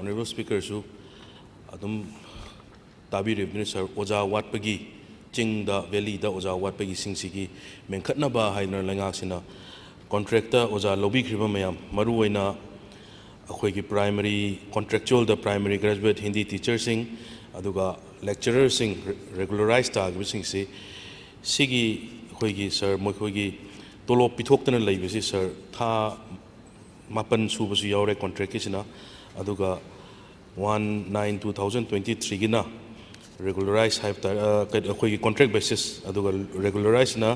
Honorable Speaker su adum tabi ribni sir oja wat pagi ching da valley da oja wat pagi sing sigi menkhatna ba haina langa sina contractor oja lobby kriba mayam maru oina akhoi gi primary contractual da primary graduate Hindi teacher sing aduga lecturer sing regularized ta gi sing si sigi akhoi gi sir moi khoi gi tolop pithoktana leibisi sir tha mapan subasu yaure contract kisina aduga 1/9/2023 gina regularize have akhoi contract basis aduga regularize na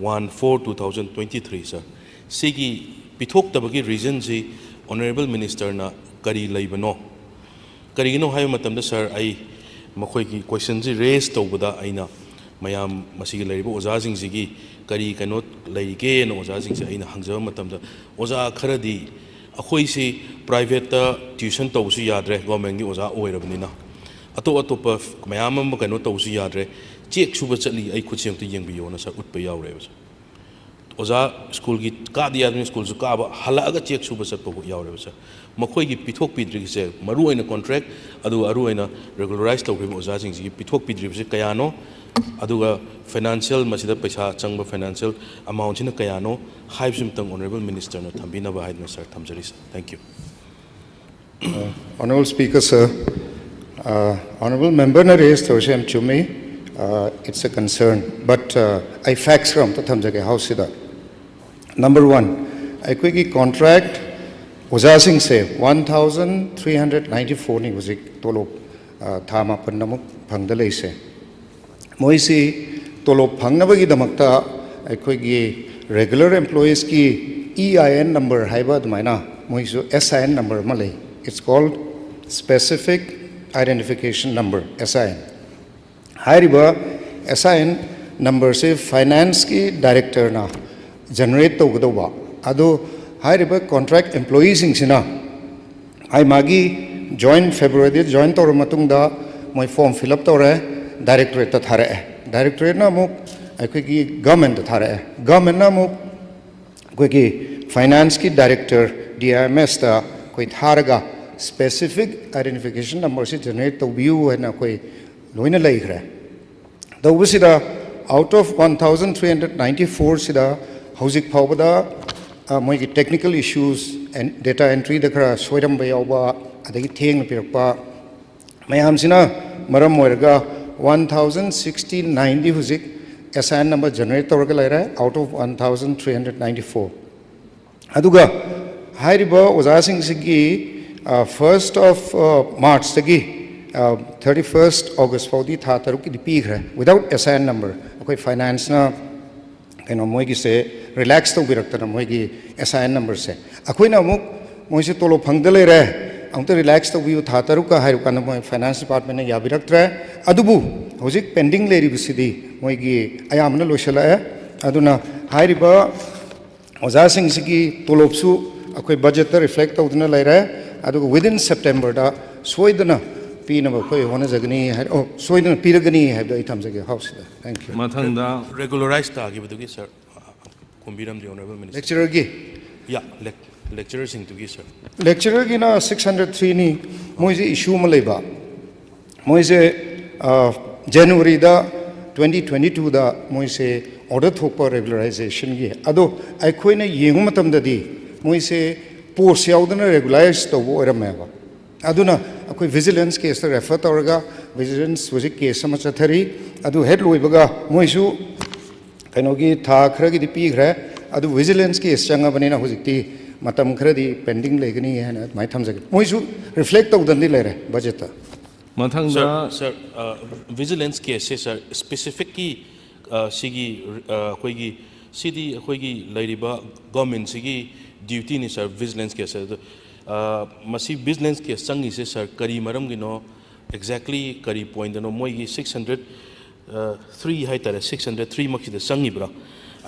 1/4/2023 sir sigi pithoktabagi reason ji honorable minister na kari leibano karigino hay matamda sir ai makhoi ki question ji raise tawbada aina mayam masigi leribo oja sing sigi kari kanot leige no oja sing se aina hangja matamda oja kharadi akhoi si private tuition tawsu yadre government gi oja oirabnina atop mayam am kano tawsu yadre check suba chali ai khuchem te yengbiyo na sir utpa yawre oja school gi ka dia school su ka ba halaga check suba chat po yawre sir makhoi gi pithok pidri se maru oina contract adu aru oina regularize tawri oja sing gi pithok pidri se kayano aduga financial masida paisa changba financial amount in kayano haibsim tang honorable minister no thambina ba haidna sir thamjari sir thank you Honorable Speaker sir, honorable member na raised Thosham Chumi, it's a concern but I facts from the thamjage house sida number 1 I quickly contract oja sing se 1394 ni wasik tolo thama pannamuk phangda leise moisi tolop phangnabagi damakta aikoigi regular employees ki EIN number haiba dumaina moisu SIN number malay it's called specific identification number SIN hairiba SIN number se finance ki director na generate tawgadawa adu hairiba contract employees sina ai magi join February join tawra matungda moi form fill up tawre directorate ta thare directorate na muk aikoigi government ta thare government na muk aikoigi finance ki director DMS ta koi tharaga specific identification number se generate to view na koi loina leikhre the usida out of 1394 sida housing phawda moi ki technical issues and data entry da khara soiram ba yawba adagi theng pirakpa mayam sina maram moiraga 1069 huzik SIN number generate tawraga laira out of 1394 aduga hairiba oja sing sigi 1st of March tagi 31st August faudi tha taruk ki pigre without SIN number akoi finance na kaino moi gi se relax to birakta moi gi SIN number se akoi na muk moi se tolo phangda leire amta relax to view tha taruka hairu kana moi finance department na yabiraktra adubu hojik pending leri bisidi moi gi ayamna loisala aduna hairiba oja sing sigi tolopsu akoi budget ta reflect tawduna leire aduga within September da soidana pina ba khoi hona jagni hai oh soidana piragani hai da itam jage house da thank you mathangda regularize ta gi budugi sir kumbiram the honorable minister lecturer gi yeah lecturer sing to gi sir lecturer gi na 603 ni moi je issue ma leiba moi je January da 2022 da moi se order thokpa regularization gi ado ai khoina yengu matam da di moi se post yaudana regularize to bo erama ba aduna akoi vigilance case ta refer tawraga vigilance was case sama chathari adu head loibaga moi su kaino gi tha khra gi di pi khra adu vigilance case changa banina hojikti matam khradi pending legani hana mai thamjage moi su reflect tawdan di lere budget ta mathangda sir vigilance case sir specific ki sigi khoi gi sidi khoi gi lairiba government sigi duty ni sir vigilance case masi vigilance case changi se sir kari maram gi no exactly kari point no moi gi 603 hai tare 603 mak da changi bra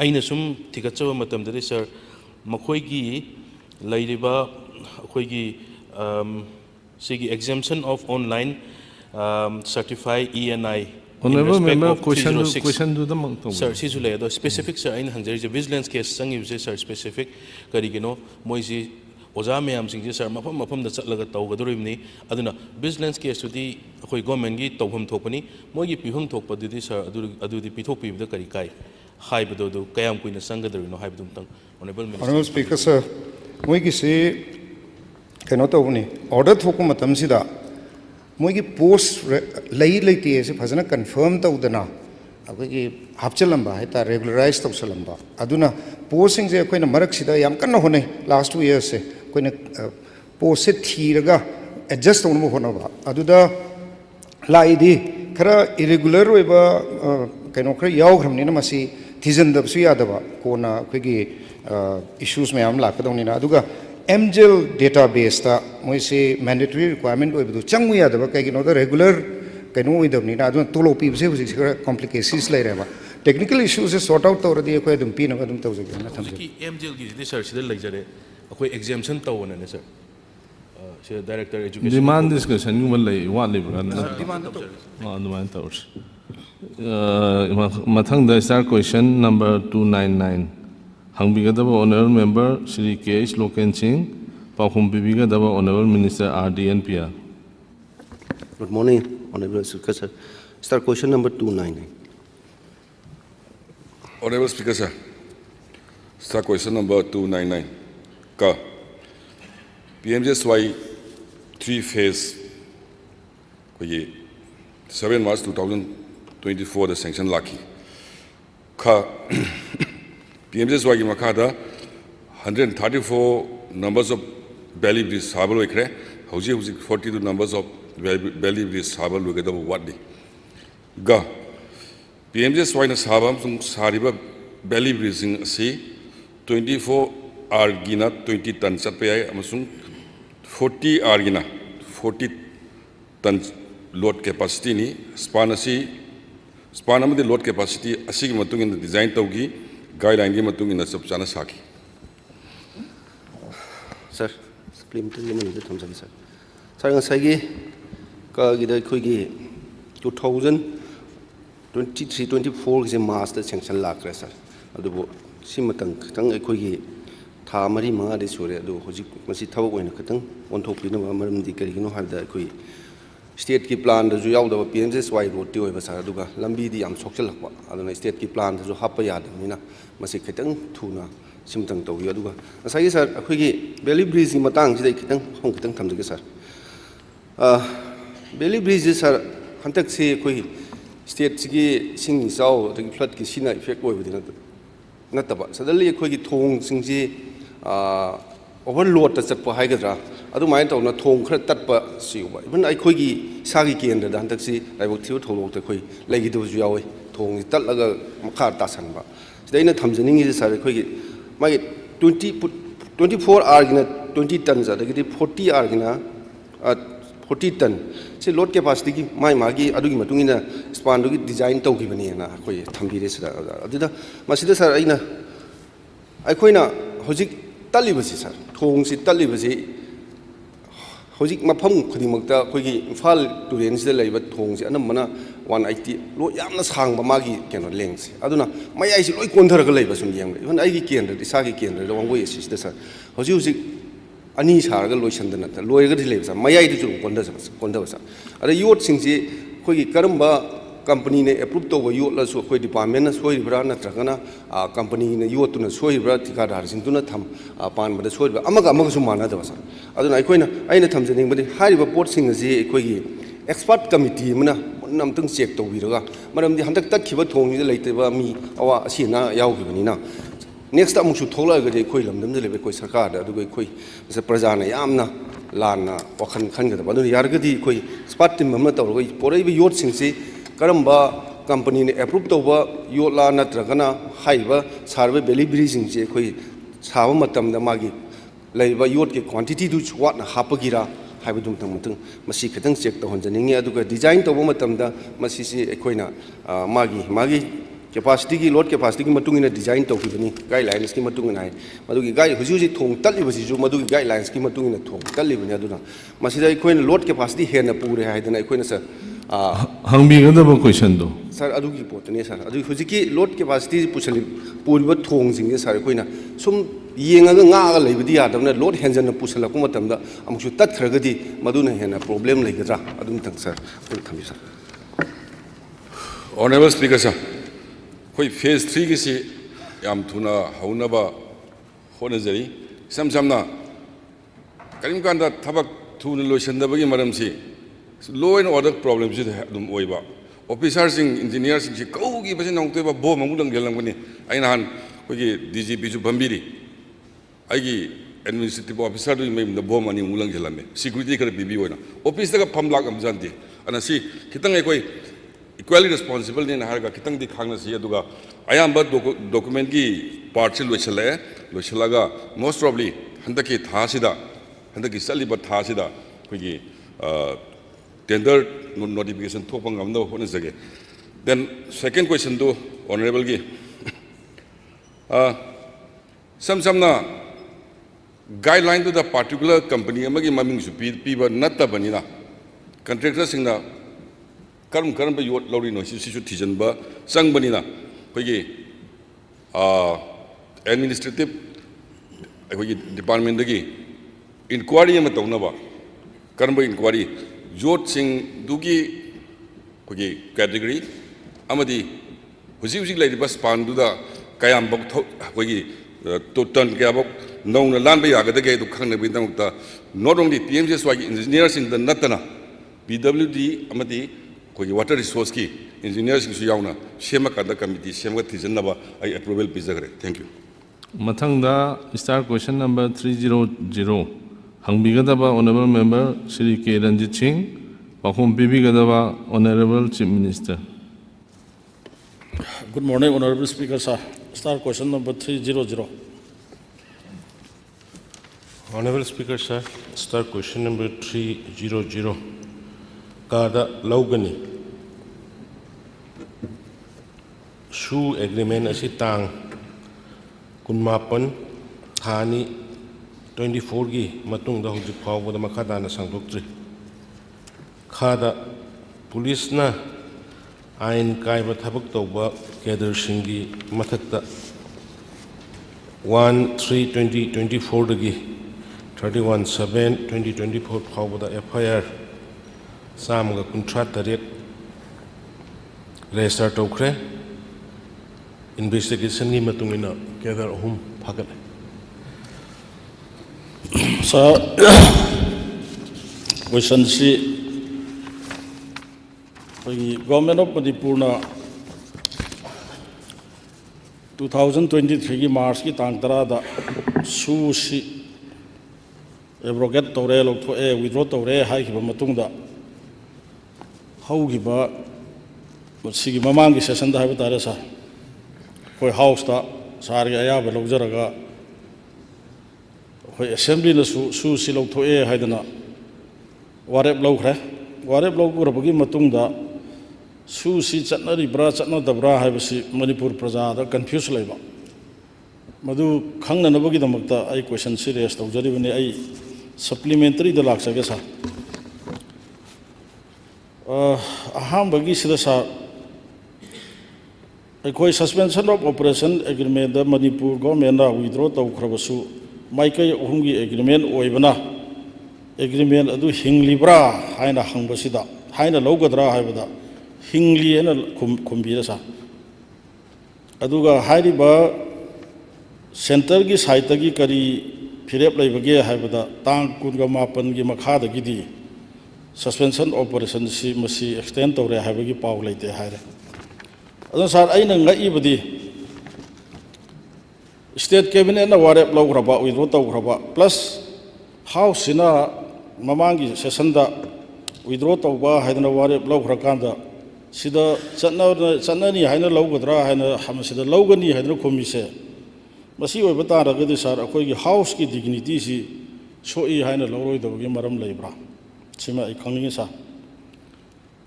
aina sum thikachwa matam da sir makhoi gi lairiba khoi gi sigi exemption of online certified ENI honorable member question do the sir sisule do specific sir in hangari vigilance case sangi sir specific kari gino moi ji ओजा ma'am Singh sir मफम मफम द चलगा तौगदोरिबनी अदुना business केसुदी अखोई government की तौफम थोपनी मोगी पिफम थोपदुदी सर अदुदी पिथोक पिबदा करी काय हाइबदो दो कयाम कुइना संगदरिनो हाइबदुम तंग Honorable Speaker sir, मोगी से कनो तौबनी ऑर्डर थोको मतम सिदा मोगी पोस्ट लई लेती है से फजना कंफर्म तौदना अखोगी हापचलंबा है रेगुलराइज तौसलंबा अदुना पोस्टिंग से अखोइना मरक सिदा याम कन्ना होने लास्ट 2 years से कोइना पोस्ट से थीरगा एडजस्ट तौनमो होनबा अदुदा लाइदी खरा इरेगुलर होइबा कनो खरा यावग्रमनिना मसी थीजनदबसु यादबा कोना अखोगी issues मैम लाकदौनिना अदुगा MGL database ता मोइसे mandatory requirement ओइबदु चंगु यादबा कैगिनोदा रेगुलर कनो ओइदबनिना अदुना तोलो पीबसे हुजिक खरा complications लेरेबा टेक्निकल इश्यूज से सॉर्ट आउट तौरदी अखोय अदुम पीनबा अदुम तौजगेना थमजे की MGL की सर सिदा लेजरे अखोई exemption तौवने सर से डायरेक्टर एजुकेशन demand discussion गुम लई वा लेबरा demand towers mathang da star question number 299 hangbigadaba honorable member Shri K.H. Loken Singh Pakhum bibigadaba honorable minister R.D.N. Pia. Good morning, Honorable Speaker, sir. Start question number 299. Honorable Speaker, sir. Start question number 299. Ka PMJSY 3 phase 7 March 2024 the sanction laki. Ka PMJSY ki makada 134 numbers of belly bridge sabal ekre. Hauji 42 numbers of belly bridge sabal lugeda wadi. Ga PMJSY na sabam sung sariba belly bridge si 24 argina 20 ton satpayai amasung 40 argina 40 ton load capacity ni span amadi load capacity asigi matung in design tawgi guideline gi matung in sab chana saki. Sir, supplementary limit sir. Sir, ngasagi ka gida khoigi 2023-24 ki master sanction lakre sir. Adubo simatang tang khoigi tha mari manga de sure adu hoji masi thawak oina khatang onthopina maram di karigino habda khoi state ki plan da ju yawda PMJSY road ti oiba sar aduga lambi di yam sokchalakwa aduna state ki plan da ju happa yadamina masi khatang thuna simtang tawi aduga asai sir khoigi belly bridge ki matang sidai khatang hong khatang thamjage sir belly bridge sir hantak se khoi state ki sing saw the flood ki sina effect oibadina nataba suddenly khoi thong singji overload ta chatpa haigadra adu mai tawna thong khra tatpa siuba even ai khoi gi sagi kendra da hantak si laibok thiu tholok ta khoi legi du ju yawi thong tatlaga makha ta sanba sidaina thamjaning gi sar khoi gi mai 24 hour gina 20 tons da gi 40 hour gina 40 ton se load capacity ki mai magi adu gi matungina span du gi design taw gi bani na khoi thambi re sida adida masida sar aina ai khoina hojik talibasi sir thong si talibasi hojik mafam khudimakta khoigi imphal turen sida leiba thong si anamana 180 lo yamna sangba magi keno lengsi aduna mayai si loi kontharaga leiba sum yeng even ai gi kendra isagi kendra wangoi si sida sir hojik ani saraga loisandana ta loiga di leiba mayai di chu konda sa ara yot singsi khoigi karamba company ne approve to yot la so khoi department na soi bra na tragana company ne yot tu na soi bra tika dar sing tu na tham pan ba soi bra amaga su mana da sa aduna aikoina aina tham jening badi hari ba port sing ji khoi gi expert committee mana nam tung check to bi raga maram di handak tak khiba thong ni leite ba mi awa asina yaw gi bani na next amuk su thola ga de khoi lamdam de lebe khoi sarkar da adu khoi sa praja na yamna lana wakhan khan ga da adu yar ga di khoi spot team ma to ro porai bi yot sing si karamba company ne approve to ba yotla natragana haiba sarve belly bridging je khoi sawa matam da magi leiba yot ke quantity du what na hapagira haiba dum tang mutung masi khatang check to honjaning aduga design to ba matam da masi si khoina magi capacity ki load capacity ki matung ina design to ki bani guidelines ki matung na madugi guide huji thong tali basi ju madugi guidelines ki matung ina thong tali bani aduna masi da khoina load capacity hena pure haidana khoina sa hangbigadaba question do sir adu ki pot ne sir adu hujiki load capacity puchali purba thong jing sir koina sum ꯌꯦꯡꯉꯒ ꯉꯥꯛꯑꯒ ꯂꯩꯕꯗꯤ ꯌꯥꯗꯕꯅ load ꯍꯦꯟꯖꯟꯅ ꯄꯨꯁꯜꯂꯛꯄ ꯃꯇꯝꯗ ꯑꯃꯨꯛꯁꯨ ꯇꯠꯈ꯭ꯔꯒꯗꯤ ꯃꯗꯨꯅ ꯍꯦꯟꯅ problem ꯂꯩꯒꯗ꯭ꯔꯥ ꯑꯗꯨꯝꯇꯪ sir ꯑꯗꯨ ꯊꯝꯕꯤ sir Honorable Speaker sir, koi phase 3 ki si yam thuna hauna ba hona jari samna karim kanda thabak thuna loisanda bagi maram si law and order problem si dum oiba officer sing engineer sing si kau gi basi nong ba bo mangulang gelang bani aina han koi gi DGP su bambiri ai gi administrative officer du mai bo mani ngulang gelame security kar bibi oina office ka phamlak am janti ana si kitang koi equally responsible in harga kitang di khangna si aduga ayamba document ki part se loisalaga most probably handaki thasida handaki saliba thasida koi tender notification thopang amna hone jage. Then second question to honorable gi samna guideline to the particular company amagi maming su piba natta banina contractor singna karam ba yot lori no si su thijan ba sang banina koigi administrative koigi department dagi inquiry ama tawna ba karam ba inquiry yot sing dugi koigi category amadi huji lai bas pan du da kayam bok koigi total kya bok nong lan ba yaga dage du khang na bi ta not only PMJ swagi engineers in the natana PWD amadi koi water resource ki engineers ki yauna shema kada committee shema thijanaba I approval pizagre. Thank you. Mathangda star question number 300 hangbigadaba honorable member Shri K Ranjit Singh pakhum bibigadaba honorable chief minister. Good morning, honorable speaker sir. Star question number 300. Honorable Speaker sir, star question number 300 kada laugani su agreement asi tang kunmapan thani 24 gi matung da hujik phawba da makada na sangdoktri khada police na ain kaiba thabak tawba kader singi mathakta 1/3/2024 dagi 31/7/2024 phawba da FIR Samga contract rate register tokre investigation ni matungina gather hum phagal Sir, question si government of Manipur na 2023 ki March ki tang tara da su si abrogate tore lok tho withdraw tore hai ki matung da haugiba sigi mamangi session da haiba tare sa koi house ta sar ga ya ba lojaraga koi assembly na su si lok thoe haidana warep logre warep logurabagi matung da su si chatnari bra chatna dabra haiba si Manipur praja da confuse laiba madu khangna nabagi damakta ai question serious tawjari bani ai supplementary da laksa ge sa ahambagi sida sa ekoi suspension of operation agreement da Manipur government na withdraw tawkhrabasu maikai ohumgi agreement oibana agreement adu hinglibra haina hangbasida haina logadra haibada hingli ena kumbira sa aduga hairiba center gi site gi kari firep laibage haibada tang kunga mapan gi makhada gi di suspension operation si masi extend tore haibagi paw leite haire adon sar aina ngai badi state cabinet na warep lograba withdraw tawgraba plus house sina mamangi session da withdraw tawba haidana warep lograkanda sida chanani haina logadra haina hamasida logani haidana komise masi oiba taragadi sar akoi gi house ki dignity si soi haina loroi dawgi maram leibra sima ikhangni sa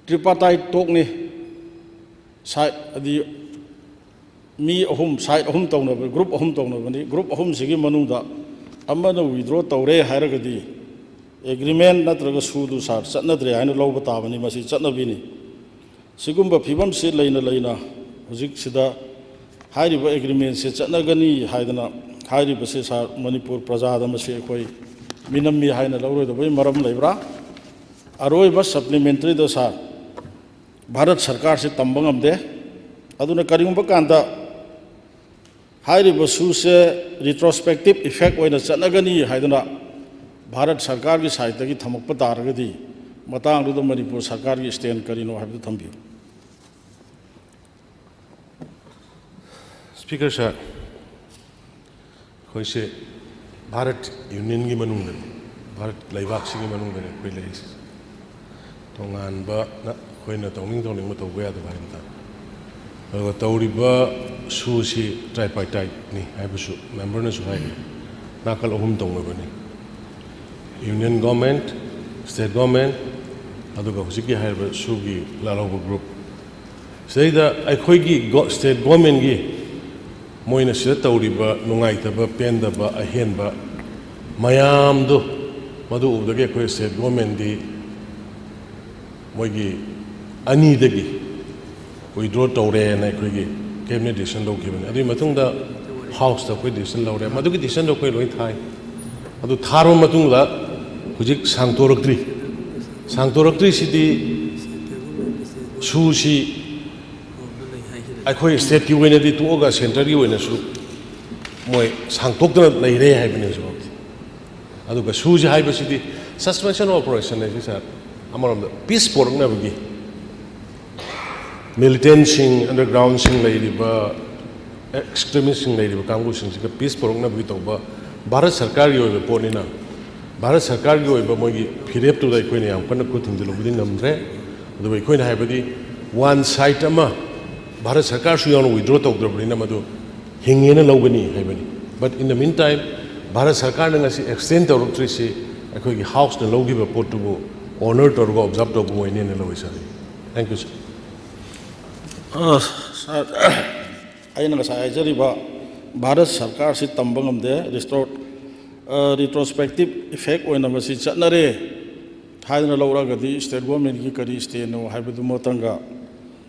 tripartite talk ni side adi mi ahum side ahum tawna group ahum tawna bani group ahum sigi manungda amana withdraw tawre hairagadi agreement natraga sudu sar chatnadre haina lawba tabani masi chatnabini sigumba phibam se leina hujik sida hairiba agreement se chatnagani haidana हाइरिबसे सा मणिपुर प्रजा दमसे अखोई मिनम्मी हाइना लौरोदबई मरम Lebra अरोइबा supplementary दो सा भारत सरकार से तंबंगम दे अदुना करिगुंबा कांदा हाइरिबा Suse retrospective effect ओइना चनगनी हाइदना Bharat सरकार की साइड की थमकप तारगदी मतांगदुदा मणिपुर सरकार की स्टैंड करिनो हाइबदु थंबियो स्पीकर सर खोइसे भारत यूनियन की मनुंग भारत लेबाक सिगी मनुंग दे कोइ लेइस तोंगानबा ना खोइना तौनिंग तौनिंग तौबा याद बाइमता अगो तौरिबा सुसी ट्राइपार्टाइट नि हाइबसु मेंबर ने सुहाइ नाकल अहुम तौनबनी यूनियन गवर्नमेंट स्टेट गवर्नमेंट अदुगा हुजिकी हाइबा सुगी लालौबा ग्रुप सेदा अखोइगी स्टेट गवर्नमेंट की मोइना सिदा तौरिबा नुंगाइतबा पेंदबा अहेनबा मयामदो मदु उबदगे अखोइ स्टेट गवर्नमेंट दी मोइगी अनीदगी विड्रॉ तौरे ना अखोइगी कैबिनेट डिसीजन लौखिबने अदुई मतुंगदा हाउस दा अखोइ डिसीजन लौरे मदुगी डिसीजन दो अखोइ लोइ थाइ अदु थारो मतुंगदा हुजिक सांगतोरक्ट्री सिदी सुसी अखोइ स्टेट की वेनदी तोगा सेंटर की वेनसु मोय सांगतोक्तना लेरे हाइबने सु अदुगा सुजी हाइबसिदी सस्पेंशन ऑपरेशन ने सर अमरम पीस पोरंगनाबगी मिलिटेंट सिंग अंडरग्राउंड सिंग लेरिबा एक्सट्रीमिस्ट सिंग लेरिबा कांगू सिंग सिका पीस पोरंगनाबगी तौबा भारत सरकार की ओइबा पोनिना भारत सरकार की ओइबा मोगी फिरेप तुदा अखोइना याम कन्ना खुथिंजलुबदि नमद्रे अदुबा अखोइना हाइबदि वन साइड अमा भारत सरकार सु यावना विड्रॉ तौद्रबनिना मदु हिंगेना लौगनी हाइबनि but in the meantime Bharat सरकार ने ngasi extend तौरक्ट्रिसि अखोइगी हाउस ने लौगिबा पोटुबु ऑनर तौरगा ऑब्जर्व तौबु मोइने ने लौइसारि थैंक यू सर अगर भारत सरकार से तंबंगमदे रिट्रोस्पेक्टिव इफेक्ट चतनरे लौरगदी स्टेट गवर्नमेंट की करी स्टेनो हाइबदुमतंगा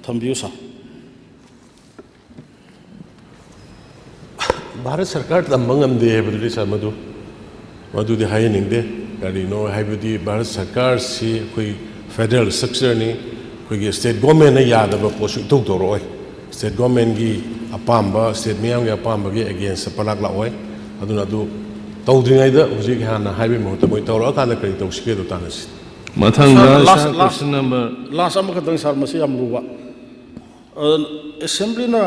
थंबियु सा भारत सरकार तंबंगमदे हाइबदुदि सर मदुदि हायनिंगदे करिनो हाइबदि भारत सरकार से कोई फेडरल स्ट्रक्चर नि कोई स्टेट गवर्नमेंट ने यादब पोसु तौदोरोय स्टेट गवर्नमेंट की अपाम्बा स्टेट मियाम की अपाम्बा की अगेंस्ट पलाक लाओय अदुना दु तौद्रिङाइदा हुजिक हाना हाइबे महत मोइ तौरा काना करि तौसिके दो तानसि मथंगदा क्वेश्चन नंबर लास्ट अमखतंग सर मसी याम रुबा असेंबली ना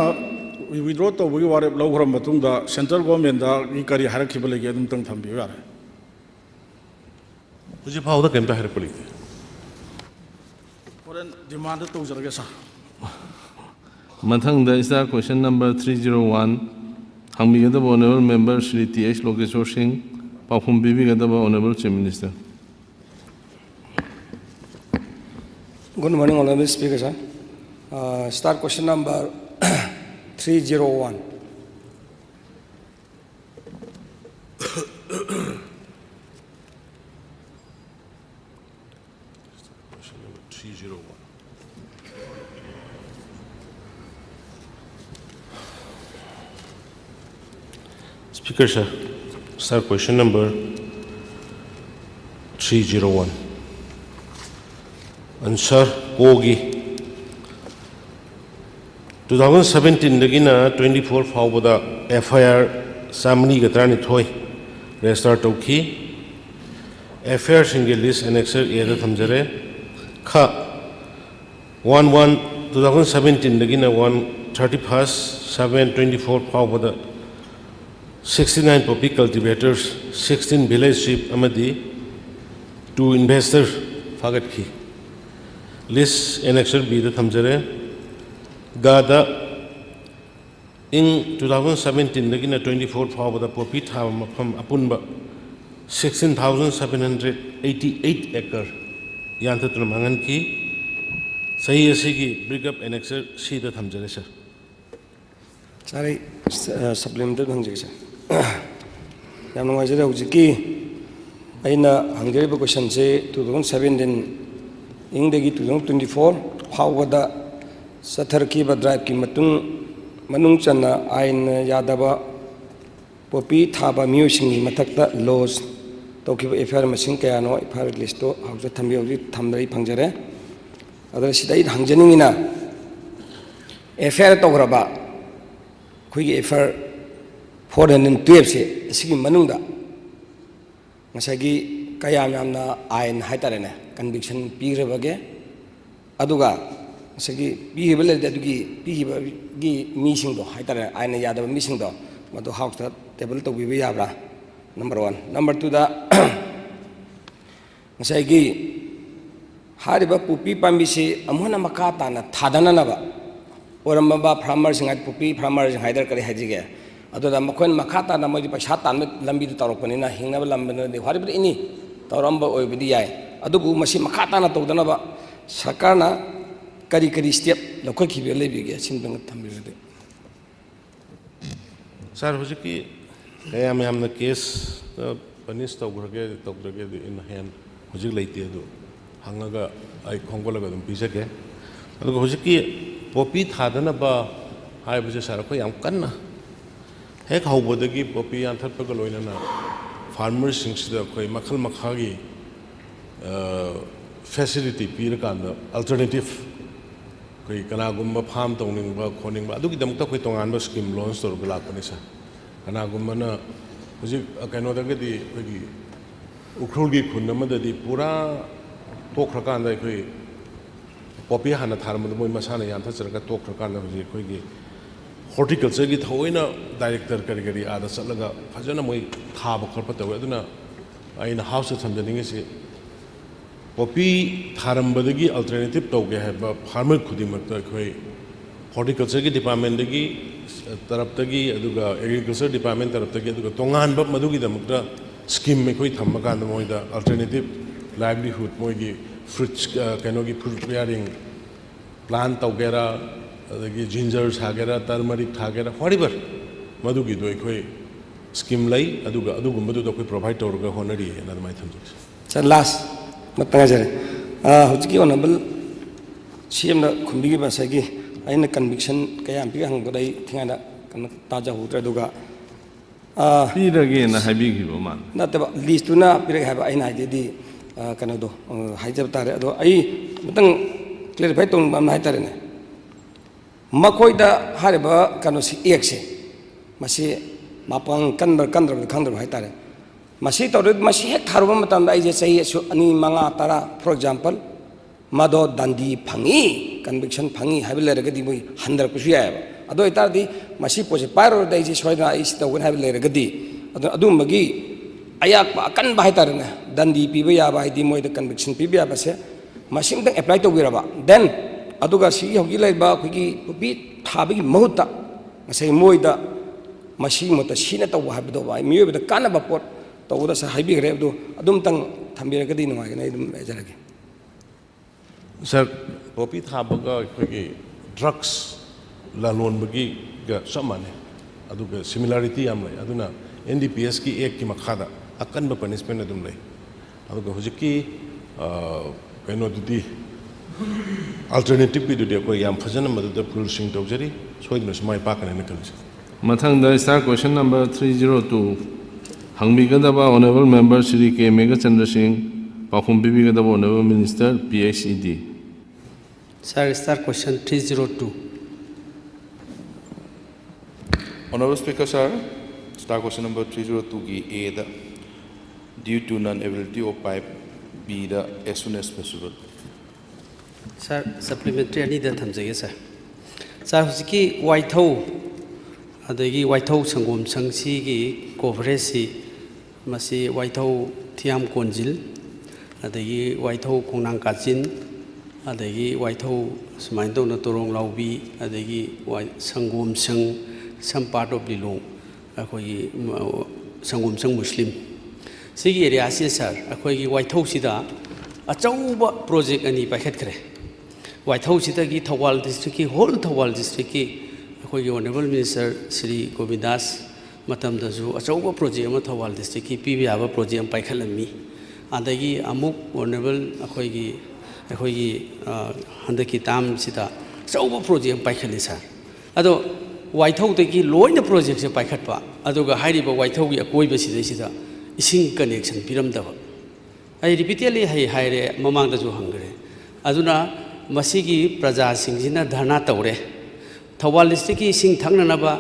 विड्रॉ तौबगी वारेप लौग्रम मतुंगदा सेंट्रल गवर्नमेंट दा की करी हारखिबा लेगे अदुम तंग थंबियो यारे हुजि फाउदा केमता हारपलिते डिमांड तौजरगे सा मथंगदा स्टार क्वेश्चन नंबर 301 हंगबिगदब honourable member Shri T H. Lokeshwar Singh पाउफुम बिबिगदब honourable chief minister Good morning, Honorable Speaker, sir. Start question number 301. Speaker sir, start question number 301. Answer Kogi 2017 dagina 24 fawbada FIR samni gatrani thoi register tauki FIR single list annexer era thamjare kha 2017 dagina 131st 724 fawbada 69 poppy cultivators 16 village sheep amadi 2 investors fagat ki list annexer b da thamjare gada in 2017 dagina 24 fawbada poppy tha mafam apunba 16,788 acre yantatuna mangan ki sahi asigi break up annexer c da thamjare sir Sorry, supplemental hangje sir. Yam ngai jare hujiki aina hangje ba question se 2017 ingdagi 2024 fawbada sathar ki ba drive ki manung channa ain yadaba poppy ꯊꯥꯕ ꯃꯤꯑꯣꯏꯁꯤꯡꯒꯤ ꯃꯊꯛꯇ loss ꯇꯧꯈꯤꯕ ꯑꯦꯐ.ꯑꯥꯏ.ꯑꯥꯔ ꯃꯁꯤꯡ ꯀꯌꯥꯅꯣ ꯑꯦꯐ.ꯑꯥꯏ.ꯑꯥꯔ ꯂꯤꯁꯇꯣ ꯍꯧꯖꯤꯛ ꯊꯝꯖꯔꯤ ꯐꯪꯖꯔꯦ ꯑꯗꯨꯅ ꯁꯤꯗ ꯑꯩ ꯍꯪꯖꯅꯤꯡꯉꯤꯅ ꯑꯦꯐ.ꯑꯥꯏ.ꯑꯥꯔ ꯇꯧꯈ꯭ꯔꯕ ꯑꯩꯈꯣꯏꯒꯤ ꯑꯦꯐ.ꯑꯥꯏ.ꯑꯥꯔ 412ꯁꯦ ꯑꯁꯤꯒꯤ ꯃꯅꯨꯡꯗ ꯉꯁꯥꯏꯒꯤ ꯀꯌꯥꯝ ꯌꯥꯝꯅ ꯑꯥꯏꯟ ꯍꯥꯏꯇꯥꯔꯦꯅꯦ ꯀꯟꯕꯤꯛꯁꯟ ꯄꯤꯈ꯭ꯔꯕꯒꯦ ꯑꯗꯨꯒ ꯉꯁꯥꯏꯒꯤ ꯄꯤꯈꯤꯕ ꯂꯩꯔꯗꯤ ꯑꯗꯨꯒꯤ ꯄꯤꯈꯤꯕꯒꯤ ꯃꯤꯁꯤꯡꯗꯣ ꯍꯥꯏꯇꯥꯔꯦ ꯑꯥꯏꯟꯅ ꯌꯥꯗꯕ ꯃꯤꯁꯤꯡꯗꯣ ꯃꯗꯨ ꯍꯥꯎꯁꯇ ꯇꯦꯕꯜ ꯇꯧꯕꯤꯕ ꯌꯥꯕ꯭ꯔꯥ ꯅꯝꯕꯔ 1 ꯅꯝꯕꯔ 2ꯗ ꯉꯁꯥꯏꯒꯤ ꯍꯥꯏꯔꯤꯕ ꯄꯣꯄꯤ ꯄꯥꯝꯕꯤꯁꯤ ꯑꯃꯨꯛ ꯍꯟꯅ ꯃꯈꯥ ꯇꯥꯅ ꯊꯥꯗꯅꯅꯕ ꯑꯣꯏꯔꯝꯕ ꯐꯥꯔꯃꯔꯁꯤꯡ ꯄꯣꯄꯤ ꯐꯥꯔꯃꯔꯁꯤꯡ ꯍꯥꯏꯗꯔ ꯀꯔꯤ ꯍꯥꯏꯖꯒꯦ ꯑꯗꯨꯗ ꯃꯈꯣꯏꯅ ꯃꯈꯥ ꯇꯥꯅ ꯃꯣꯏꯗꯤ ꯄꯩꯁꯥ ꯇꯥꯟꯕ ꯂꯝꯕꯤꯗ ꯇꯧꯔꯛꯄꯅꯤꯅ ꯍꯤꯡꯅꯕ ꯂꯝꯕꯤꯗꯗꯤ ꯍꯥꯏꯔꯤꯕꯗꯤ ꯏꯅꯤ ꯇꯧꯔꯝꯕ ꯑꯣꯏꯕꯗꯤ ꯌꯥꯏ ꯑꯗꯨꯕꯨ ꯃꯁꯤ ꯃꯈꯥ ꯇꯥꯅ ꯇꯧꯗꯅꯕ ꯁꯔꯀꯥꯔꯅ ꯀꯔꯤ ꯁ꯭ꯇꯦꯞ ꯂꯧꯈꯠꯈꯤꯕ ꯂꯩꯕꯤꯒꯦ ꯁꯤꯃꯇꯪ ꯊꯝꯕꯤꯔꯗꯤ ꯁꯥꯔ ꯍꯧꯖꯤꯛꯀꯤ ꯀꯌꯥꯝ ꯌꯥꯝꯅ ꯀꯦꯁ ꯄꯅꯤꯁ ꯇꯧꯗ꯭ꯔꯒꯦ ꯏꯟ ꯍꯦꯟ ꯍꯧꯖꯤꯛ ꯂꯩꯇꯦ ꯑꯗꯨ ꯍꯪꯉꯒ ꯑꯩ ꯈꯣꯝꯒꯠꯂꯒ ꯑꯗꯨꯝ ꯄꯤꯖꯒꯦ ꯑꯗꯨꯒ ꯍꯧꯖꯤꯛꯀꯤ ꯄꯣꯄꯤ ꯊꯥꯗꯅꯕ ꯍꯥꯏꯕꯁꯦ ꯁꯥꯔ ꯑꯩꯈꯣꯏ ꯌꯥꯝ ꯀꯟꯅ ꯍꯦꯛ ꯍꯧꯕꯗꯒꯤ ꯄꯣꯄꯤ ꯌꯥꯟꯊꯠꯄꯒ ꯂꯣꯏꯅꯅ ꯐꯥꯔꯃꯔꯁꯤꯡꯁꯤꯗ ꯑꯩꯈꯣꯏ ꯃꯈꯜ ꯃꯈꯥꯒꯤ ꯐꯦꯁꯤꯂꯤꯇꯤ ꯄꯤꯔꯀꯥꯟꯗ ꯑꯜꯇꯔꯅꯦꯇꯤቭ ꯑꯩꯈꯣꯏ ꯀꯅꯥꯒꯨꯝꯕ ꯐꯥꯝ ꯇꯧꯅꯤꯡꯕ ꯈꯣꯠꯅꯤꯡꯕ ꯑꯗꯨꯒꯤꯗꯃꯛꯇ ꯑꯩꯈꯣꯏ ꯇꯣꯉꯥꯟꯕ ꯁ꯭ꯀꯤꯝ ꯂꯣꯟꯁ ꯇꯧꯔꯒ ꯂꯥꯛꯄꯅꯤ ꯁꯥꯔ ꯀꯅꯥꯒꯨꯝꯕꯅ ꯍꯧꯖꯤꯛ ꯀꯩꯅꯣꯗꯒꯗꯤ ꯑꯩꯈꯣꯏꯒꯤ ꯎꯈ꯭ꯔꯨꯜꯒꯤ ꯈꯨꯟ ꯑꯃꯗꯗꯤ ꯄꯨꯔꯥ ꯇꯣꯛꯈ꯭ꯔꯀꯥꯟꯗ ꯑꯩꯈꯣꯏ ꯄꯣꯄꯤ ꯍꯥꯟꯅ ꯊꯥꯔꯝꯕꯗ ꯃꯣꯏ ꯃꯁꯥꯅ ꯌꯥꯟꯊꯠꯆꯔꯒ ꯇꯣꯛꯈ꯭ꯔꯀꯥꯟꯗ ꯍꯧꯖꯤꯛ ꯑꯩꯈꯣꯏꯒꯤ ꯍꯣꯔꯇꯤꯀꯜꯆꯔꯒꯤ ꯊꯑꯣꯏꯅ ꯗꯥꯏꯔꯦꯛꯇꯔ ꯀꯔꯤ ꯑꯥꯗ ꯆꯠꯂꯒ ꯐꯖꯅ ꯃꯣꯏ ꯊꯥꯕ ꯈꯣꯠꯄ ꯇꯧꯋꯦ ꯑꯗꯨꯅ ꯑꯩꯅ ꯍꯥꯎꯁꯇ ꯊꯝꯖꯅꯤꯡꯉꯤꯁꯤ ꯄꯣꯄꯤ ꯊꯥꯔꯝꯕꯗꯒꯤ ꯑꯜꯇꯔꯅꯦꯇꯤቭ ꯇꯧꯒꯦ ꯍꯥꯏꯕ ꯐꯥꯔꯃꯔ ꯈꯨꯗꯤꯡꯃꯛꯇ ꯑꯩꯈꯣꯏ ꯍꯣꯔꯇꯤꯀꯜꯆꯔꯒꯤ ꯗꯤꯄꯥꯔꯠꯃꯦꯟꯗꯒꯤ ꯇꯔꯞꯇꯒꯤ ꯑꯗꯨꯒ ꯑꯦꯒ꯭ꯔꯤꯀꯜꯆꯔ ꯗꯤꯄꯥꯔꯠꯃꯦꯟ ꯇꯔꯞꯇꯒꯤ ꯑꯗꯨꯒ ꯇꯣꯉꯥꯟꯕ ꯃꯗꯨꯒꯤꯗꯃꯛꯇ ꯁ꯭ꯀꯤꯝ ꯑꯩꯈꯣꯏ ꯊꯝꯃꯀꯥꯟꯗ ꯃꯣꯏꯗ ꯑꯜꯇꯔꯅꯦꯇꯤቭ ꯂꯥꯏꯚꯂꯤꯍꯨꯗ ꯃꯣꯏꯒꯤ ꯐ꯭ꯔꯨꯠꯁ ꯀꯩꯅꯣꯒꯤ ꯐ꯭ꯔꯨꯠ ꯄꯤꯌꯥꯔꯤꯡ ꯄ꯭ꯂꯥꯟ ꯇꯧꯒꯦꯔꯥ ꯑꯗꯒꯤ ꯖꯤꯟꯖꯔ ꯊꯥꯒꯦꯔꯥ ꯇꯔꯃꯔꯤꯛ ꯊꯥꯒꯦꯔꯥ ꯋꯥꯔꯤꯕꯔ ꯃꯗꯨꯒꯤꯗꯣ ꯑꯩꯈꯣꯏ ꯁ꯭ꯀꯤꯝ ꯂꯩ ꯑꯗꯨꯒ ꯑꯗꯨꯒꯨꯝꯕꯗꯨꯗ ꯑꯩꯈꯣꯏ ꯄ꯭ꯔꯣꯚꯥꯏꯗ ꯇꯧꯔꯒ ꯍꯣꯠꯅꯔꯤꯑꯅ ꯑꯗꯨꯃꯥꯏꯅ ꯊꯝꯖꯒꯦ ꯁꯥꯔ ꯂꯥꯁ ꯃꯇꯪ ꯍꯥꯏꯖꯔꯦ ꯍꯧꯖꯤꯛꯀꯤ ꯑꯣꯅꯔꯦꯕꯜ ꯁꯤꯑꯦꯝꯅ ꯈꯨꯝꯕꯤꯈꯤꯕ ꯉꯁꯥꯏꯒꯤ ꯑꯩꯅ ꯀꯟꯕꯤꯛꯁꯟ ꯀꯌꯥꯝ ꯄꯤꯒꯦ ꯍꯪꯕꯗ ꯑꯩ ꯊꯤꯉꯥꯏꯅ ꯀꯩꯅꯣ ꯇꯥꯖꯍꯧꯗ꯭ꯔꯦ ꯑꯗꯨꯒ ꯄꯤꯔꯒꯦꯅ ꯍꯥꯏꯕꯤꯈꯤꯕ ꯃꯥꯜꯂꯦ ꯅꯠꯇꯕ ꯂꯤꯁꯇꯨꯅ ꯄꯤꯔꯛꯑꯦ ꯍꯥꯏꯕ ꯑꯩꯅ ꯍꯥꯏꯗꯤ ꯀꯩꯅꯣꯗꯣ ꯍꯥꯏꯖꯕ ꯇꯥꯔꯦ ꯑꯗꯣ ꯑꯩ ꯑꯃꯇꯪ ꯀ꯭ꯂꯦꯔꯤꯐꯥꯏ ꯇꯧꯅꯤꯡꯕ ꯑꯃ ꯍꯥꯏꯇꯥꯔꯦꯅꯦ ꯃꯈꯣꯏꯗ ꯍꯥꯏꯔꯤꯕ ꯀꯩꯅꯣꯁꯤ ꯑꯦꯛꯁꯦ ꯃꯁꯤ ꯃꯄꯥꯡ ꯀꯟꯗ꯭ꯔꯕꯗꯤ ꯈꯪꯗ꯭ꯔꯕ ꯍꯥꯏꯇꯥꯔꯦ ꯃꯁꯤ ꯇꯧꯔꯗꯤ ꯃꯁꯤ ꯍꯦꯛ ꯊꯥꯔꯨꯕ ꯃꯇꯝꯗ ꯑꯩꯁꯦ ꯆꯍꯤ 2, 5, 10 ꯐꯣꯔ ꯑꯦꯛꯖꯥꯝꯄꯜ ꯃꯗꯣ ꯗꯟꯗꯤ ꯐꯪꯉꯤ ꯀꯟꯕꯤꯛꯁꯟ ꯐꯪꯉꯤ ꯍꯥꯏꯕ ꯂꯩꯔꯒꯗꯤ ꯃꯣꯏ ꯍꯟꯊꯔꯛꯄꯁꯨ ꯌꯥꯏꯑꯕ ꯑꯗꯨ ꯑꯣꯏꯇꯥꯔꯗꯤ ꯃꯁꯤ ꯄꯣꯠꯁꯦ ꯄꯥꯏꯔꯨꯔꯗꯤ ꯑꯩꯁꯦ ꯁꯣꯏꯗꯅ ꯑꯩ ꯁꯤ ꯇꯧꯒꯅꯤ ꯍꯥꯏꯕ ꯂꯩꯔꯒꯗꯤ ꯑꯗꯨꯝꯕꯒꯤ ꯑꯌꯥꯛꯄ ꯑꯀꯟꯕ ꯍꯥꯏꯇꯥꯔꯦꯅꯦ ꯗꯟꯗꯤ ꯄꯤꯕ ꯌꯥꯕ ꯍꯥꯏꯗꯤ ꯃꯣꯏꯗ ꯀꯟꯕꯤꯛꯁꯟ ꯄꯤꯕ ꯌꯥꯕꯁꯦ ꯃꯁꯤꯃꯇꯪ ꯑꯦꯄ꯭ꯂꯥꯏ ꯇꯧꯕꯤꯔꯕ ꯗꯦꯟ ꯑꯗꯨꯒ ꯁꯤꯒꯤ ꯍꯧꯖꯤꯛ ꯂꯩꯔꯤꯕ ꯑꯩꯈꯣꯏꯒꯤ ꯄꯣꯄꯤ ꯊꯥꯕꯒꯤ ꯃꯍꯨꯠꯇ ꯉꯁꯥꯏ ꯃꯣꯏꯗ ꯃꯁꯤꯒꯤ ꯃꯍꯨꯠꯇ ꯁꯤꯅ ꯇꯧꯕ ꯍꯥꯏꯕꯗꯣ ꯃꯤꯑꯣꯏꯕꯗ ꯀꯥꯟꯅꯕ ꯄꯣꯠ ꯇꯧꯕꯗ ꯁꯥꯔ ꯍꯥꯏꯕꯤꯈ꯭ꯔꯦ ꯑꯗꯨ ꯑꯗꯨꯝꯇꯪ ꯊꯝꯕꯤꯔꯒꯗꯤ ꯅꯨꯡꯉꯥꯏꯒꯅꯤ ꯑꯩ ꯑꯗꯨꯝ ꯍꯥꯏꯖꯔꯒꯦ ꯁꯥꯔ ꯄꯣꯄꯤ ꯊꯥꯕꯒ ꯑꯩꯈꯣꯏꯒꯤ ꯗ꯭ꯔꯛꯁ ꯂꯂꯣꯟꯕꯒꯤꯒ ꯆꯞ ꯃꯥꯟꯅꯩ ꯑꯗꯨꯒ ꯁꯤꯃꯤꯂꯥꯔꯤꯇꯤ ꯌꯥꯝ ꯂꯩ ꯑꯗꯨꯅ NDPSꯀꯤ ꯑꯦꯛꯀꯤ ꯃꯈꯥꯗ ꯑꯀꯟꯕ ꯄꯅꯤꯁꯃꯦꯟ ꯑꯗꯨꯝ ꯂꯩ ꯑꯗꯨꯒ ꯍꯧꯖꯤꯛꯀꯤ ꯀꯩꯅꯣꯗꯨꯗꯤ ꯑꯜꯇꯔꯅꯦꯇꯤꯚꯀꯤꯗꯨꯗꯤ ꯑꯩꯈꯣꯏ ꯌꯥꯝ ꯐꯖꯅ ꯃꯗꯨꯗ ꯔꯨꯜꯁꯤꯡ ꯇꯧꯖꯔꯤ ꯁꯣꯏꯗꯅꯁꯨ ꯃꯥꯏ ꯄꯥꯛꯀꯅꯦꯅ ꯈꯜꯂꯤ ꯃꯊꯪꯗ ꯁ꯭ꯇꯥꯔ ꯀ꯭ꯋꯦꯁꯟ ꯅꯝꯕꯔ 302 ꯍꯪꯕꯤꯒꯗꯕ honourable member Shri K Meghachandra Singh ꯄꯥꯎꯈꯨꯝ ꯄꯤꯕꯤꯒꯗꯕ honourable minister PHED Sir, start question 302. Honorable Speaker, sir, start question number 302 की A दा due to non-availability of pipe, B दा as soon as possible. Sir, supplementary ani da thamjage sir. Sir, hujiki waithau adagi waithau sangom sangsi ki coverage si masi waithau thiam konjil adagi waithau kongnang kachin adagi waithau sumain tawna torong laubi adagi sangom sang some part of Lilong akhoi sangom sang Muslim sigi area si sir akhoi gi waithau sida achauba project ani pakhet kare waithau sida gi Thawal district ki whole Thawal district ki akhoi gi honorable minister Sri Govindas matam da ju achauba project ama Thawal district ki pibi aba project am paikhalami adagi amuk honorable akhoi gi handaki tam sida achauba project am paikhali sir ado ꯋꯥꯏꯊꯧꯗꯒꯤ ꯂꯣꯏꯅ ꯄ꯭ꯔꯣꯖꯦꯛꯁꯦ ꯄꯥꯏꯈꯠꯄ ꯑꯗꯨꯒ ꯍꯥꯏꯔꯤꯕ ꯋꯥꯏꯊꯧꯒꯤ ꯑꯀꯣꯏꯕꯁꯤꯗꯩꯁꯤꯗ ꯏꯁꯤꯡ connection ꯄꯤꯔꯝꯗꯕ ꯑꯩ ꯔꯤꯄꯤꯇꯦꯗꯂꯤ ꯍꯥꯏꯔꯦ ꯃꯃꯥꯡꯗꯁꯨ ꯍꯪꯈ꯭ꯔꯦ ꯑꯗꯨꯅ ꯃꯁꯤꯒꯤ ꯄ꯭ꯔꯖꯥꯁꯤꯡꯁꯤꯅ ꯙꯔꯅꯥ ꯇꯧꯔꯦ ꯊꯧꯕꯥꯜ ꯗꯤꯁꯇ꯭ꯔꯤꯛꯀꯤ ꯏꯁꯤꯡ ꯊꯛꯅꯅꯕ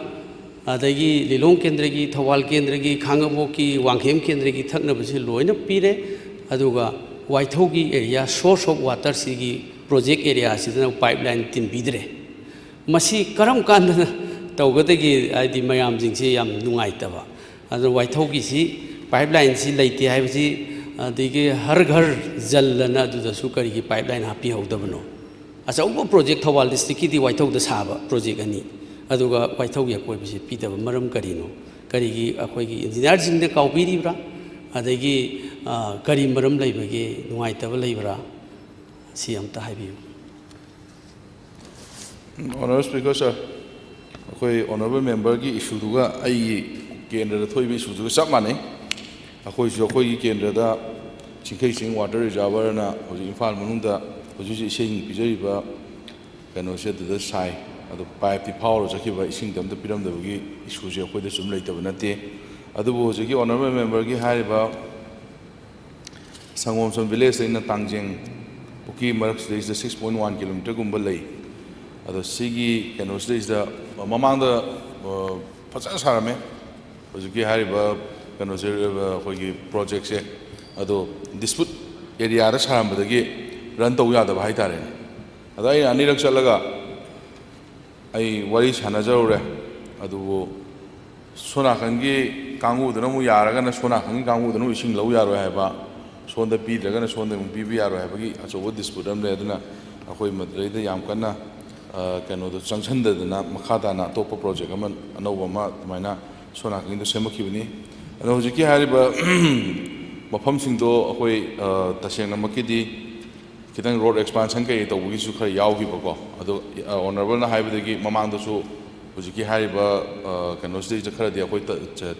ꯑꯗꯒꯤ ꯂꯤꯂꯣꯡ ꯀꯦꯟꯗ꯭ꯔꯒꯤ ꯊꯧꯕꯥꯜ ꯀꯦꯟꯗ꯭ꯔꯒꯤ ꯈꯥꯡꯉꯕꯣꯛꯀꯤ ꯋꯥꯡꯈꯦꯝ ꯀꯦꯟꯗ꯭ꯔꯒꯤ ꯊꯛꯅꯕꯁꯤ ꯂꯣꯏꯅ ꯄꯤꯔꯦ ꯑꯗꯨꯒ ꯋꯥꯏꯊꯧꯒꯤ ꯑꯦꯔꯤꯌꯥ ꯁꯣꯔꯁ ꯑꯣꯐ ꯋꯥꯇꯔꯁꯤꯒꯤ ꯄ꯭ꯔꯣꯖꯦꯛ ꯑꯦꯔꯤꯌꯥꯁꯤꯗꯅ ꯄꯥꯏꯞ ꯂꯥꯏꯟ ꯇꯤꯟꯕꯤꯗ꯭ꯔꯦ ꯃꯁꯤ ꯀꯔꯝ ꯀꯥꯟꯗ ꯇꯧꯒꯗꯒꯦ ꯍꯥꯏꯗꯤ ꯃꯌꯥꯝꯁꯤꯡꯁꯤ ꯌꯥꯝ ꯅꯨꯡꯉꯥꯏꯇꯕ ꯑꯗꯨ ꯋꯥꯏꯊꯧꯒꯤꯁꯤ ꯄꯥꯏꯞ ꯂꯥꯏꯟꯁꯤ ꯂꯩꯇꯦ ꯍꯥꯏꯕꯁꯤ ꯑꯗꯒꯤ ꯍꯔ ꯘꯔ ꯖꯜꯂꯅ ꯑꯗꯨꯗꯁꯨ ꯀꯔꯤꯒꯤ ꯄꯥꯏꯞ ꯂꯥꯏꯟ ꯍꯥꯞꯄꯤꯍꯧꯗꯕꯅꯣ ꯑꯆꯧꯕ ꯄ꯭ꯔꯣꯖꯦꯛ ꯊꯧꯕꯥꯜ ꯗꯤꯁꯇ꯭ꯔꯤꯛꯀꯤꯗꯤ ꯋꯥꯏꯊꯧꯗ ꯁꯥꯕ ꯄ꯭ꯔꯣꯖꯦꯛ ꯑꯅꯤ ꯑꯗꯨꯒ ꯋꯥꯏꯊꯧꯒꯤ ꯑꯀꯣꯏꯕꯁꯤ ꯄꯤꯗꯕ ꯃꯔꯝ ꯀꯔꯤꯅꯣ ꯀꯔꯤꯒꯤ ꯑꯩꯈꯣꯏꯒꯤ ꯏꯟꯖꯤꯅꯤꯌꯥꯔꯁꯤꯡꯅ ꯀꯥꯎꯕꯤꯔꯤꯕ꯭ꯔꯥ ꯑꯗꯒꯤ ꯀꯔꯤ ꯃꯔꯝ ꯂꯩꯕꯒꯦ ꯅꯨꯡꯉꯥꯏꯇꯕ ꯂꯩꯕ꯭ꯔꯥ ꯁꯤ ꯑꯝꯇ ꯍꯥꯏꯕꯤꯌꯨ Honorable Speaker, sir, अखोई honorable member की issue दुगा आई केंद्र दा थोई भी issue दुगा सब माने अखोई जो अखोई की केंद्र दा चिंखई सिंह water reservoir ना होजी इम्फाल मनुंदा होजी जी इसिंग पिजरी बा कनो से दा साई अदो पाइप ती फावर जकी बा इसिंग दम दा पिरम दबगी issue जे अखोई दा सुम लेतब नते अदुबो होजी की honorable member की हारि बा संगोम सम village इन तांगजेंग पुकी मरक से 6.1 किलोमीटर गुंबा लई अदो सिगी कनो से ममांग दा फजन सारमे होजी की हारि बा कनो से अखोई प्रोजेक्ट से अदो dispute area दा सारम बदगी रन तौ यादब हाई तारे अदा आई अनिरक चलगा आई वरी सानजरुरे अदुबो सोनाखंगी कांगुदन मु यारगन सोनाखंगी कांगुदन इसिंग लौ यारो हायबा सोंदा पीद्रगन सोंदा मु पीबी यारो हायबगी अचोबो dispute अम ले अदुना अखोई मद्रैदा याम कन्ना कनो दो चंगसंददना मखादाना टॉप प्रोजेक्ट अमन अनौबा मा तुमाइना सोनाखंगी दो सेमखिबनी अदो हुजिकी हारिबा मफमसिंदो अखोई तसेंगना मकिदी खितंग रोड एक्सपांशन कई तौबगीसु खर यावगिबको अदो ऑनरेबल ना हाइबदगी ममांगदसु हुजिकी हारिबा कनोसदि खरदि अखोई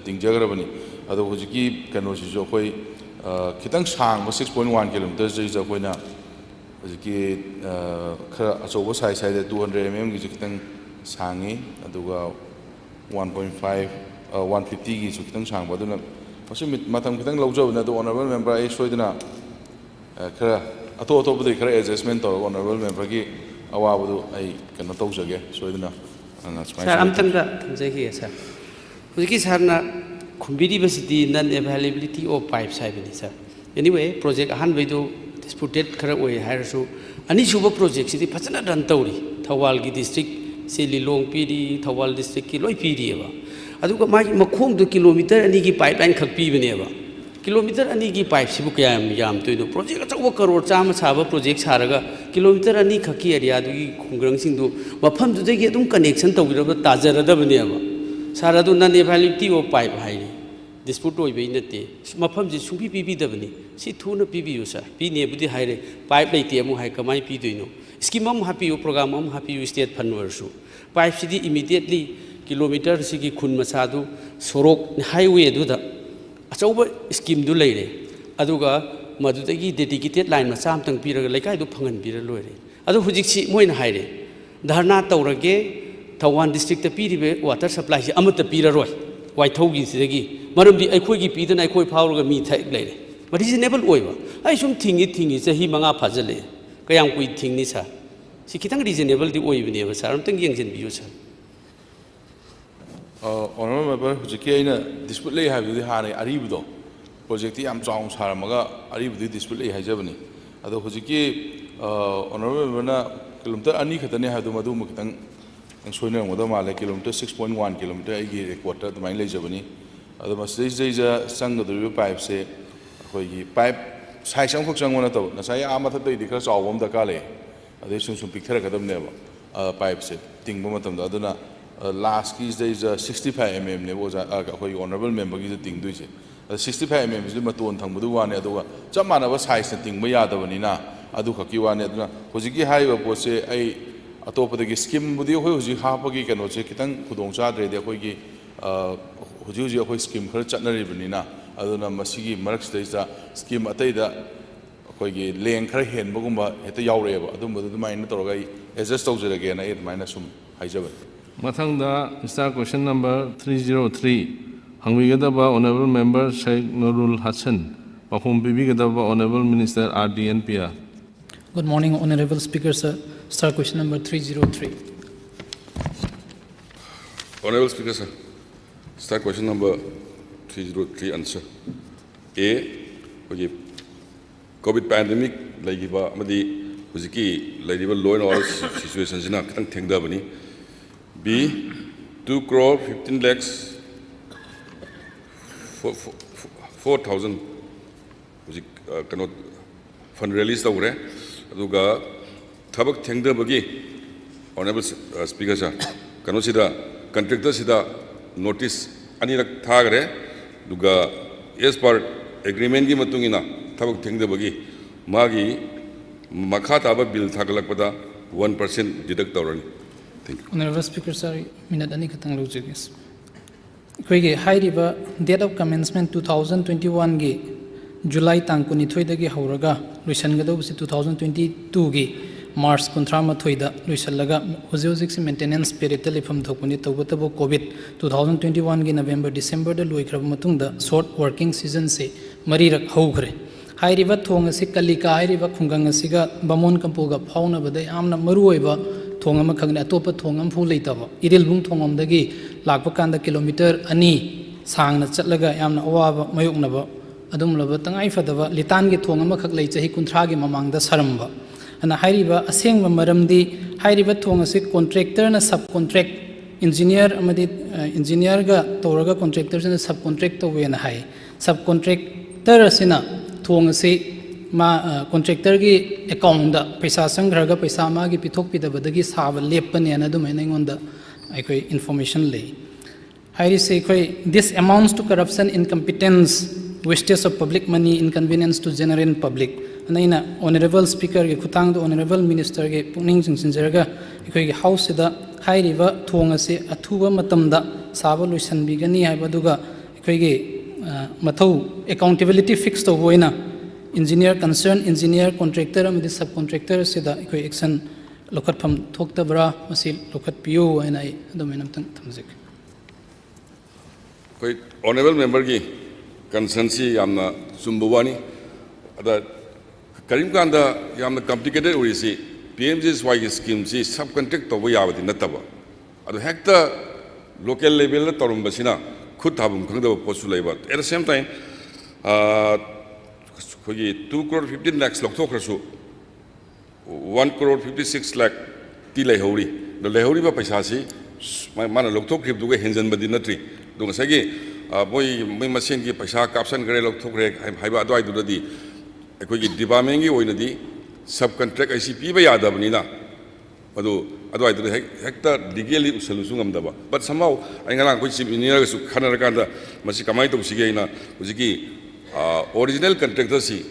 तिंगजगरबनी अदो हुजिकी कनोसिसु अखोई खितंग सांग 6.1 किलोमीटर जैसे अखोइना हुजिकी खर अचौबो साइ साइ 200 mm गी खितंग सांगी अदुगा 1.5 150 गी खितंग सांग बदुना मसि मतम खितंग लौजबना अदो ऑनरेबल मेंबर आई सोइदना खर अतो अतोबदि खर एडजस्टमेंट तौर ऑनरेबल मेंबर की अवाबदु आई कनो तौजगे सोइदना सर अमतंगा थमजगी सर हुजिकी सरना खुंबिरिबसिदी नन अवेलेबिलिटी ऑफ पाइप्स हाइबनी सर एनीवे प्रोजेक्ट अहानबैदो डिस्प्यूटेड खर ओय हायरसु अनिसुबो प्रोजेक्ट सिदी फजना रन तौरी थौबाल की डिस्ट्रिक्ट से लिलोंग पीरी थौबाल डिस्ट्रिक्ट की लोई पीरीबा अदुगा मागी मखोंदो किलोमीटर अनी की पाइपलाइन खक पीबनेबा किलोमीटर अनी की पाइप सिबु कयाम याम तोइनो प्रोजेक्ट अचौबो करोड़ चाम साबा प्रोजेक्ट सारगा किलोमीटर अनी खकी एरिया दुगी खुंग्रंग सिंदु मफम दुदगी अदुम कनेक्शन तौगिरबा ताजरदबनेबा सारादु नन एवेलेबिलिटी ऑफ पाइप हाइनी डिस्प्यूट ओइबे नते मफम जे सुंपी पीबीदबनी सि थुना पीबियु सर पीनेबुदि हाइरे पाइप लेते अमु हाइ कमाइ पीदोइनो स्कीम अम हापियो प्रोग्राम अम हापियो स्टेट फंड वर्सु पाइप सिदी इमीडिएटली किलोमीटर सिगी खुन मसादु सोरोक हाईवे दुदा अचौबा स्कीम दु लेरे अदुगा मदुदगी डेडिकेटेड लाइन मचा अमतंग पीरगा लेकाय दु फंगन पीर लोइरे अदु हुजिकसी मोइना हाइरे धरना तौरगे थौवान डिस्ट्रिक्ट पीरिबे वाटर सप्लाई से अमत पीररोय वाइथौगी सिदगी मरमदि अखोइगी पीदना अखोइ फावरगा मी थाइक लेरे रिजनेबल ओइबा आई सुम थिंगी चही मंगा फाजले कयाम कुइ थिंगनी सा सि खितंग रिजनेबल दि ओइबनेबा सर अमतंग यंगजन बियो सर ऑनरेबल मेंबर हुजिकी आइना डिस्प्यूट ले हाइबदि हाने अरिबदो प्रोजेक्ट याम चाउं सारमगा अरिबदि डिस्प्यूट ले हाइजबनी अदो हुजिकी ऑनरेबल मेंबरना किलोमीटर अनी खतने हादु मदु मुखतंग सोइनरमदा माले किलोमीटर 6.1 किलोमीटर आइगी रिक्वार्टर दुमाइन लेजबनी अदो मसदि जैजा संगदुबे पाइप से अखोइगी पाइप साइज अमखक चंगोना तो नसाय आ मथदैदि खर चावम दका ले अदे सुम पिक्थरगदबनेबा पाइप से तिंगबो मतमदा अदुना लास्ट की जैजा 65 mm ने वो अखोइ ऑनरेबल मेंबर की तिंगदुइसे 65 mm से मतोन थंगबदु वाने अदुगा चप मानबा साइज ने तिंगबा यादबनिना अदु खकी वाने अदुना होजिकी हाइबा पोसे आई अतोपदगी स्कीम बुदी होय होजि हापगी कनो से खितंग खुदोंग चाद्रेदे अखोइगी होजि होजि अखोइ स्कीम खर चटनरिबनिना अदुना मसिगी मरक स्टेजा स्कीम अतैदा अखोइगी लेंग खर हेनबगुंबा हेता यावरेबा अदुमबदु दुमाइना तोरगा adjust तौजरगेना A दुमाइना sum हाइजबन Mathangda star question number 303 Hangbigadaba Honorable Member Sheikh Nurul Hassan Pakhum Bibigadaba Honorable Minister RDNPR. Good morning, Honorable Speaker, sir. Star question number 303. Honorable Speaker, sir. Start question number 303 answer. A. COVID pandemic like Amadi Huziki like law and order situations in a Tangdabani. B. 2 crore 15 lakhs 4,000 cannot fund release over Aduga Tabak Tangdabagi. Honorable Speaker, sir. Kanosida contractor sida notice Anirak Thagre Duga as per agreement gi matungina Tabak Tangdabagi Magi Makataba bill Tagalakpada 1% deduct already. Thank you. Honorable Speaker, sir, minute ani katang lojigis. Koige high river date of commencement 2021 ge July tang kunithoi dagi hauraga luisan gado busi 2022 ge March kontrama thoida luisalaga hojik si maintenance period telefam thokuni tawbotabo COVID 2021 ge November December da loikrab matungda short working season se marirak haukhre. High river thong asi kalika high river khungang asiga bamon kampoga phauna bada amna maruoiba Thongam Kagna Topa Thongam Fulitava, Idilbung Thongam Dagi, Lakpakanda kilometer, Ani, Sang Chatlaga, Yamna Oava, Mayuknava, Adum Lavatang Ifadava, Litangi Thongama Kaklacha, he contragi among the Saramba. And a high river, a sing Maramdi, high river Thongasi contractor and a subcontract engineer, Amadi engineer ga, Toraga contractors and a subcontractor way and high. Subcontractor Sina, Thongasi. Ma contractor ki account da paisa sangraga paisa ma ki pithok pidabadagi sawa lepani ana dum enonda aikoi information lei hairi se koi this amounts to corruption incompetence wastage of public money inconvenience to general public anaina honorable speaker ki khutang honorable minister ki pungning jingsinjaraga aikoi ki house da hairi ba thonga se athuba matamda sawa luisan bigani haibaduga aikoi ki mathau accountability fixed to boina engineer concerned engineer contractor and the subcontractor sida ikoi action lokat pham thokta bra masi lokat piu and I domain tang thamjek koi honorable member ki concern si yamna sumbawani ada karim kanda yamna complicated uri si PMJSY scheme si subcontract to yawadi nataba adu hekta local level la torumbasina khud thabum khangda posu leiba at the same time 2 crore 15 lakhs lokthokrasu 1 crore 56 lakh ti leihori the leihori ba paisa si mana lokthokhrib duga henjan badi natri dunga sagi moi masen gi paisa caption gare lokthokre haiba adwai du di ekoi gi department gi oina di subcontract ICP ba yadabni na adu adwai du hekta legally solution amdaba but somehow aingalang koi chief engineer su khanara kanda masi kamai to sigena hujiki original contractor si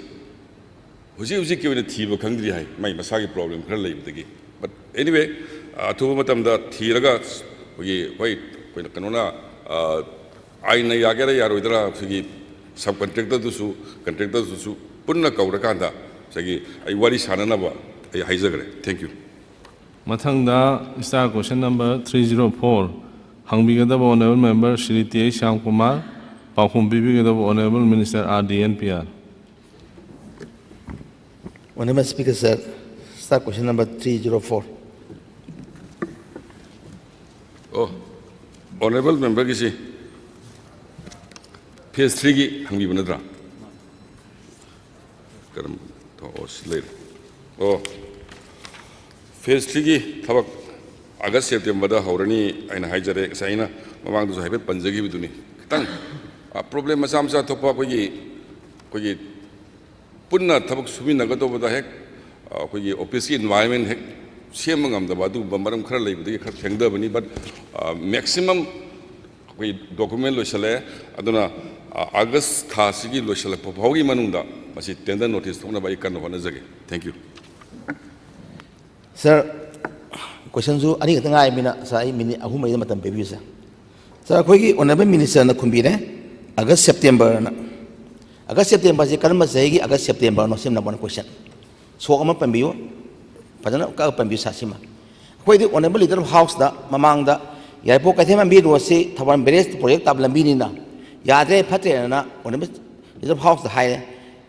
huji ki wena thiba khangdri hai mai masagi problem khar lei bdagi but anyway athuba matam da thiraga hoi kanona ai na yagera yaroidra sigi subcontractor du contractor su punna kaura kanda sagi ai wari sanana ba ai haijagre thank you Mathangda star question number 304 Hangbigadaba Honorable Member Shri T. Shyam Kumar Pakhum Bibigadaba Honorable Minister RDNPR. Honorable Speaker, sir, start question number 304. Oh, honorable member kisi phase 3 ki hangbi banadra karam to slate oh phase 3 ki thabak August September da haurani aina haijare saina mamang du haibe panjagi biduni tang problem masam sa thopa kogi punna thabak subina ga to bada hek kogi office ki environment hek siem ngam da badu bamaram khara lei budi khar thengda bani but maximum kogi document lo chale aduna August tha sigi lo chale phawgi manungda masi tender notice thona bai kan hona jage thank you sir question zu ani ka ngai mina sai mini ahum ai matam pebi sir sir kogi honorable minister na khumbire August September je kalma saigi August September no sim na one question so ama pambiyo padana ka pambiyo sasima koi di honorable leader of house da mamang da ꯌꯥꯏꯄꯣꯛ ꯀꯩꯊꯦꯜ ꯂꯝꯕꯤ ꯔꯣꯗꯁꯤ Thoubal ꯕꯦꯔꯦꯖ project ꯇꯥꯕ ꯂꯝꯕꯤꯅꯤꯅ ꯌꯥꯗ꯭ꯔꯦ ꯐꯠꯇ꯭ꯔꯦꯅ honourable reserve ꯍꯥꯎꯁꯇ ꯍꯥꯏꯔꯦ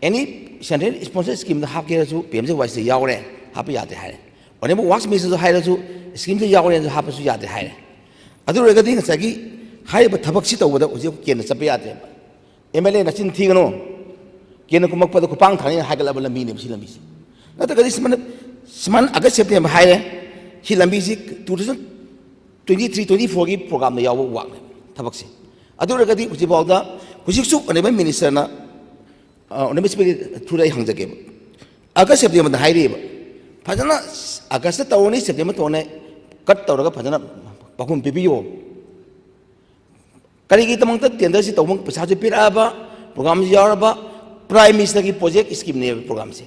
ꯑꯦꯅꯤ central sponsor ꯁ꯭ꯀꯤꯝꯗ ꯍꯥꯞꯀꯦꯔꯁꯨ PMJYꯁꯤ ꯌꯥꯎꯔꯦ ꯍꯥꯞꯄ ꯌꯥꯗꯦ ꯍꯥꯏꯔꯦ honourable wax ꯃꯤꯅꯤꯁꯇꯔꯁꯨ ꯍꯥꯏꯔꯁꯨ ꯁ꯭ꯀꯤꯝꯁꯤ ꯌꯥꯎꯔꯦꯅꯁꯨ ꯍꯥꯞꯄꯁꯨ ꯌꯥꯗꯦ ꯍꯥꯏꯔꯦ ꯑꯗꯨ ꯑꯣꯏꯔꯒꯗꯤ ꯉꯁꯥꯏꯒꯤ ꯍꯥꯏꯔꯤꯕ ꯊꯕꯛꯁꯤ ꯇꯧꯕꯗ ꯍꯧꯖꯤꯛ ꯀꯦꯟꯗ꯭ꯔ ꯆꯠꯄ ꯌꯥꯗ꯭ꯔꯦꯕ MLA ꯅꯆꯤꯟ ꯊꯤꯒꯅꯨ ꯀꯦꯟꯗ꯭ꯔ ꯀꯨꯝꯃꯛꯄꯗ ꯈꯨꯄꯥꯡ ꯊꯥꯅꯤꯅ ꯍꯥꯏꯒꯠꯂꯕ ꯂꯝꯕꯤꯅꯦꯕ ꯁꯤ ꯂꯝꯕꯤꯁꯤ ꯅꯠꯇ꯭ꯔꯒꯗꯤ ꯁꯨꯃꯥꯏꯅ ꯑꯥꯒꯁ ꯁꯦꯞꯇꯦꯝꯕꯔ ꯍꯥꯏꯔꯦ ꯁꯤ ꯂꯝꯕꯤꯁꯤ 2023-24ꯒꯤ ꯄ꯭ꯔꯣꯒ꯭ꯔꯥꯝꯗ ꯌꯥꯎꯕ ꯋꯥꯛꯅꯦ ꯊꯕꯛꯁꯦ ꯑꯗꯨ ꯑꯣꯏꯔꯒꯗꯤ ꯍꯧꯖꯤꯛꯐꯥꯎꯗ ꯍꯧꯖꯤꯛꯁꯨ ꯑꯣꯅꯔꯦꯕꯜ ꯃꯤꯅꯤꯁꯇꯔꯅ ꯑꯣꯅꯔꯦꯕꯜ ꯁ꯭ꯄꯤꯀꯔ ꯊ꯭ꯔꯨꯗ ꯑꯩ ꯍꯪꯖꯒꯦꯕ ꯑꯥꯒꯁ ꯁꯦꯞꯇꯦꯝꯕꯔꯗ ꯍꯥꯏꯔꯤꯑꯕ ꯐꯖꯅ ꯑꯥꯒꯁꯇ ꯇꯧꯔꯅꯤ ꯁꯦꯞꯇꯦꯝꯕꯔ ꯇꯧꯔꯅꯤ ꯀꯠ ꯇꯧꯔꯒ ꯐꯖꯅ ꯄꯥꯎꯈꯨꯝ ꯄꯤꯕꯤꯌꯣ ꯀꯔꯤꯒꯤꯗꯃꯛꯇ ꯇꯦꯟꯗꯔꯁꯤ ꯇꯧꯕ ꯄꯩꯁꯥꯁꯨ ꯄꯤꯔꯛꯑꯕ ꯄ꯭ꯔꯣꯒ꯭ꯔꯥꯝꯁꯤ ꯌꯥꯎꯔꯕ ꯄ꯭ꯔꯥꯏꯝ ꯃꯤꯅꯤꯁꯇꯔꯒꯤ ꯄ꯭ꯔꯣꯖꯦꯛ ꯁ꯭ꯀꯤꯝꯅꯦꯕ ꯄ꯭ꯔꯣꯒ꯭ꯔꯥꯝꯁꯦ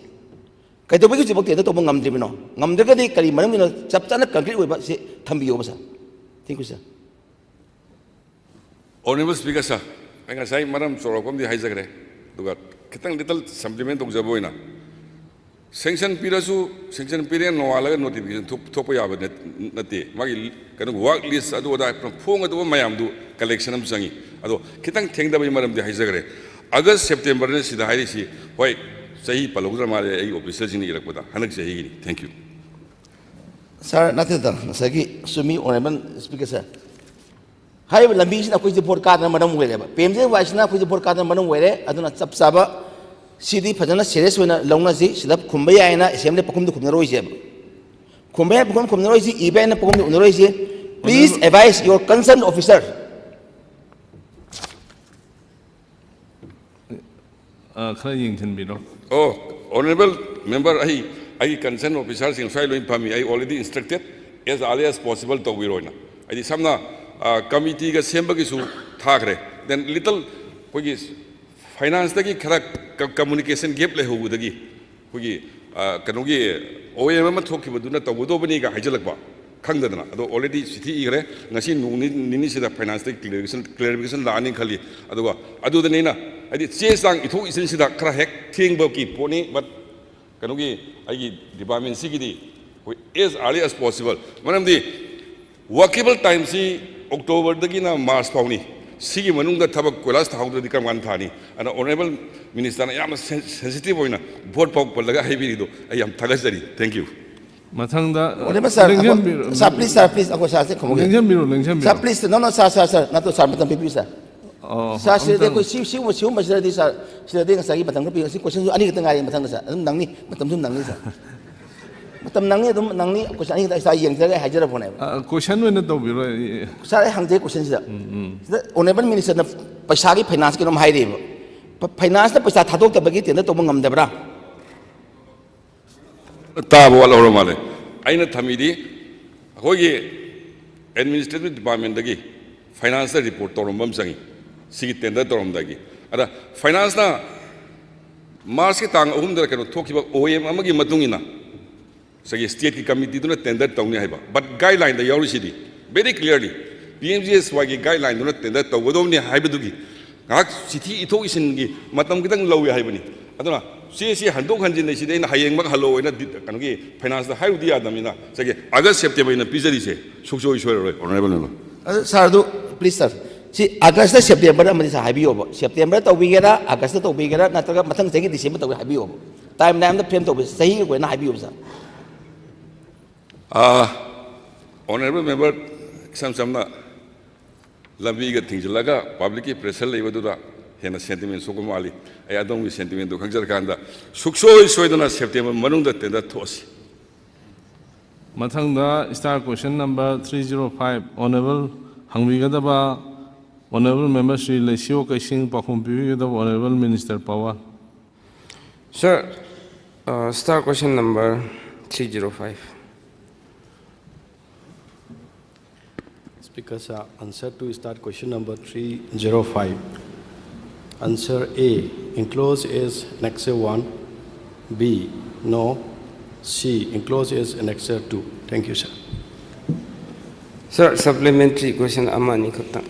ꯀꯩꯗꯧꯕꯒꯤ ꯍꯧꯖꯤꯛꯐꯥꯎ ꯇꯦꯟꯗꯔ ꯇꯧꯕ ꯉꯝꯗ꯭ꯔꯤꯕꯅꯣ ꯉꯝꯗ꯭ꯔꯒꯗꯤ ꯀꯔꯤ ꯃꯔꯝꯒꯤꯅꯣ ꯆꯞ ꯆꯥꯅ ꯀꯟꯀ꯭ꯔꯤꯠ ꯑꯣꯏꯕ ꯁꯤ ꯊꯝꯕꯤꯌꯣꯕ sir thank you sir Honorable Speaker sir, I ngasai maram chorokom di haijagre duga kitang little supplement tawjabo ina sanction period no alaga notification thopa yaba nate magi kanu work list adu da phong adu mayam du collection am sangi ado kitang thengda bai maram di haijagre August September ne sida hairi si hoi sahi palogdra mare ai officer jini irakpada hanak sahi gi thank you sir nothing da sagi sumi honorable speaker sir ꯍꯥꯏꯔꯤꯕ ꯂꯝꯕꯤꯁꯤꯅ ꯑꯩꯈꯣꯏꯁꯦ vote ꯀꯥꯗꯅ ꯃꯔꯝ ꯑꯣꯏꯔꯦꯕ PMJYꯁꯤꯅ ꯑꯩꯈꯣꯏꯁꯦ vote ꯀꯥꯗꯅ ꯃꯔꯝ ꯑꯣꯏꯔꯦ ꯑꯗꯨꯅ ꯆꯞ ꯆꯥꯕ ꯁꯤꯗꯤ ꯐꯖꯅ ꯁꯦꯔꯤꯌꯁ ꯑꯣꯏꯅ ꯂꯧꯅꯁꯤ ꯁꯤꯗ ꯈꯨꯝꯕ ꯌꯥꯏꯅ ꯑꯦꯁꯦꯝꯕ꯭ꯂꯤ ꯄꯥꯎꯈꯨꯝꯗ ꯈꯨꯝꯅꯔꯣꯏꯁꯦꯕ ꯈꯨꯝꯕ ꯌꯥꯏ ꯄꯥꯎꯈꯨꯝ ꯈꯨꯝꯅꯔꯣꯏꯁꯤ ꯏꯕ ꯌꯥꯏꯅ ꯄꯥꯎꯈꯨꯝꯗ ꯎꯅꯔꯣꯏꯁꯤ please advise your concern officer ꯈꯔ ꯌꯦꯡꯁꯤꯟꯕꯤꯔꯣ Oh, honorable member I concern officers in file in Pami I already instructed as early as possible to Viroina I did some committee ga sembagisu thakre then little hugis finance dagi khara communication gap le hu dagi hugi kanogi OM ma thokki baduna tawdo bani ga hajalakba khangdana ado already sithi igre ngasi nini sida finance clarification la ani khali aduga adu da nina adi che sang itho isin sida khara hek thengba ki poni but kanogi agi department sigidi as early as possible manam di workable time si October dagina March pauni sigi manungda thabak kolas thawda di kamgan thani ana honorable minister na yam sensitive oina vote pau palaga haibiri do I am thagasari thank you mathangda honorable sir please ako sir se khomoge lengshambiro sir please no sir na to sir matam pipi sir sir sir ko si masira di sir sir de ngasagi matang ko si question ani kita ngai matang sir adum nangni matam sum nangni sir matam nangni adum nangni question ani kita sa yeng jare hajara phone question oina tawbiro sir hangje question sida honorable minister na paisa gi finance ki nom haire finance na paisa thadok tabagi tenda to ngamdabra tabo wala horo male aina thamidi hoye administrative department dagi finance report torombam sangi sigi tender torom dagi ada finance na March ki tang ahum da kano thokiba OM amagi matungina sagi state ki committee duna tender tawni haiba but guideline da yawri sidi very clearly PMJSY ki guideline duna tender tawgodomni haibadugi ngak sithi itho isin gi matam kitang lawi haibani aduna si handok hanjin nei sidai na hayeng mak halo ina kanogi finance da haudi adamina sagi August September ina pizari se sukso isoi honorable member sir do please sir si August September amadi sa habiyo ba September tawbigera August tawbigera natraga mathang sagi December tawbi habiyo time da frame tawbi sahi ko na habiyo sir honorable member samna lambi ga thinglaga public ki pressure leibadura hena sentiment sokomali ay adong wi sentiment do khangjar kanda suksoi soidana September manungda tenda thosi mathangda star question number 305 honorable hangbigadaba honorable member Sri Lesio Kaising Pakhum Pibigadaba honorable minister Power sir star question number 305 Speaker sir, answer to start question number 305. Answer A, enclosed is Annexure 1. B, no. C, enclosed is Annexure 2. Thank you, sir. Sir, supplementary question amani khata.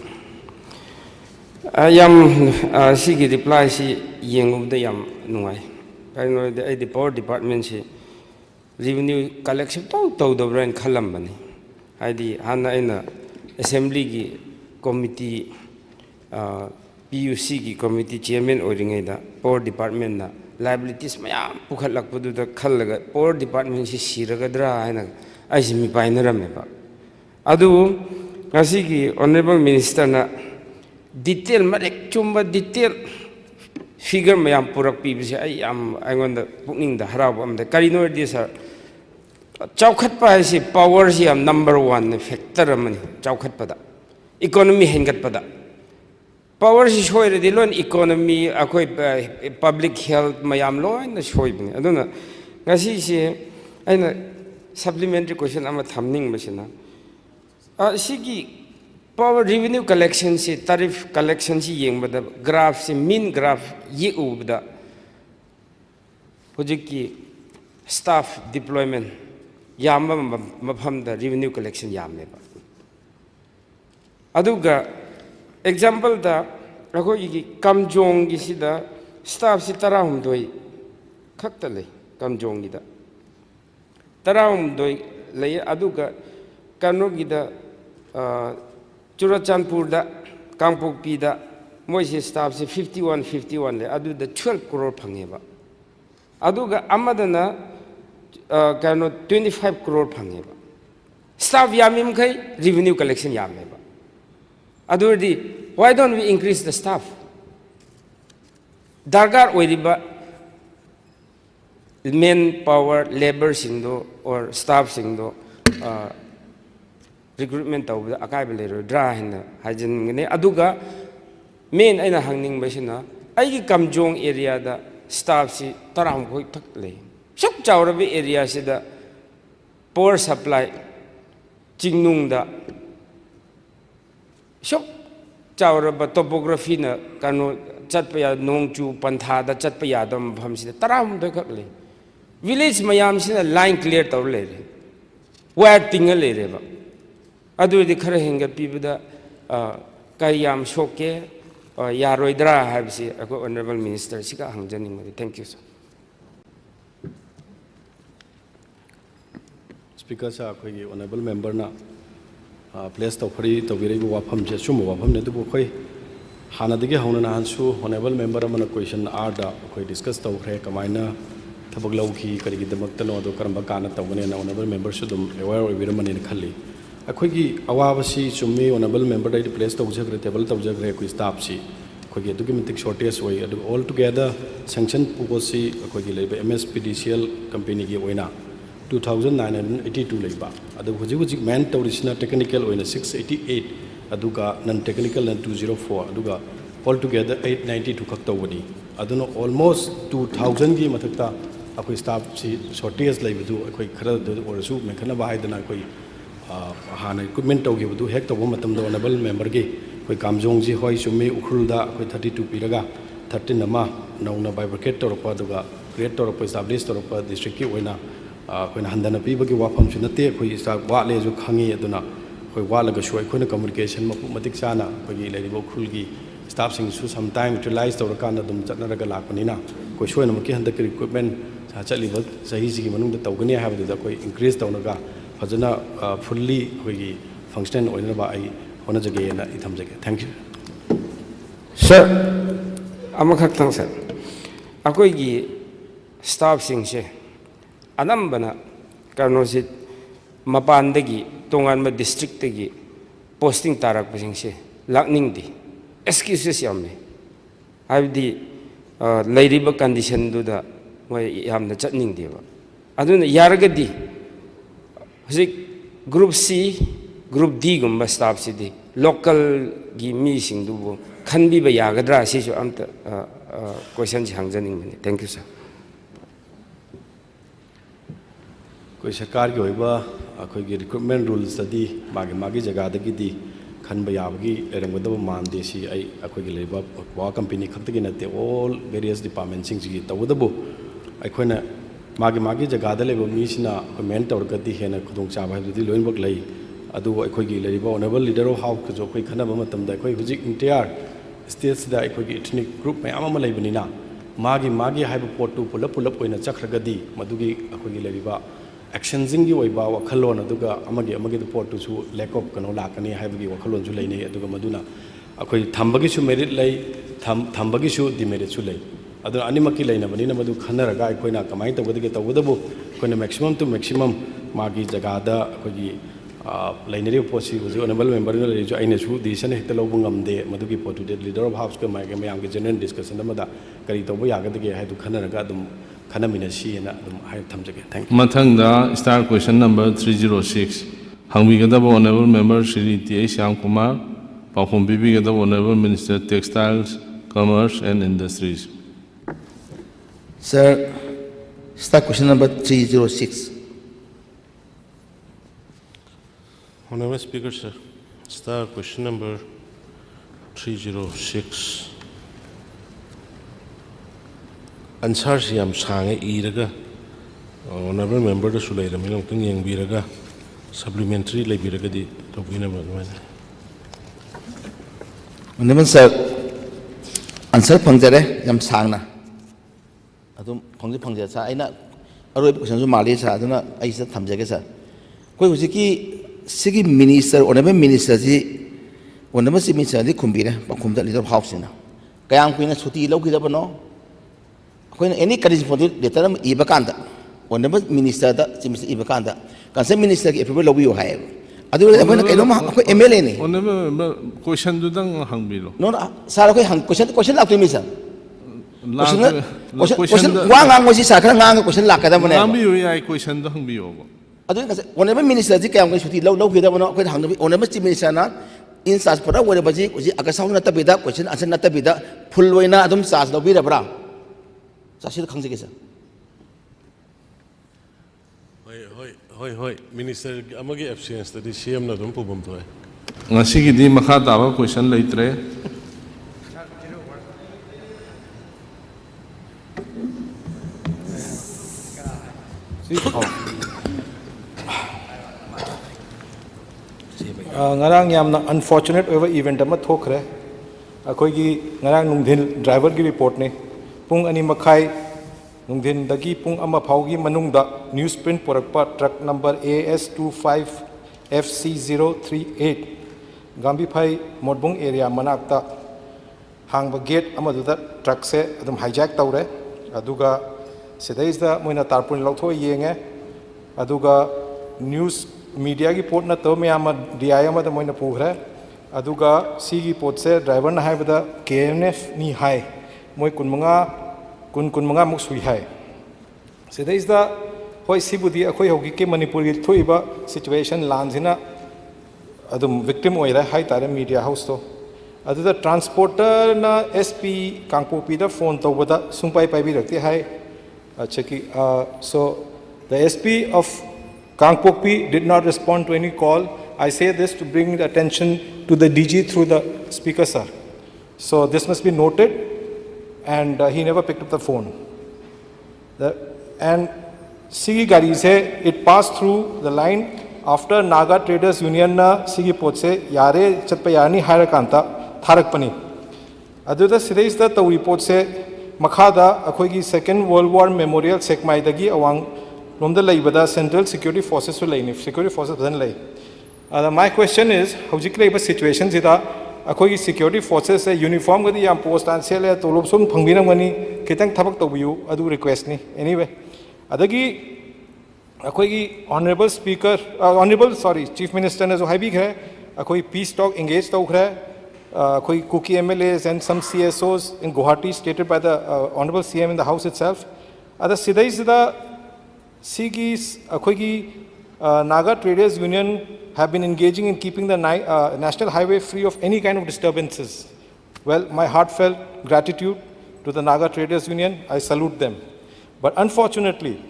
Yam sigi reply si yengum da yam nungai. Kaino the power department si revenue collection tau the brain khalam bani. Id hana ina assembly gi committee PUC gi committee chairman oiringai da power department na liabilities mayam pukhat lakpadu da khallaga power department si siragadra haina aisi mi painaram ba adu ngasi gi honorable minister na detail marek chumba detail figure mayam purak pi bisi ai am aingonda pukning da harab am da karino di sa chawkhat pa si power si am number 1 factor amani chawkhat pada economy hengat pada power si shoi re dilon economy akoi public health mayam lo na shoi bni aduna ngasi si aina supplementary question ama thamning masina sigi power revenue collection si tariff collection si yeng bada graph si mean graph ye ubda hojiki staff deployment yamba mafam da revenue collection yamme ba aduga example da rakoi kamjong gi sida staff si tarahum doi khakta le kamjong gi da tarahum doi le aduga kano gi da Churachandpur da Kangpokpi da moisi staff si 51 le adu da 12 crore phange ba aduga amadana kano 25 crore phange ba staff yamim khai revenue collection yamme ba adu di why don't we increase the staff dargar oiriba manpower labor singdo or staff singdo recruitment of the Akabel dra and Hajan Aduga main aina hanging basina. I Kamjong area the staff si Taram Takle. Shop Chowrabi area si the power supply Chingnung da Shop Chowraba topography na Kano Chatpaya Nongchu Pantha the Chatpayadam Hamsi Taram the Kakle. Village Mayam sin a line clear towle. Where tingle area. Adu di khara hinga pibda kayam shoke yaroidra habsi ako honorable minister sika hangjani mari. Thank you sir. Speaker sa khoi honorable member na place to phari to biri bu wafam je sum wafam ne du khoi hana digi hauna na hansu honorable member amana question r da khoi discuss to khre kamaina thabak lauki kari gi damak tano do karamba kana tawne na honorable member su dum aware oi biramani khalli अखोगी अवाबसी चुम्मी honourable member दाइ place तौजग्रे table तौजग्रे कोई staff सी अखोगी डॉक्यूमेंटिक शॉर्टेज होई अदु ऑल टुगेदर सैंक्शन पुकोसी अखोगी लेबे एमएसपीडीसीएल कंपनी की ओइना 2982 लेबा अदु हुजि हुजि मैन तौरिसना टेक्निकल ओइना 688 अदुगा नन टेक्निकल न 204 अदुगा ऑल टुगेदर 892 खक तौबनी अदुनो ऑलमोस्ट 2000 की मथकता अखोई स्टाफ सी शॉर्टेज लेबदु अखोई खरा ओरसु मेखना बाहायदना अखोई हाँ इक्विपमेंट तौगीबदु हेक तौब मतमदा ऑनरेबल मेंबर की कोई कामजोंग जी होई सुमी उखुलदा कोई 32 पीरगा 13 अमा नौना बाइब्रिकेट तौरपा दुगा क्रिएट तौरपा एस्टैब्लिश तौरपा डिस्ट्रिक्ट की ओइना कोइना हंदना पीबगी वाफम सु नते कोई स्टाफ वाले जो खंगी अदुना कोई वालगा सु कोइना कम्युनिकेशन मपु मतिक चाना कोई लेरिबो खुलगी स्टाफ सिंग सु सम टाइम यूटिलाइज तौरकाना दुम चटनरगा लाकपनिना कोई सोयना मकी हंदक इक्विपमेंट चलिबा सही सिगी मनुंग तौगनी हाबदुदा कोई इंक्रीज तौनगा फजना फुल्ली होगी फंक्शन ओइनबा आई होना जगह ना इथम जगह थैंक यू सर अमखक्तंग सर अकोई की स्टाफ सिंग से अनंबना कर्नोसी मपानदगी तोंगानबा डिस्ट्रिक्टगी पोस्टिंग तारक सिंग से लाकनिंगदी एक्सक्यूजेस यामने हाइबदी लेरिबा कंडीशन दुदा मोय यामना चटनिंगदेबा अदुना यारगदी ग्रुप सी ग्रुप डी गुम स्टाफ से लोकल की मी खनबी यागद्रा अमत क्वेश्चन हांगजनिंग थैंक यू सर कोई सरकार की अखोगी रिक्रूटमेंट रूल्स मागी जगह खनब याबगी लेरंगदब मानदे सी अखोगी लेबा वा कंपनी खक्तगी नते ऑल वेरियस डिपार्टमेंट सिंग तवदबो अखोना मागी जगह लेब मीसिना मेन तौरगदी हेना खुदोंग चाबा हाबदि लोइनबक लई अदु अखोगी लेरिबा ऑनरेबल लीडर ऑफ हाउस जो अखोई खनब मतमदा अखोई हुजिक इंटायर स्टेट्स दा अखोगी एथनिक ग्रुप मयाम अमा लेबनिना मागी हाइब पोर्टु पुलप ओइना चखरगदी मदुगी अखोगी लेरिबा एक्शनजिंग ओइबा वखलोन अदुगा अमगे अमगे पोर्टुसु लैक ऑफ कनो लाकनी हाइबगी वखलोनसु लेने अदुगा मदुना अखोई थंबगिसु मेरिट लई थंबगिसु डिमेरिटसु लई अदु अनिमकी लेनबनिना मदु खनरगा अखोइना कमाई तबदगे तबदबु अखोइना मैक्सिमम टू मैक्सिमम मागी जगादा अखोगी लेनरी पोसी हुजु ऑनरेबल मेंबर ने लेजु आइनेसु डिसीजन हेक्ट लौबु ngamde मदुगी पोटुदे लीडर ऑफ हाउस के माइगे मयाम के जनरल डिस्कशन मदा करी तबु यागदगे हाइदु खनरगा दम खनमिनसी ना दम हाइ थमजगे थैंक यू मथंगदा स्टार क्वेश्चन नंबर 306 हंगबिगदब honourable member Shri T Shyam Kumar पाखुम बिबिगदब honourable minister textiles commerce and industries sir star question number 306 Honorable Speaker, sir, star question number 306. Answer siyam sange iraga. Honorable member da sulai ramil ngtung yang biraga supplementary lay biraga di topina bagman. Honorable sir, answer pangjare yam sangna. Adum pangjare sa aina aroi question su mali sa aduna aisa thamjage sa. Koi hujiki Sigi minister, honorable minister, honorable minister, the Kumbira, Bakumda little house in. Kayam Queen Suti Lokidabano. When any courage for the term Ibakanda, honorable minister, Ibakanda, concern minister, if you will, you have. I do MLN. Honorable question to them hung below. No, Sarah, question after me, sir. Question one was his second question like I question the hung below. Whenever minister can go to the low with whenever minister in such for whatever a sound not be that question as not be that Pulwena Adam Sas no be the bra. Such a consequence. Hoi, Minister Amagi absence that is CM not Pubum to Nasiki di Makata question later. ngarang yamna unfortunate over event ama thokre akoi gi ngarang nungdhin driver gi report ne pung ani makhai nungdhin dagi pung ama phaugi manungda newsprint porakpa truck number AS25 FC038 gambi phai modbung area manakta hangba gate amaduda truck se adum hijack tawre aduga sidaisda moina tarpun lauthoi yenge aduga news media की port ना तो मैं आम DI में तो मैं न पूछ रहा अदुगा सी की पोर्ट से ड्राइवर ना है बता KNF नहीं है मैं कुनमंगा मुख सुई है सीधे इस दा कोई सी बुद्धि कोई होगी कि मणिपुर की थोड़ी बा सिचुएशन लांस ना अदुम विक्टिम हो रहा है तारे मीडिया हाउस तो अदुदा ट्रांसपोर्टर ना SP कांगपोपी दा फोन तो बता सुंपाई पाई भी रखती है अच्छा कि so the SP of Kangpokpi did not respond to any call. I say this to bring the attention to the DG through the speaker, sir. So this must be noted, and he never picked up the phone. And Sigi Gari say it passed through the line after Naga Traders Union na Sigi Potse Yare Chatpayani Harakanta Tharakpani. Aduda Sideis da Tawi Potse Makhada Akoigi Second World War Memorial Sekmaidagi Awang. Lomda laibada Central Security Forces will lay security forces doesn't lay. My question is how do you situation zida akoi security forces se uniform gadi yam post an sele tolop sum phangbinam gani kitang thabak tabiyu adu request ni anyway adagi akoi honorable speaker chief minister ne jo hai bhi hai akoi peace talk engaged to hai akoi cookie MLAs and some CSOs in Guwahati stated by the honorable CM in the house itself ada sida Sigis Akoigi Naga Traders Union have been engaging in keeping the national highway free of any kind of disturbances. Well, my heartfelt gratitude to the Naga Traders Union. I salute them. But unfortunately,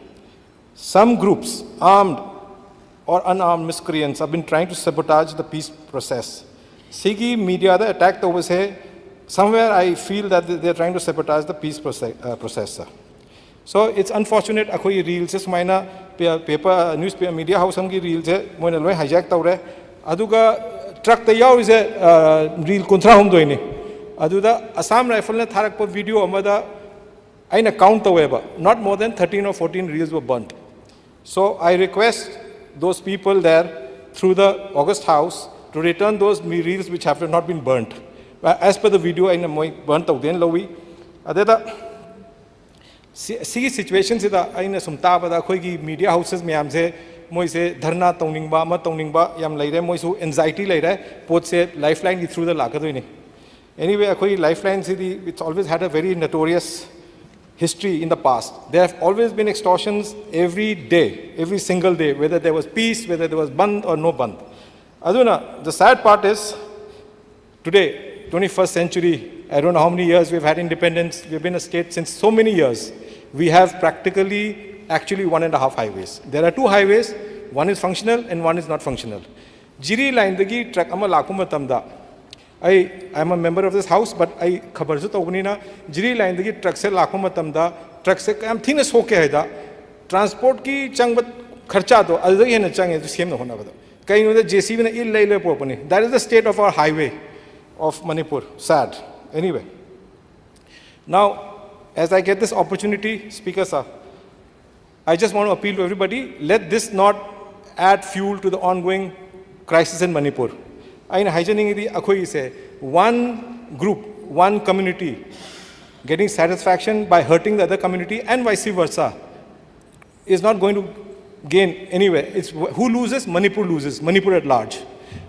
some groups, armed or unarmed miscreants, have been trying to sabotage the peace process. Sigi media the attacked over here. Somewhere I feel that they are trying to sabotage the peace process. So it's unfortunate akoi reels is maina paper newspaper media house amgi reels है मोने लोग hijack तौरे अदुगा truck ते याव इसे reel कुंत्रा हम दोइने अदुदा Assam rifle ने थारक पर video अमदा आइना count तौरे बा not more than 13 or 14 reels were burnt. So I request those people there through the August House to return those reels which have not been burnt. As per the video, I know burnt out then lowi. Adada see situations ida aina sumta bada khoi gi media houses myam se moi se dharna toningba ma toningba yam leire moi su anxiety leire pot se lifeline through the lakadoine. Anyway, khoi lifeline se it's always had a very notorious history in the past. There have always been extortions every day, every single day, whether there was peace, whether there was band or no band. Aduna, the sad part is, today, 21st century, I don't know how many years we've had independence, we've been a state since so many years. We have practically, actually 1.5 highways. There are 2 highways, one is functional and one is not functional. Jiri line dagi truck ama lakuma tamda. I am a member of this house, but I khabar zu tawni na jiri line dagi truck se lakuma tamda truck se am thina soke haida transport ki changbat kharcha do adagi hena change to same na hona bada kai no JCB na il lay popani. That is the state of our highway of Manipur. Sad. Anyway, now as I get this opportunity, Speaker sir, I just want to appeal to everybody, let this not add fuel to the ongoing crisis in Manipur. Aina hijaining the akhoi se one group, one community getting satisfaction by hurting the other community and vice versa is not going to gain anywhere. It's who loses? Manipur loses. Manipur at large.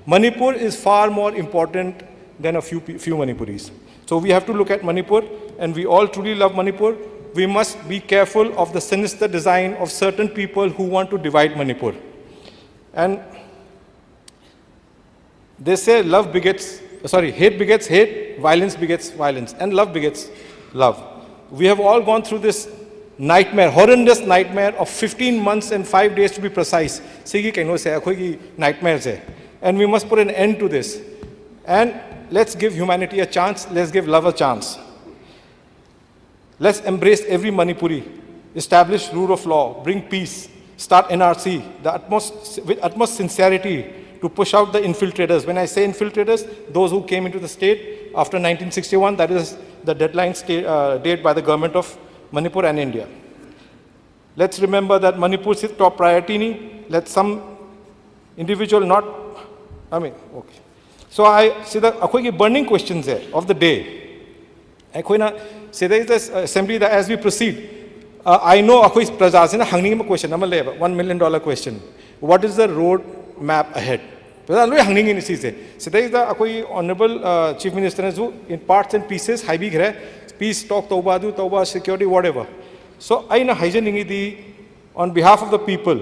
Manipur is far more important than a few Manipuris. So we have to look at Manipur, and we all truly love Manipur. We must be careful of the sinister design of certain people who want to divide Manipur. And they say hate begets hate, violence begets violence, and love begets love. We have all gone through this nightmare, horrendous nightmare of 15 months and 5 days to be precise. And we must put an end to this. And let's give humanity a chance, let's give love a chance. Let's embrace every Manipuri, establish rule of law, bring peace, start NRC, with utmost sincerity, to push out the infiltrators. When I say infiltrators, those who came into the state after 1961, that is the deadline date by the government of Manipur and India. Let's remember that Manipur is top priority. Let some individual not, okay. So I see the burning questions there of the day. I say there is this assembly that as we proceed, I know akhoi prajasina hanging question, $1 million question. What is the road map ahead? So there is the Honorable Chief Minister who in parts and pieces, peace, talk, tawba, security, whatever. So I know on behalf of the people,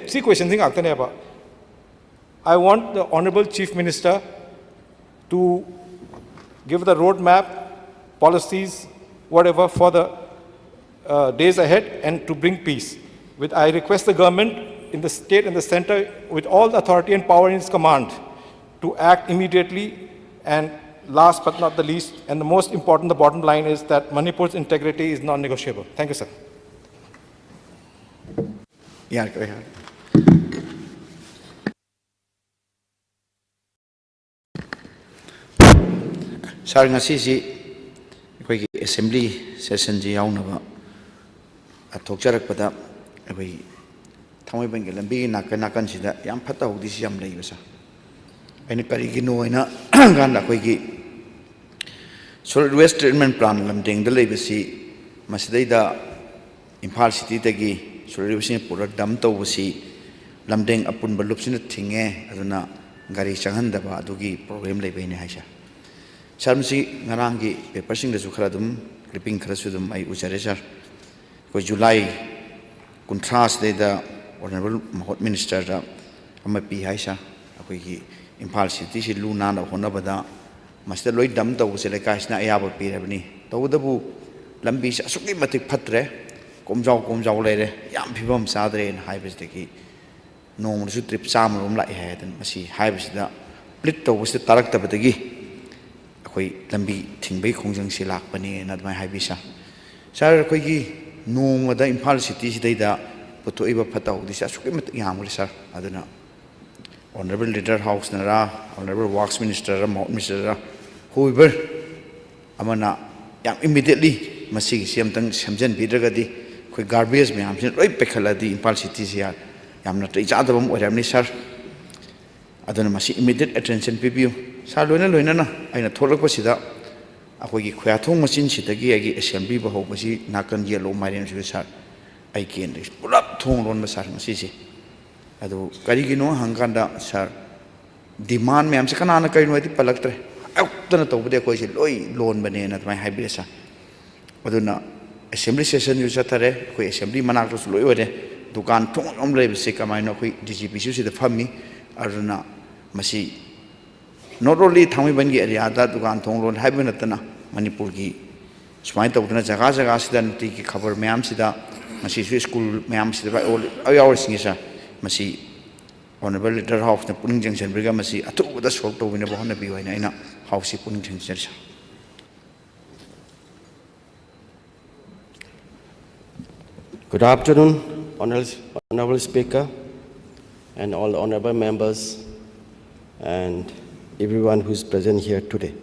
see questions. I want the Honorable Chief Minister to give the road map, policies, whatever for the days ahead and to bring peace. I request the government in the state and the center with all the authority and power in its command to act immediately. And last but not the least, and the most important, the bottom line is that Manipur's integrity is non-negotiable. Thank you, sir. Yeah, go ahead. Sir, ngasi akhoi assembly session ji yaunaba athokcharakpada akhoi thamoi bangi lambi nakan sida yam phata hodi si yam leiba sa aina karigino aina gan akhoi gi solid waste treatment plant lamding da leiba si masidai da Imphal city tagi solid waste pura dam tawsi lamding apun balupsina thinge aduna gari changhandaba adugi program leiba ni haisa Sarmsi ngarangi papersing da sukharadum clipping kharasudum ai uchare sir ko July contrast da Honorable Mahot Minister da amapi haisa akoi gi Imphal city si luna na honabada master loi dam taw se lekai sna ayaba pi rabni tawdabu lambi sa suki matik phatre komjau lere yam phibam sadre na haibes de ki nong su trip sam rom lai ha dan masi haibes da plit taw se tarak tabadagi koi lambi thingbai khongjang si lakpani na dmai haibisa sir koi gi nong da Imphal city sidai da puto iba phatau disa suki mat yamul sir aduna Honorable Leader House nara Honorable Works Minister Mahot Minister ra whoever amana yam immediately masi siam tang samjan bidragadi ꯑꯩꯈꯣꯏ garbage ꯃꯌꯥꯝꯁꯤꯅ ꯂꯣꯏ ꯄꯩꯈꯠꯂꯗꯤ ꯏꯝꯐꯥꯜ ꯁꯤꯇꯤꯁꯤ ꯌꯥꯝꯅ ꯇꯩ ꯆꯥꯗꯕ ꯑꯃ ꯑꯣꯏꯔꯝꯅꯤ ꯁꯥꯔ ꯑꯗꯨꯅ ꯃꯁꯤ ꯏꯃꯤꯗꯤꯌꯦꯠ ꯑꯦꯇꯦꯟꯁꯟ ꯄꯤꯕꯤꯌꯨ ꯁꯥꯔ ꯂꯣꯏꯅꯅ ꯑꯩꯅ ꯊꯣꯛꯂꯛꯄꯁꯤꯗ ꯑꯩꯈꯣꯏꯒꯤ ꯈꯨꯌꯥꯊꯣꯡ ꯃꯆꯤꯟꯁꯤꯗꯒꯤ ꯑꯩꯒꯤ ꯑꯦꯁꯦꯝꯕ꯭ꯂꯤ ꯐꯥꯎꯕꯁꯤ ꯅꯥꯀꯟ ꯌꯦꯠꯂꯣ ꯃꯥꯏꯔꯦꯟꯁꯤꯗ ꯁꯥꯔ ꯑꯩ ꯀꯦꯟꯗ꯭ꯔ ꯄꯨꯂꯞ ꯊꯣꯡ ꯂꯣꯟꯕ ꯁꯥꯔ ꯃꯁꯤꯁꯦ ꯑꯗꯨ ꯀꯔꯤꯒꯤꯅꯣ ꯍꯪꯀꯥꯟꯗ ꯁꯥꯔ ꯗꯤꯃꯥꯟ ꯃꯌꯥꯝꯁꯦ ꯀꯅꯥꯅ ꯀꯔꯤꯅꯣ ꯍꯥꯏꯗꯤ ꯄꯜꯂꯛꯇ꯭ꯔꯦ ꯑꯌꯨꯛꯇꯅ ꯇꯧꯕꯗꯤ ꯑꯩꯈꯣꯏꯁꯦ ꯂꯣꯏ ꯂꯣꯟꯕꯅꯦꯅ ꯑꯗꯨꯃꯥꯏꯅ ꯍꯥꯏꯕꯤꯔꯦ ꯁꯥꯔ ꯑꯗꯨꯅ ꯑꯦꯁꯦꯝꯕ꯭ꯂꯤ ꯁꯦꯁꯟꯁꯨ ꯆꯠꯊꯔꯦ ꯑꯩꯈꯣꯏ ꯑꯦꯁꯦꯝꯕ꯭ꯂꯤ ꯃꯅꯥꯛꯇꯁꯨ ꯂꯣꯏ ꯑꯣꯏꯔꯦ ꯗꯨꯀꯥꯟ ꯊꯣꯡ ꯑꯃ ꯂꯩꯕꯁꯦ ꯀꯃꯥꯏꯅ ꯑꯩꯈꯣꯏ DGPꯁꯨ ꯁꯤꯗ ꯐꯝꯃꯤ ꯑꯗꯨꯅ ꯃꯁꯤ ꯅꯣꯠ ꯑꯣꯟꯂꯤ ꯊꯥꯡꯃꯩꯕꯟꯒꯤ ꯑꯦꯔꯤꯌꯥꯗ ꯗꯨꯀꯥꯟ ꯊꯣꯡ ꯂꯣꯟ ꯍꯥꯏꯕ ꯅꯠꯇꯅ ꯃꯅꯤꯄꯨꯔꯒꯤ ꯁꯨꯃꯥꯏꯅ ꯇꯧꯗꯅ ꯖꯒꯥꯁꯤꯗ ꯅꯨꯡꯇꯤꯒꯤ ꯈꯕꯔ ꯃꯌꯥꯝꯁꯤꯗ ꯃꯁꯤꯁꯨ ꯁ꯭ꯀꯨꯜ ꯃꯌꯥꯝꯁꯤꯗ ꯌꯥꯎꯔꯤꯁꯤꯡꯁꯦ ꯁꯥꯔ ꯃꯁꯤ ꯑꯣꯅꯔꯦꯕꯜ ꯂꯤꯗꯔ ꯍꯥꯎꯁꯅ ꯄꯨꯛꯅꯤꯡ ꯆꯪꯁꯤꯟꯕꯤꯔꯒ ꯃꯁꯤ ꯑꯊꯨꯕꯗ ꯁꯣꯜꯕ ꯇꯧꯕꯤꯅꯕ ꯍꯣꯠꯅꯕꯤꯌꯨ ꯍꯥꯏꯅ ꯑꯩꯅ ꯍꯥꯎꯁꯁꯤ ꯄꯨꯛꯅꯤꯡ ꯆꯪꯁꯤꯟꯖꯔꯤ ꯁꯥꯔ Good afternoon, Honorable Speaker, and all honorable members, and everyone who is present here today.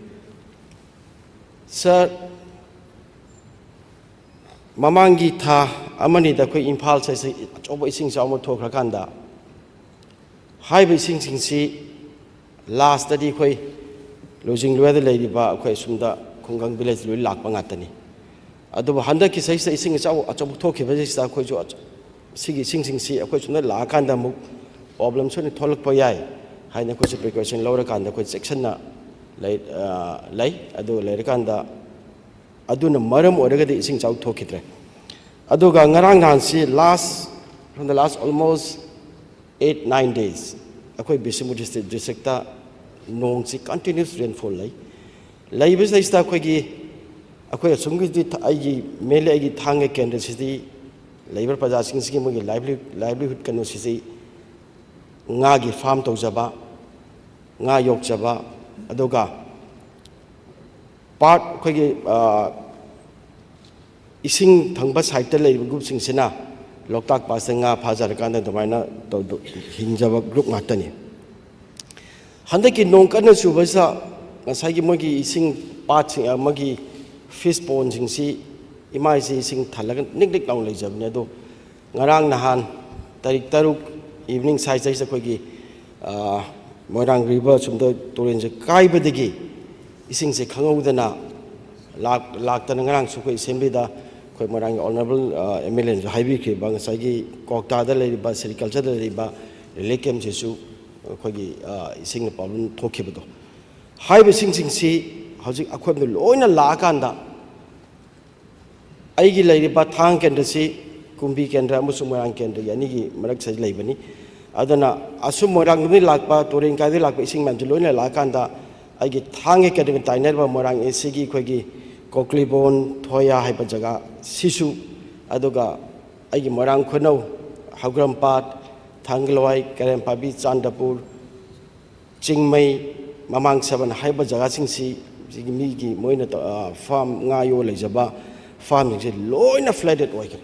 Sir, mamangi tha amani da koi Imphal sai sai achoba ising sa mo thokra kanda hai bi sing si last di koi losing lwe da lady ba koi sumda khungang village lui lak pa ngatani adu handa ki sai sai ising sa achoba thokhe ba sa koi jo sigi sing si koi sumda la kanda mu problem so ni tholak pa yai hai na koi precaution lawra kanda koi section na lay adu lay kanda aduna maram oragadi ising chau thokhitre aduga ngarang nan si from the last almost 8-9 days akoi Bisimur district ta nong si continuous rainfall lay bis da ista koi gi akoi sumgi di ai mele ai thang e kendra si labor paja sing si mo gi livelihood kanu si nga gi farm to jaba nga yok jaba aduga part koi gi ising thangba site ta leiba group sing sina loktak pa nga phajar kan da domaina to hinjaba group ngatani handa ki nong kan su basa ngasai gi mogi ising part sing amagi fish pond sing si imai si sing thalaga nik laung leijabne do ngarang nahan tarik taruk evening sai sai koi gi Moirang river sumda toren je kai badigi ising se khangudana lak tan ngarang su koi assembly da koi Moirang honorable MLA jo highway ke bang sai gi kokta da le ba agriculture da le ba lekem je su koi gi ising problem thokhibudo highway sing si hojik akhom loina la kanda ai gi le ba thang kendra si kumbi kendra amusu Moirang kendra yani gi marak sai leibani adana asum Moirang ni lakpa toren kai de lakpa ising man loina la kanda ai gi thange ke de tainer ba Moirang esi gi khoi gi koklibon thoya hai pa jaga sisu aduga ai gi Moirang khonau hagram pat thangloi karen pabi chandapur chingmai mamang saban hai ba jaga sing si mi gi moina farm nga yo lejaba farm je loina flooded oike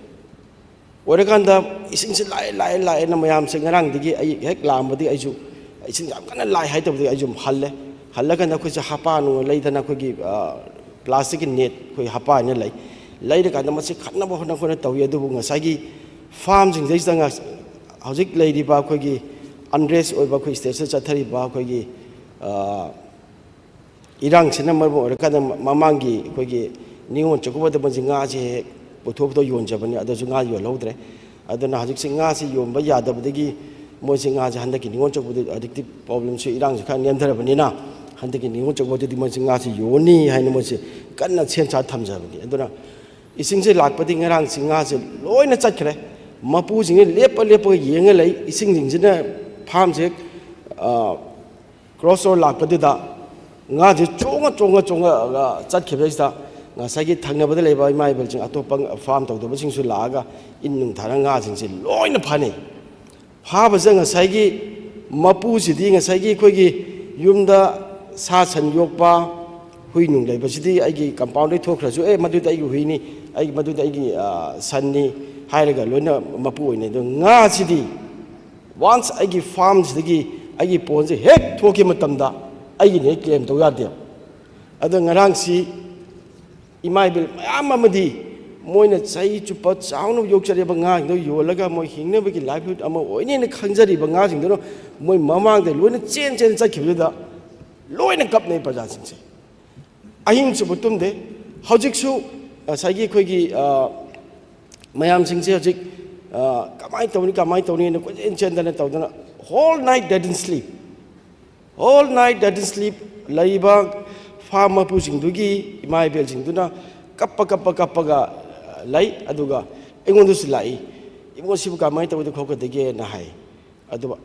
Oreganda ising si lai na mayam sa ngarang digi ay hek lambadi ay ju ising jam kana lai hay tabdi ay jum halle kana ko sa hapa no lai dana ko gi plastic net ko hapa ne lai da kana masi khatna ba hona ko na tawi adu nga sagi farm jing jai sanga hojik lai di ba ko gi unrest oi ba ko station cha thari ba ko gi irang sina mar bo kana mamangi ko gi ningon chokuba da banjinga je puthop do yon jabani adu nga yo lodre aduna hajik sing nga si yom ba yadabdagi mo sing nga handa ki ningon chok bu addictive problem su irang kha nem thara bani na handa ki ningon chok bu di mo sing nga si yoni haina mo si kanna chen cha tham jabani aduna ising se lakpati ngarang sing nga se loina chakre mapu sing lepa yeng lai ising jing jina farm je cross or lakpati da nga je chonga chatkhe da nga sagi thangna bada leba mai bel jing atopang farm tawdo ba sing su laga in nung thara nga jing si loina phane pha ba jang sagi mapu si di nga sagi khoi gi yumda sa san yok pa hui nung leba si di ai gi compound dai thokra ju madu dai gi hui ni ai madu dai gi san ni hairaga loina mapu oi ne do nga si di once ai gi farms digi ai gi pon je hek thoki matam da ai gi ne claim to ya de ada ngarang si imai bil mayam amadi Moina चाही चुप्पा चाउनु योक्चरेबा ngang योलगा मोइ हिंगनेबगी livelihood अमा ओइनेने खंजरिबा ngang मोइ ममांगदे लोइना chain चखिबदा लोइना कपने प्रजासिंगसे अहिंग सुबु तुमदे हौजिकसु साइगी खोगी मयामसिंगसे हौजिक कमाई तौनी न कोजेन चेंदना तौदना whole night didn't sleep all night didn't sleep laiba farm pusingdugi imai bel singduna kappa ga lai aduga engondu silai ingon sibu kamai tawdu khoka dege na hai aduba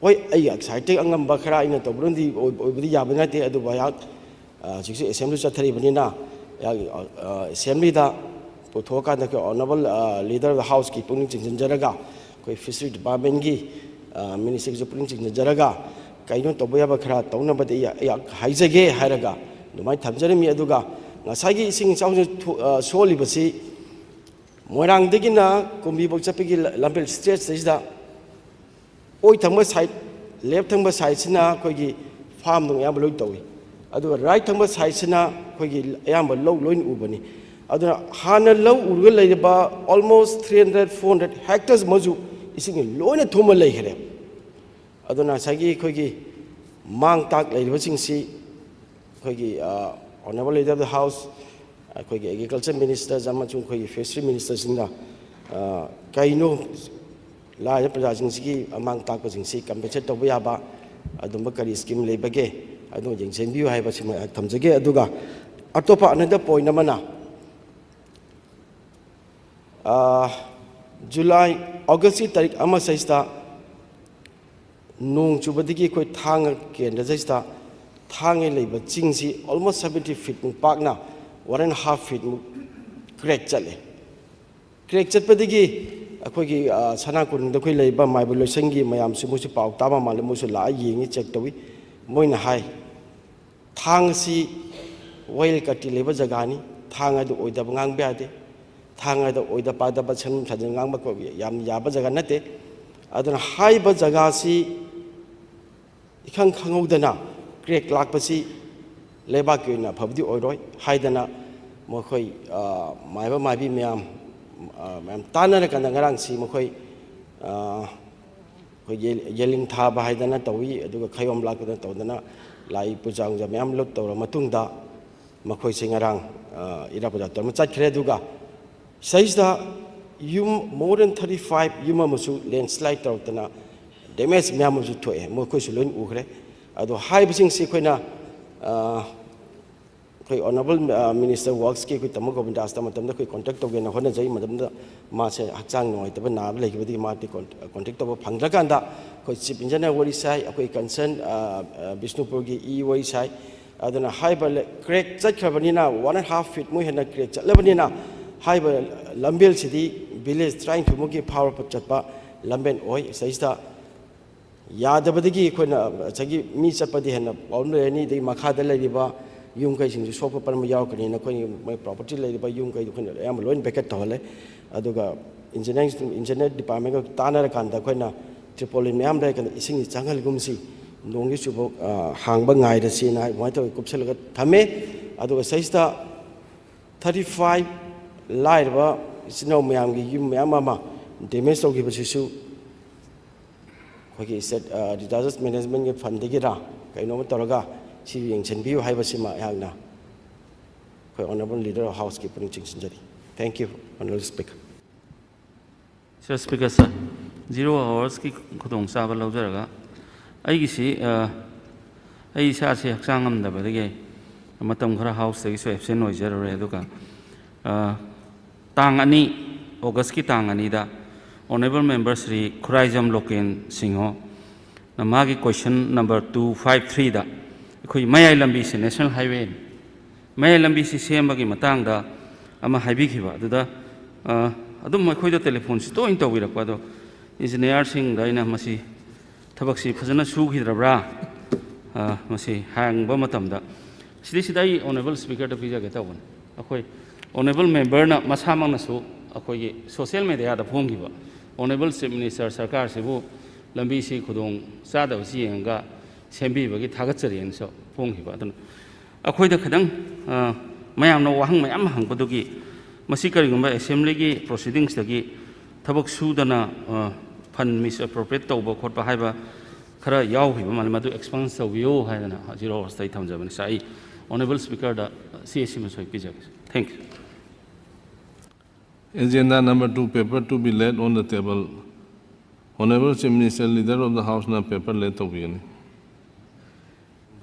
oi ai excited angam bakhara ina tobrundi oibudi yabana te aduba yak jikse assembly chathari banina assembly da pothoka da honorable leader of the house ki puning chinjaraga koi fishery department gi ministry of puning chinjaraga kaino toboya bakhara tawna bade yak haijage hairaga dumai thamjarami aduga ngasagi ising chawju soli basi moirang degina kumbi bok chapigi lambel stretch sida oi thangba side left thangba side sina koigi farm dong yam loi tawi adu right thangba side sina koigi yam loin ubani adu hana low urga leiba almost 300-400 hectares maju ising loina thuma lei here adu na sagi koigi mang tak leiba singsi koigi Honorable Leader of the House, Agriculture Minister, Zamachung, Fishery Minister, Singa, Kaino, Laya Prajinski, among Takosing, compensate to Yaba, Adumbakari scheme labage, I don't think send you have a Tamzage Aduga. Atopa, another point, Namana. July, August, Tarik Amasista, Nung Chubadiki, Tang, Kendazista. Thang labor chingsi almost 70 feet mu pakna 1.5 feet mu crack chale crack chat padigi akogi sana kun da koi leiba maibul sangi mayam simu si pau tama mal mu su la yingi check tawi moina hai thang si wail kati leba jagani thang adu oida bangang be ade thang adu oida pada ba chan sajang ngang ba ko yam yaba jaga nate aduna hai ba jaga si ikhang khangudana crack lakpasi leba kyuna phabdi oiroi haidana mokhoi maiba maibi myam tanara kan ngarang si mokhoi ko yeling tha ba haidana tawi aduga khayom lakna tawdana lai pujang ja myam lot tawra matungda mokhoi singarang irapada torma chakre duga saisda yum more than 35 yuma musu landslide tawtana damage myam musu thoe mokhoi sulun ukre ado high bising si koina koi honorable minister works ki koi tamu govinda asta matam da koi contact toge na hona jai matam da ma se hakchang noi ta na legi badi ma ti contact to phangla kanda koi chief engineer wori sai koi concern bisnupur gi e wori sai aduna high bal crack chat khabani na 1.5 feet mu hena crack chat labani na high bal lambel sidi village trying to mugi power put chatpa lamben oi saista yadabadagi koina chagi mi chapadi hena paunreni dei makhada leriba yung kai sing sofa parma yaw kani na koi my property leriba yung kai koina am loin packet tole aduga engineering department ko tanar kanda koina tripolin myam dai kan ising changal gumsi nongi chubo hangba ngai da sina moi to kupsel ga thame aduga saista 35 laiba sino myam gi yum myam ma damage to gi basisu Okay, said disaster management ke fund digira kaino mataraga si yang chen biu hai basima yagna koi honorable leader of house keeping chinjari thank you honorable speaker sir speaker sir 0 hours ki khudong sa ba lawjaraga ai gi si ai sa se hakchang am da ba de matam khara house se so absent oi jarare duka tang ani august ki tang ani da Honorable Member Sri Khuraijam Loken Singho, Namagi question number 253 da. Koi Maya Lambi si National Highway. Maya Lambi si Sembagi Matang da ama highway kiba. Duda adum mai khoi da telephone si to into wirak pa do. Engineer sing da ina masi thabak si phajana su khidra masi hang ba matam da. Sidai Honorable Speaker da pija geta won. Akoi Honorable Member na masamang na su akoi social media da phom kiba. Honorable Chief Minister Sarkar Sibu Lambi si Kudong Sada Sianga Sembi Bagi Tagatsari and so Pong Hibadan. A quite a kadang Mayam no Wang Mayam Hang Padugi Masih करिगुम्बा assembly की proceedings दगी थबक सुदना fund miss appropriate तौबा खोटबा हाइबा खरा यावहिबा माले मदु expense तौबियो हाइदना zero अवस्था थमजबनि साई honourable speaker दा CSC मसोय पिजगे thank you Agenda number 2, paper to be laid on the table. Honorable Chief Minister, Leader of the House, na paper laid to be. Number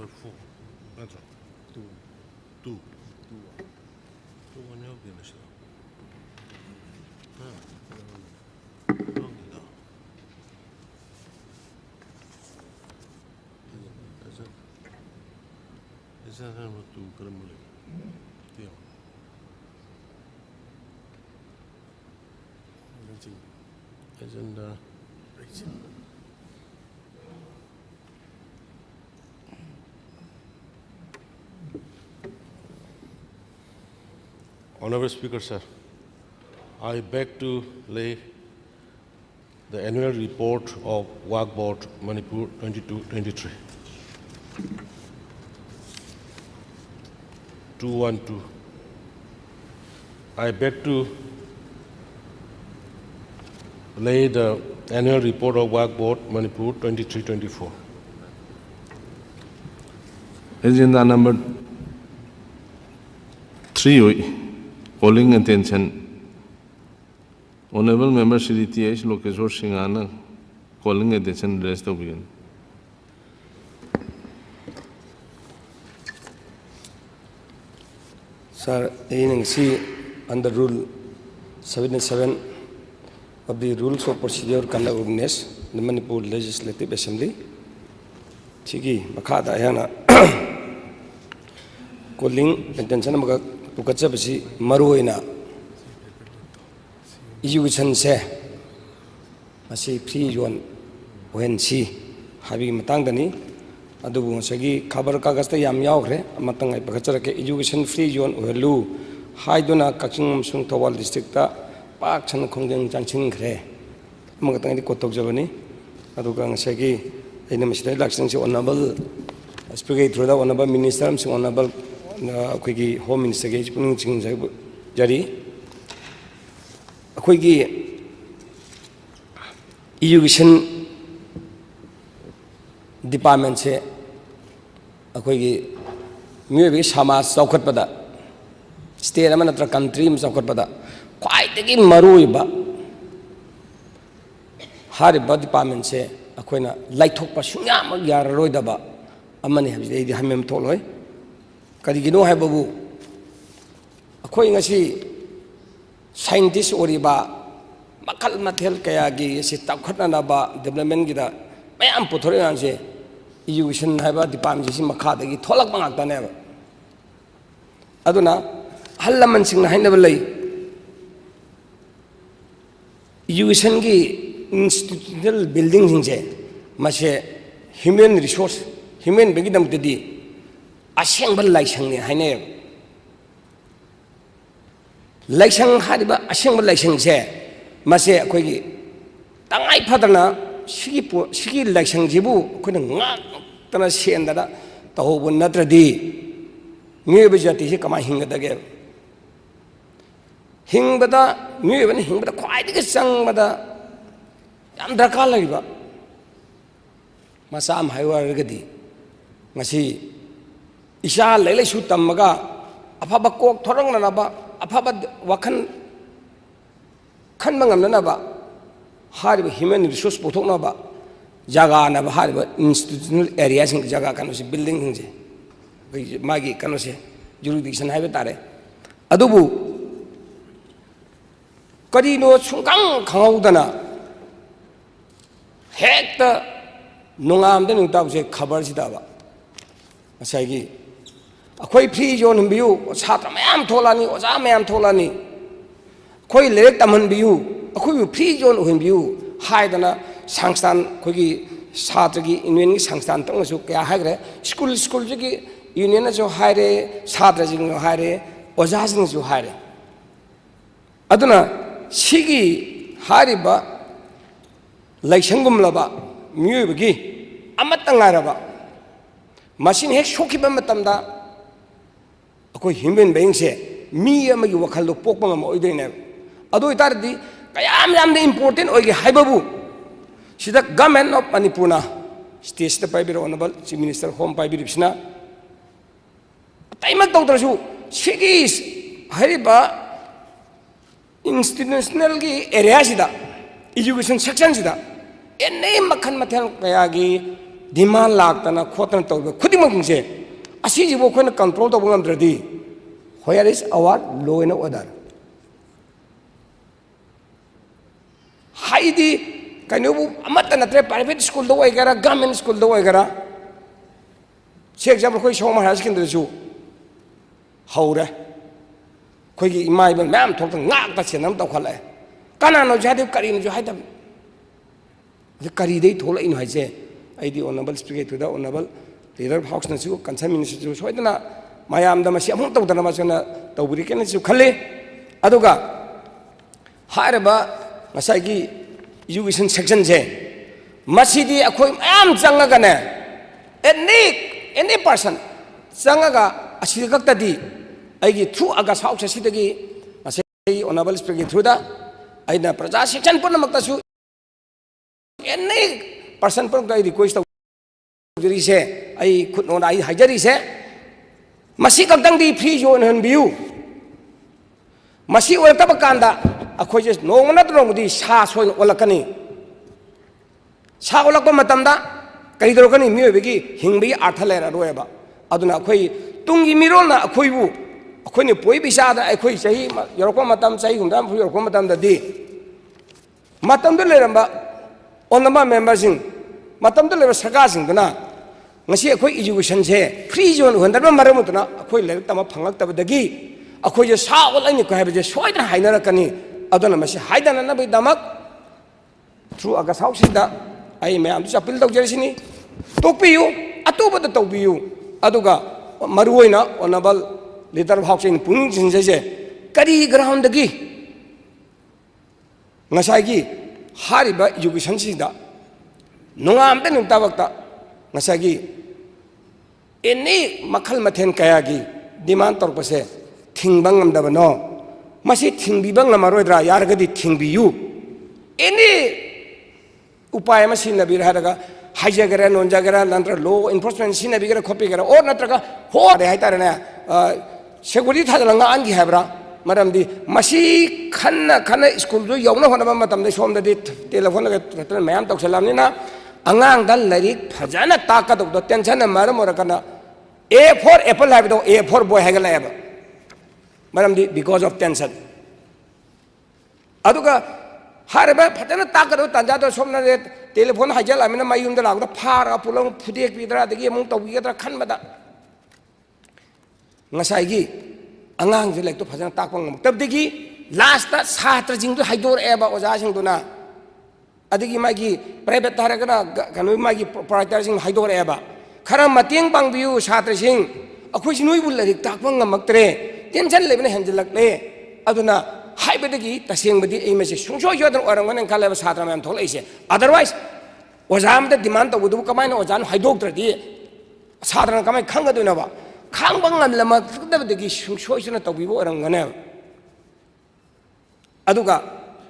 4. Two. Agenda. Honorable Speaker, sir, I beg to lay the annual report of WAG Board Manipur 22-23. 212. I beg to lay the annual report of WAG Board Manipur 23-24. Agenda number 3, calling attention. Honorable Member Shri T.H. Lokeshwar Singhana calling attention rest of begin. Sir, under Rule 77 of the Rules of Procedure Conduct Ordinance, the Manipur Legislative Assembly, Chigi Makada Ayana calling attention to Kachabasi Maruina Education se Masi free yon when she having Matangani Adubu Sagi Kabar Kagasta Yam Yaure, Matang Pakachaka Education free yon Ulu Haiduna Kaching Sung Tawal District Park Chan Kongdang Janchin Gre Magatang Kotok Javani Adugang Sagi in the Mr. Election honorable Speaker through the honorable minister, honorable Quiggy Home Minister Jari Quiggy Education Department se Quiggy Mubi Sama Saukatpada State Amanatra country Saukatpada quite again Maruiba Hariba Department se Aquina Light Hopa Sunyam Yaroidaba Amani have the Hamim Toloi Karigino Hababu Aquina si scientist oriba Makal Matel Kayagi Sitakanaba development gida Mayam Putorianse Education have a department Makadagi Tolak Mangata never Aduna Halaman Sing Hindavali Education institutional buildings in Mashe human resource, human begidam to di Assemble Lashang Hine Lashang Hadiba Assemble Lashang se Mashe Kogi Tangai Padana Shiki Lashang Jibu couldn't not Tana Siendada, the whole one natra di Nubijati Kama Hinga again. Hingbada, new and Hingbada quite a song, but Andrakala Masam Hiwa Rigadi Masi Isha Lele Shutamaga, Apabako Toranganaba, Apabad Wakan Kanmanganaba, hard human resource Potonaba, Jaga Naba hard institutional areas in Jaga Kanosi building Magi Kanosi, jurisdiction Habitate. Adubu Kadino Chungang Kaudana Hector Nungam the Nutawse covers it up. Asagi a quay please on view, Satamam Tolani, or Zamam Tolani. Quay let them on view, a quay please on him view, Haidana, Sangstan, Kogi, Satagi, in winning Sangstan, Tongusuka Hagre, school union as you hire, Satrajing you hire, or Zazing you hire. Aduna, Shigi, Hariba. Like Shangum Laba, Mubigi, Amatangaraba. Machine has shoki Bamatanda. A human being say, mi ama gi wakhal do pokpa ngam oidene adu itar di kayam yam de important oige haibabu sida government of Manipur na state the private honorable chief minister home private bisna taimak tawdrasu sigis hariba institutional gi area sida education section sida ene makhan mathal kaya gi demand laktana khotana tawba khudimok se asi jibo khona control to bungam dradi where is our law and order haidi kanobu amata natre private school do egara government school do egara se example koi shoma high secondary su haure koi gi imai bal mam thok ngak ta chenam taw khale kana no jade kari no jai dam the kari dei thola in haise aidi honorable speaker to the honorable leader of house na su concern minister su soidana mayam da masi amung taw dana masana tawburi ken su khale aduga harba masai gi education section je masidi akhoi am changaga ne any person changaga asida gakta di aigi through aga house asidagi masai honorable speaker through da aina praja section purna makta su any person pun kai request jari se ai khutno ai hajari se masi kakdang di free zone han biu masi ol tabakanda akhoi je nong na drong di sa soin olakani sa olakpa matamda kai dorokani mi obegi hingbi arthalera roeba aduna akhoi tungi mirona akhoi bu akhoi ni poi bisa da akhoi sahi yorokpa matam sahi humdam fu yorokpa matam da di matam de leramba onama members sing matam de lera sarkar sing dana ngasi akhoi education se free zone hundarba maramutuna akhoi lerek tama phangak tabadagi akhoi je sa olai ni ko habe je soida hainara kani adona masi haidana na bai damak through aga sausida ai me am appeal tau jerisini topiyu atoba da topiyu aduga maruoina honorable leader of house in pung jinje kari ground dagi ngasai gi hariba education sida nongam te nung tabakta ngasai gi ini makhal mathen kaya gi demand torpase thingbang ngamdaba no masi thingbibang namaroidra yaragadi thingbiyu any upaya masi nabir haraga hajagara nonjagara nantra law enforcement sinabigara khopigara or natraga ho re haitarana security thadalanga angi habra maramdi masi khanna school do yawna hona matamde somda di telephone ga mayam toksalamni na angang dal larik phajana takado do tension maram orakana a for apple habido a for boy hagala aba maramdi because of tension aduga harba phatana takado tanjado somna de telephone hajal amina mayumda lagda phara pulang phudek bidra degi amung tawigedra khanbada ngasai gi angang je lek to phajana takpang tabdegi last ta satra jingdu haidor eba oja singduna adigi magi private taragana kanu magi proprietor sing haidor eba khara mateng pangbiu satra sing akhoi sinoi bul larik takpang ngamaktre tension lebne hanjalak le aduna haibadagi tasengbadi ei mase sungso yodan orangan kala satra mam tholaise otherwise ojam da demand to budu kamaina ojan haidoktradi satra kamai khangadoina ba khangbang ngamlama dabdagi sungso isna tobibo orangane aduga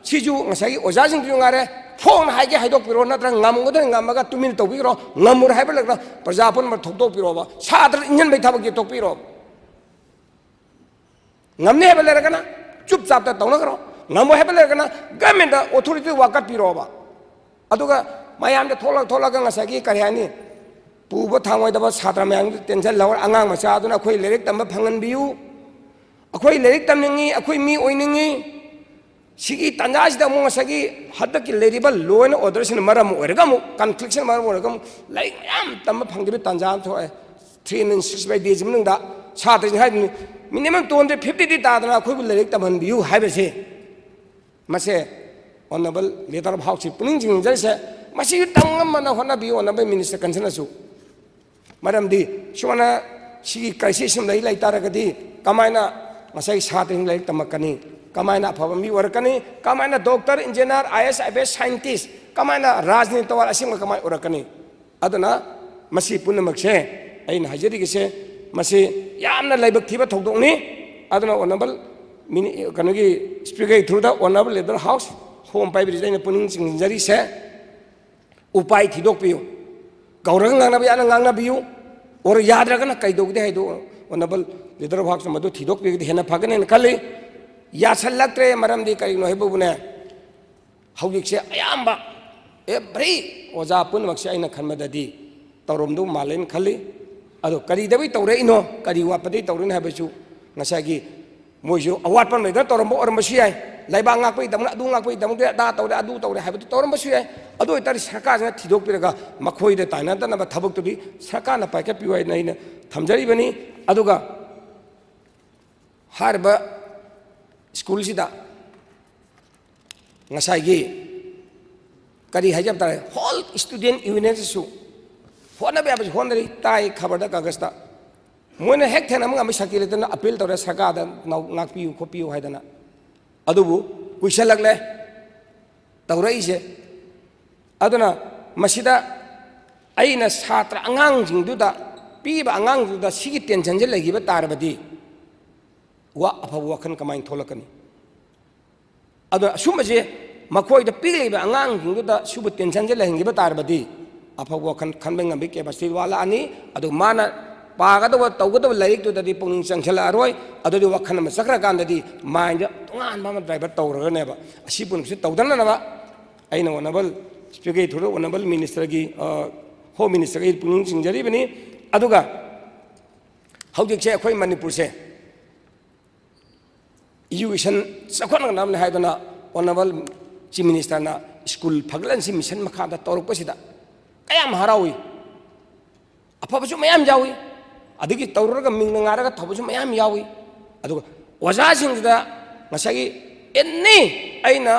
siju ngasai ojasing ngare phone haige haidok piro natra ngamgodan ngamaga tumin tobiro ngamur haibalagna prajapon mar thokdok piro ba satra injan bai thabak tok piro ngamne habalagana chup chap ta tawna karo ngamo habalagana government authority wakat piro ba aduga mayam da thola ga ngasagi karyani puba thangoi da ba satra mayam tension lawar angang macha aduna khoi lerek tamba phangan biu akhoi lerek tamningi akhoi mi oiningi sigi tanjas da mo ngasagi hadda ki leriba law and order sin maram oregamu confliction maram oregamu like yam tamba phangdibi tanjan thoe 365 days mnung da satra hai minimum 250 ta da khoi lerek tamhan biu haibase mase honorable leader of house puning jing jase masi tangam mana hona bi honorable minister kansana su maram di shona sigi crisis lai lai taragadi kamaina masai satring lai tamakani kamaina phawami warakani kamaina doctor engineer IAS IPS scientist kamaina rajniti tawar asim kamai orakani aduna masi punamakse aina hajari gise masi yamna laibak thiba thodokni aduna honorable kanogi speaker through the honorable leader house home pai bri jaina puning singjari se upai thidok piu gaurang ngangna bi ana ngangna biu or yadra kana kai dog de hai do honorable leader house madu thidok pi hena phagane khali ya sallaktre maram di kai no hebu bune hawik se ayamba every oja pun maksi aina khanmadadi tawromdu malen khali ado kari dabi tawre ino kari wapadi tawrin habechu ngasagi moju awat pan meda tawrombo or masiai laiba ngak pai damna du ngak pai damde da tawre adu tawre habatu tawrom masiai ado itari sarkar na thidok piraga makhoi de taina ta na thabuk tudi sarkar na paika piwai naina thamjari bani aduga harba school sida ngasagi kari hajab tare whole student union su hona be abis honari tai khabar da kagasta moina hek thena mang sakile tana appeal tore sarkar da ngakpiu khopiu haidana adubu kuisalagle tawrai se aduna masida aina satra angang jingduda piba angang duda sigi tension je lagiba tarbadi wa afa wakhan kamain tholakani aduna sumaje makoi da pigliba angang jingduda subu tension je lahingiba tarbadi afa wakhan khanbeng ambi ke basti wala ani adu mana pagadawa tawgadawa laik tu dadi pungning sangkhala aroi adu di wakhan ma sakra kan dadi mind tungan ma driver tawra ne ba asipun si tawdana na ba aina honorable speaker thuru honorable minister gi home minister gi pungning singjari bani aduga haudik che akhoi manipur se education sakhon nam ne haidana honorable chief minister na school phaglan si mission makha da toruk pasida kayam harawi apa basu mayam jawi adigi tawraga mingna ngaraga thabusu mayam yawi aduga oja singda ngasagi enni aina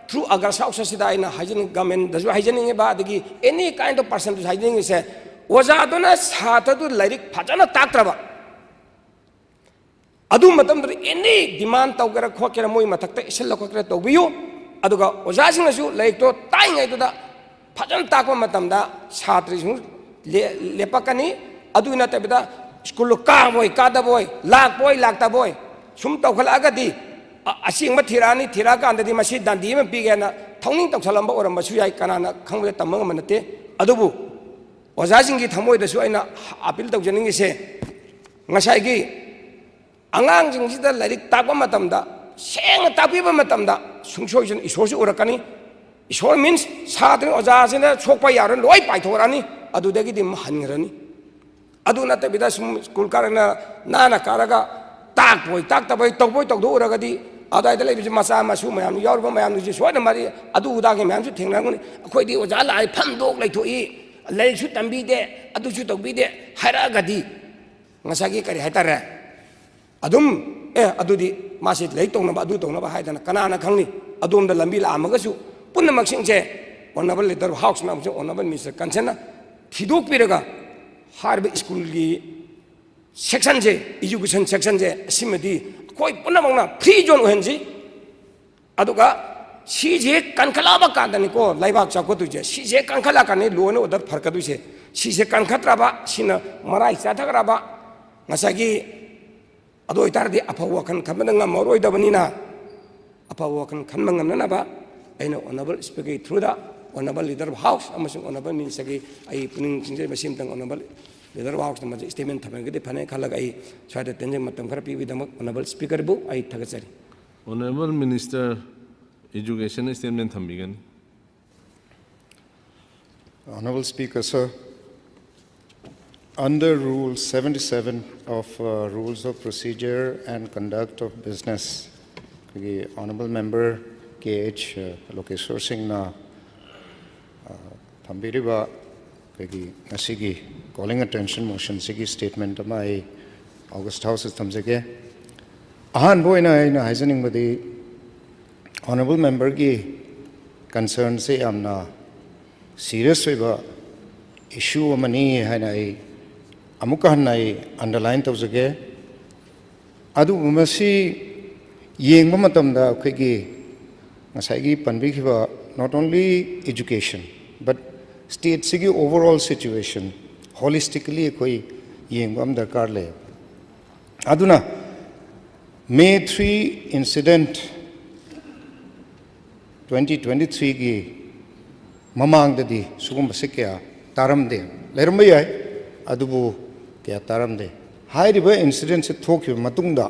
through agar sausa sida aina hygienic government dasu hygienic ba adigi any kind of person to hygienic se oja dona satha du lairik phajana taktraba adu matam du any demand tawgara khokera moi mathakta isel khokera tawbiyu aduga oja singnasu laik to tai ngai to da phajana takwa matam da satri sing lepakani adu na tabida school ka boy ka da boy lak ta boy sum tawkhala agadi asing ma thirani thiraka andadi masi dandi ma pigena thongning tawsalamba oram basu yai kanana khangbe tamang manate adubu oja singi thamoi da su aina appeal tawjaning se ngasai gi angang jing sida larik takwa matamda seng takpiba matamda sungsoi isosu urakani isor means sadri oja sina sokpa yaran loi paithorani adudagi dim hangrani adu na tabida school karana nana karaga tak boy tak tabai tawboy tawdo uragadi adai dele bi masa masu mayam yorba mayam ji soina mari adu uda ge mayam su thengranguni akhoi di oja lai pham dok lai thoi lai su tambi de adu su tawbi de haragadi ngasagi kari haitare adum adudi masit lai tong na adu tong na ba haidana kanana khangni adum da lambi la amaga su punna maksing je honorable leader house na honorable minister kansena thidok piraga harba school gi section je education section je simedi koi punna mangna free zone ohenji aduga sije kankhala ba kadani ko laibak cha ko tu je sije kankhala kani lono odar farkadu se sije kankhatra ba sina marai cha thakra ba ngasagi adoi tardi apawa kan khamanga moroi da banina apawa kan khamanga na ba aina honorable speaker through the honorable leader of house amasung honorable minister gi ai puning sinje basim tang honorable leader of house ma statement thamagade phane khalaga ai swada tenjeng matam khara pi bidamak honorable speaker bu ai thagachari honorable minister education statement thambigan Honorable Speaker, sir, under Rule 77 of Rules of Procedure and Conduct of Business, the Honorable Member KH Lokeshwar Singh na thambiriba kagi asigi calling attention motion sigi statement amai August House thamjage ahan boina ina haizening badi Honorable Member ki concern se amna serious weba issue amani hanai amuka hanai underline tawjage adu masi yengba matamda khigi ngasai panbikhiba not only education but state sigi overall situation holistically koi yengbam darkar le aduna May 3 incident 2023 gi mamang dadi sugum basikya taram de lerum yai adubu kya taram de hai riba incident se thok matung da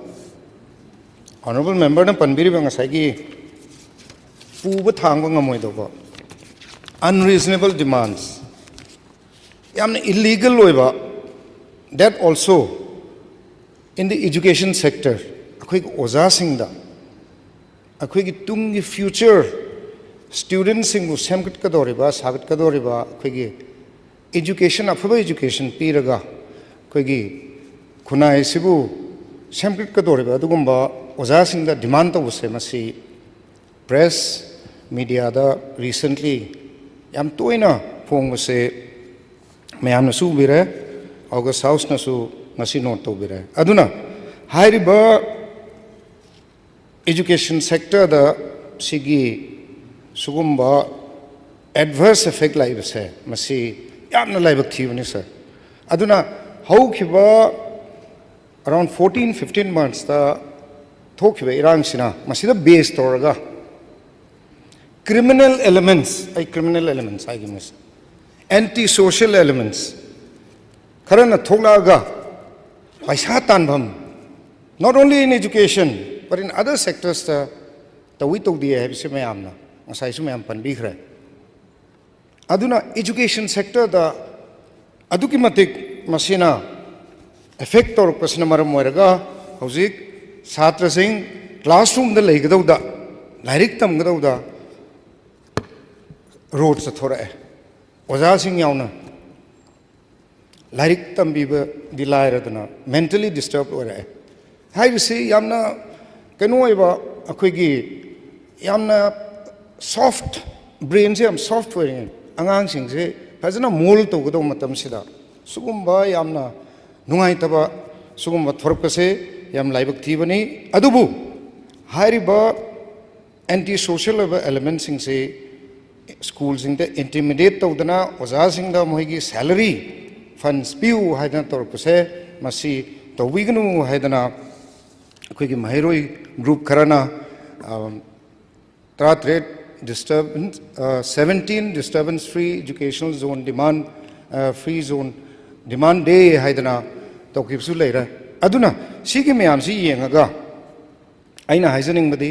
honorable member na panbiri bang sai gi puba thang ba ngamoi do ba unreasonable demands yamna illegal loiba that also in the education sector akhoi oza sing da akhoi gi tung gi future students sing bu semkat ka doriba sagat ka doriba akhoi gi education afaba education piraga akhoi gi khunai sibu semkat ka doriba adugumba oza sing da demand to se masi press media da recently yam toina phong se mayam na su bire August House na su ngasi note to bire aduna hairiba education sector da sigi sugumba adverse effect lai se masi yamna lai bak thibani sir aduna how khiba around 14-15 months da thokhiba irang sina masi da base toraga criminal elements I give anti-social elements karana tholaga paisa tanbam not only in education but in other sectors the we tok dia habise mayamna ngasai su mayam panbi khre aduna education sector da aduki matik masina effect or pasna maram moiraga hojik chhatra sing classroom da leigadau da lairik tam gadau da road sa thora oja sing yauna lairik tam biba dilairadana mentally disturbed ora hai se yamna kanu iba akhoi gi yamna soft brain se am software angang sing se phajana mol to godo matam sida sugumba yamna nungai taba sugumba thorka se yam laibak thibani adubu hairiba anti social elements sing se schools sing the intimidate to dana oja sing da moigi salary funds piu haidana torka se masi to wignu haidana akhoi gi maheroi group karana trade disturbance 17 disturbance free educational zone demand free zone demand day haidana to kipsu leira aduna sigi myam si yengaga aina haizaning badi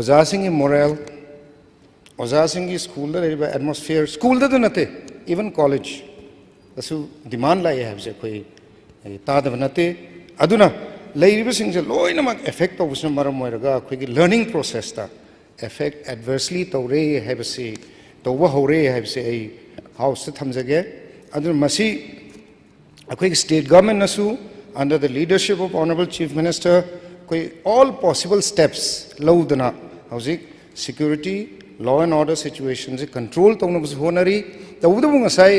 oja sing moral oja sing school da riba atmosphere school da nate even college asu demand lai have se koi ta da nate aduna leiriba sing se loina mak effect of usna maram moiraga koi gi learning process ta effect adversely to re have se to wa hore have se ai house ta thamjage aduna masi akoi state government nasu under the leadership of honorable chief minister koi all possible steps laudana hauzik security law and order situations control tawna bus honari tawdu ngasai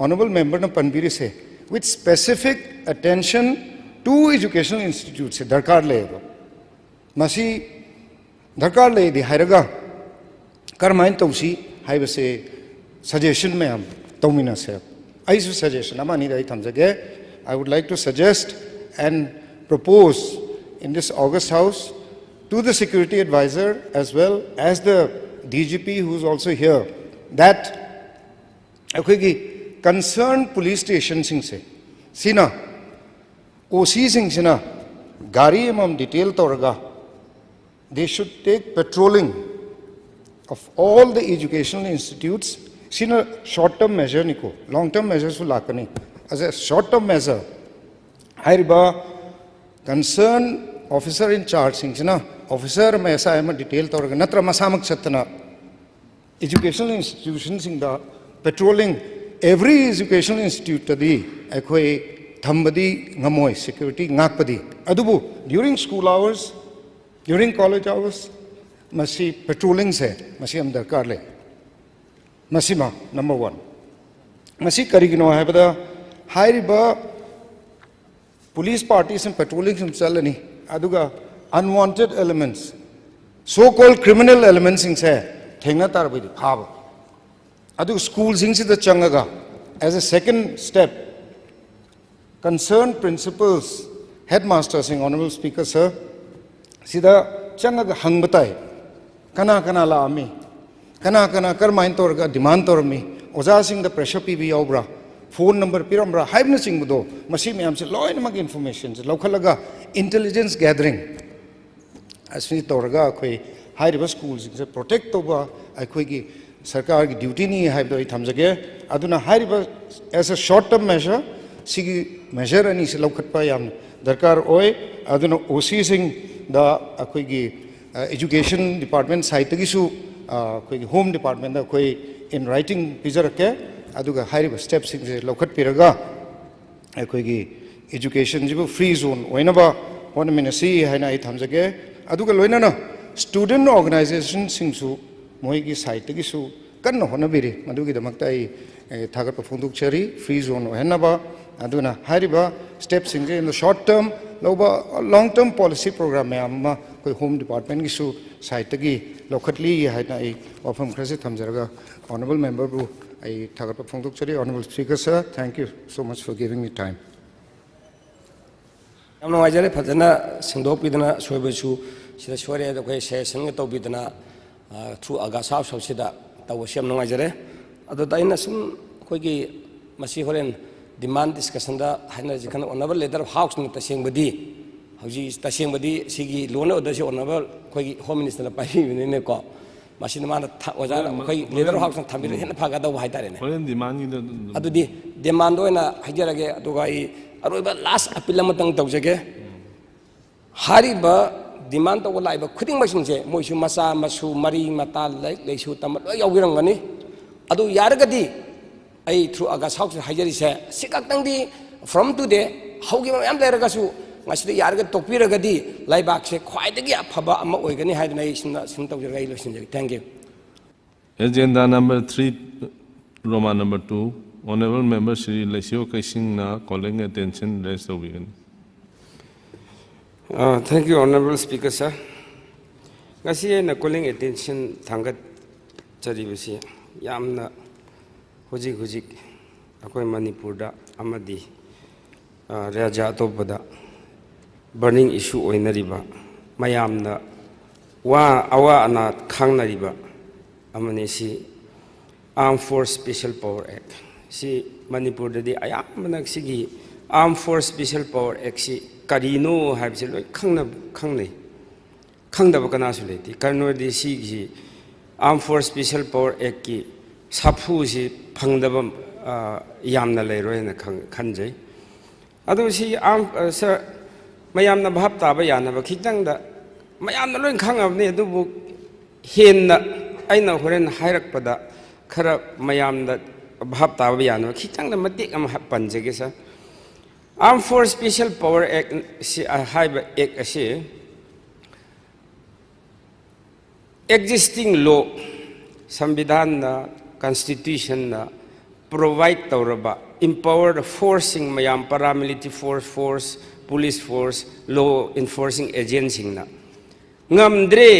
honorable member na panbiri se with specific attention to educational institutes se darkar le masi darkar le di hairaga karmain tawsi haiba se suggestion me am tawmina se ai su suggestion amani dai thamjage I would like to suggest and propose in this August House to the security advisor as well as the DGP who is also here that concerned police station sing se sina OC sing sina gari mam detail toraga they should take patrolling of all the educational institutes sina short term measure niko long term measures will lakani as a short term measure hairiba concerned officer in charge sing sina officer me asa em detail toraga natra masamak chatna educational institutions sing da patrolling every educational institute tadi akhoi thambadi ngamoi security ngakpadi adubu during school hours during college hours masi patrolling se masi am darkar le masima number 1 masi karigino haibada hairiba police parties and patrolling sim chalani aduga unwanted elements so called criminal elements sing se thengna tarbi phaba adu school sing si da changaga as a second step concerned principals headmasters sing honorable speaker sir sida changa hang batai kana kana la ami kana kana karmain torga demand tormi oja sing the pressure pv obra phone number piramra haibna sing budo masi me amse loin mag information lokhalaga intelligence gathering asni torga khoi high river schools se protect toba akhoi gi sarkar gi duty ni haib doi thamjage aduna high river as a short term measure sigi measure ani se lokhatpa yam darkar oi aduna oc sing da akhoi gi education department site gi su akhoi gi home department da akhoi in writing pizarake aduga high river steps sing se lokhat piraga akhoi gi education jibu free zone oinaba one minasi haina I thamjage aduga loina na student organization singsu moigi site gi su kanno honabiri madugi damakta I thagar phonduk chari free zone ohenaba aduna hariba steps in the short term loba long term policy program amma koi home department gi su site gi lokhatli haina I ofam khrase thamjaraga honorable member bu I thagar phonduk chari honorable speaker sir thank you so much for giving me time yamna wajare phajana singdok pidana soibesu sida sore da koi session ga tobidana through agasa house sida tawsem nangajare ado daina sum koi gi masi horen demand discussion da haina jikan honorable leader of house ni tasengbadi hauji tasengbadi sigi lona oda se honorable koi gi home minister na pai ne ko masi na oja koi leader of house na thambi hen phaga da wai tare ne horen demand ni adu di demand oina hajarage aduga I aroiba last appeal amatang tawjage hariba demand to laiba khuding masingse moisu masa masu mari mata leisu tam yawirangani adu yaragadi I through August house hajari se sikakang di from today haugi am leragasu ngasida yarga tokpiragadi laibak se khwaidagi afaba ama oigani haidna sim tawjara ilosinjagi thank you agenda number 3 Roman number 2 honorable member Shri Lesio Kaising na calling attention rest of weekend Thank you, Honorable Speaker, sir. Ngasi na calling attention thangat charibasi yamna hujik akoi Manipur da amadi raja atopda burning issue oinariba mayamna wa awa ana khangnariba amane si Armed Force Special Power Act si Manipur da di ayamna sigi Armed Force Special Power Act si karino habse loi khangnei khangdaba kana su leti karno di si gi Armed Force Special Power Act ki sapu si phangdaba yamna leiroi na khanjai adu si sir mayamna bhab taba yana ba khitang da mayamna loi khangabne adu bu henna aina horen hairakpada khara mayamna bhab taba yana khitang da matik am panjege sa Armed Force Special Power Act si haiba act ase existing law samvidhan na constitution na provide tauraba empowered forcing mayam paramilitary force police force law enforcing agency na ngamdre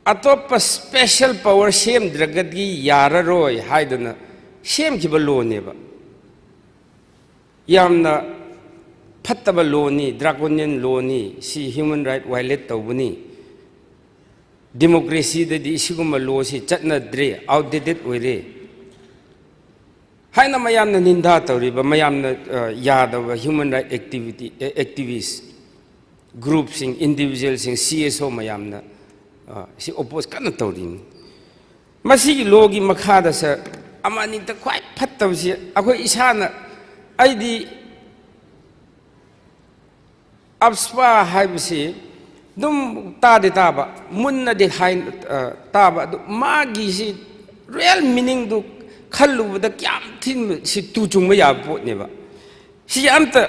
atopa special power sem dragadi yararoi haiduna sem kiba law neba yamna phattaba law ni draconian law ni si human right violate tawbuni democracy da di siguma law si chatna dre outdated oire haina mayamna ninda tawriba mayamna yadaba human right activists groups sing individuals sing CSO mayamna si oppose kana tawrin masi law gi makhada sa amani ta khwai phattabsi akoi isana aidi abspa haibsi dum tade taba munna de hain taba magi si real meaning du khallu da kyam thin si tu chung ma ya po ne ba si amta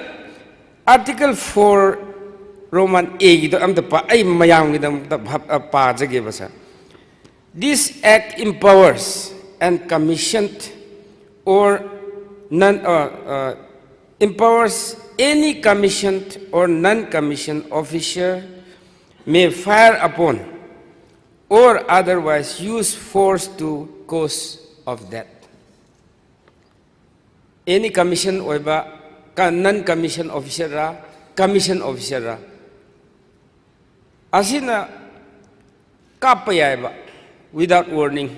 article 4 Roman A gi do amta pa ai mayam gi dam pa jage ba sa this act empowers and commissioned or empowers any commissioned or non-commissioned officer may fire upon or otherwise use force to cause of death. Any commission or non-commissioned officer, commission officer, asina kapa yaiba without warning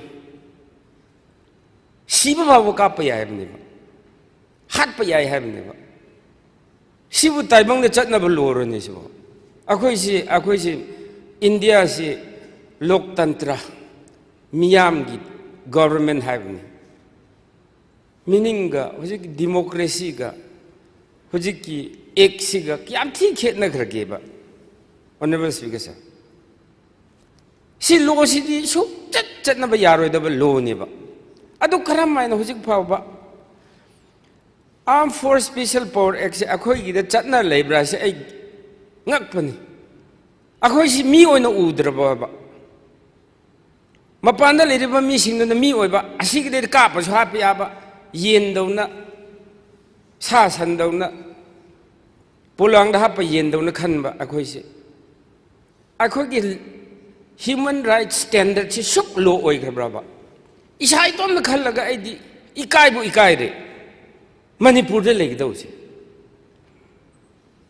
siba babu kapa yaib ne ba hat pa yai haib ne ba sibu taibang de chatna ba loro ne sibo akhoi si India si loktantra miyam gi government haib ne meaning ga hojik democracy ga hojik ki ek si ga kyam thi khetna kharge ba honorable speaker sir si lo si di su chat na ba yaroi da ba lo ne ba adu karam mai na hojik phau ba Armed Force Special Power Act se akhoi gi da chatna leibra se ai ngak pani akhoi si mi oina udra ba mapanda leiriba mi sing na mi oiba asigi de ka pa ha pa ba yen dawna sa san dawna pulang da ha pa yen dawna khan ba akhoi se akhoi gi human rights standard si suk lo oi khabra ba isai tom na khal laga ai di ikai bu ikai de Manipur de legi dawse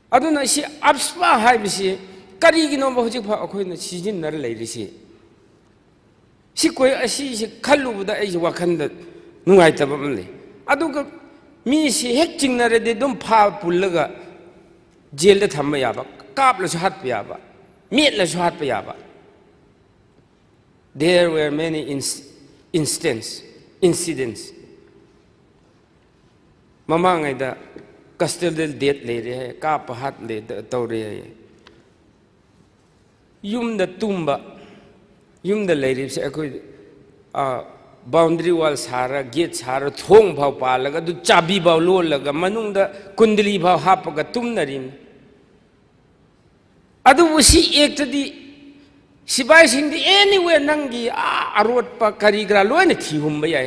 aduna si abspa hai bisi kari gi no ba hojik pha akhoi na sijin nar leiri si koi asi si khalu da ai wakhan da nungai ta bam le aduga mi si hek chingnare de dum pha pullaga jail da thamma ya ba kap la hat pa ya ba met la hat pa ya ba there were many incidents Mamang da custodial death le re ka pa hat le taw re yum da tumba yum da le ri se akoi boundary wall sara gate sara thong bhau pa laga du chabi bhau lo laga manung da kundli bhau hap ga tum na rim adu usi ek di sibai sing di anywhere nangi arot pa karigra lo ne thi hum ba ya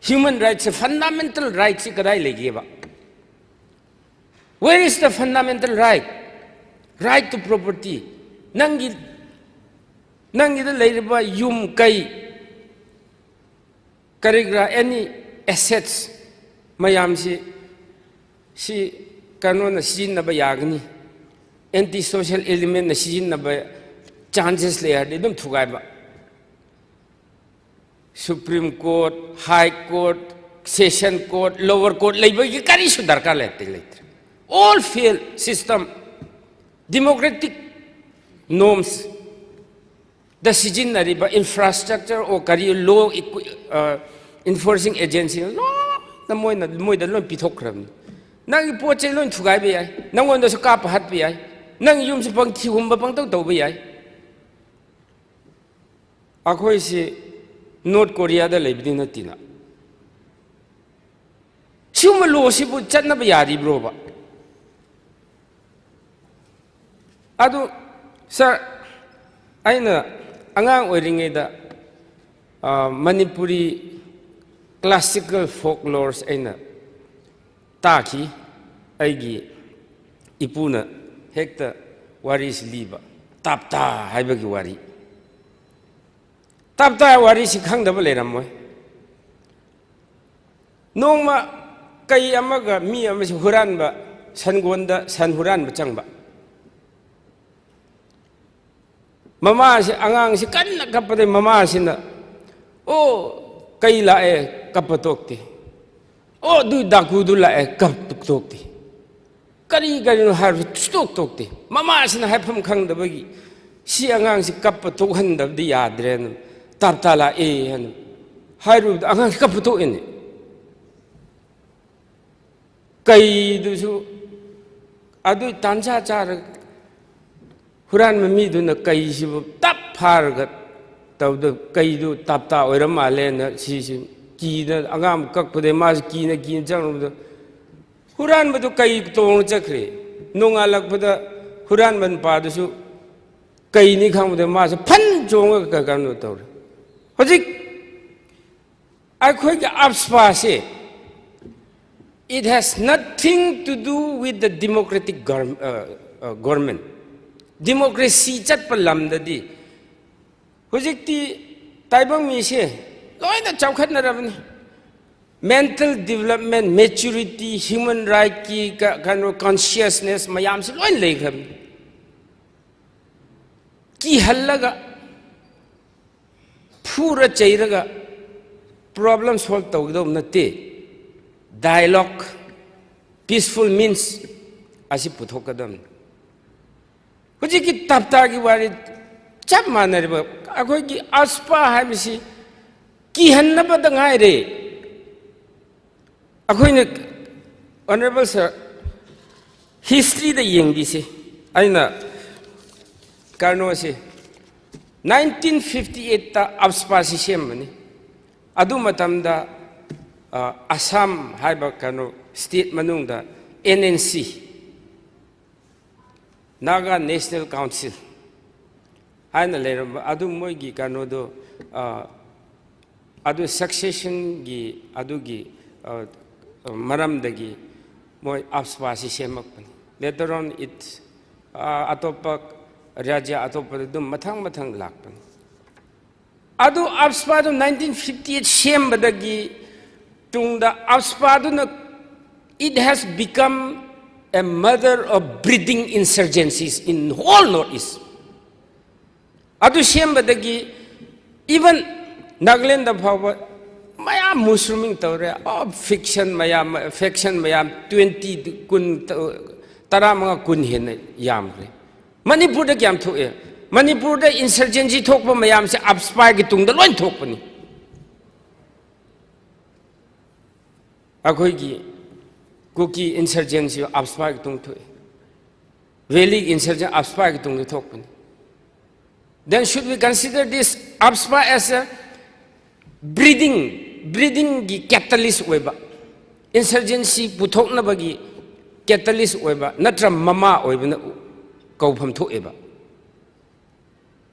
Human rights, fundamental rights, where is the fundamental right? Right to property. Nangi the labor yum kai karigra any assets mayam si kanon na sin na bayagni anti-social element na sin na ba chances layer de dum thugai ba Supreme Court, High Court, Session Court, Lower Court, all failed system, democratic norms, the Sijinari infrastructure or career law enforcing agency, no, the Moida Lon Pitokram. Nang Poche Lon Tugai, no one does a cap hat be I, Nang Yums Pang Tiumba Pang Dobi I. Akoisi. North Korea da leibdi na tina suma lo si bu chatna ba yari bro ba adu sir aina angang oiringe da Manipuri classical folklores aina taki aigi ipuna hekta waris liba tapta haibagi wari Tapta wari si khang da bale ram moi nongma kai amaga mi ama si huran ba sangonda san huran ba changba mama si angang si kan kapade mama si na o kai la e kapatokti o du daku du la e kaptokti kari kari no har tokti mama si na hapham khang da bagi si angang si kapatok han da di yadre no Taptala han hairu angang kaputo ini kai du su adu tancha char huran mi du na kai si tap phar ga taw du kai du tapta oiram ale na si ki na angam kak pade ma ki na jang du huran ba du kai tong chakre nonga lak pada huran ban pa du su kai ni khang de ma phan chong ga ka no taw Hojik, it has nothing to do with the democratic government. Democracy chat palam dadi. Hojik ti taibang mi se, loy na chawkhat na rabani. Mental development, maturity, human right ki kind of consciousness mayam se loy lay kham. की हल्लगा फूरा चैरगा problem solve तौगदो नते dialogue peaceful means असी पुथोकदम हुजी की तपता की वारी चप मानरब अखोई की आसपा है की हन्नबद गायरे अखोई ने ऑनरेबल सर हिस्ट्री द येंगी से आइना कारणों से 1958 ता आसपा से सेमनी अदु मतमदा असम हाइब कानो स्टेट मनुंगदा NNC नागा नेशनल काउंसिल आइना लेरम अदु मोइगी कानो दो अदु सक्सेशन गी अदु गी मरम दगी मोय आसपा से सेमकपनी later on it atopa राज्य अतोप मथंग मथंग लापन अदु आप्सपा 1958 same बदगी तुंगदा आप्सपा it has become a mother of breeding insurgencies in whole northeast adu same बदगी even Nagaland da phawa maya musliming tawre of fiction maya faction maya 20 kun tarama kun hen yamre Manipur da kyam thoe Manipur da insurgency thokpa mayam se APSPA gi tungda loin thokpani akhoi gi kuki insurgency APSPA gi tung thoe valley insurgency APSPA gi tung thokpani then should we consider this APSPA as a breeding gi catalyst oiba insurgency puthokna bagi catalyst oiba natra mama oiba कौफम थोएबा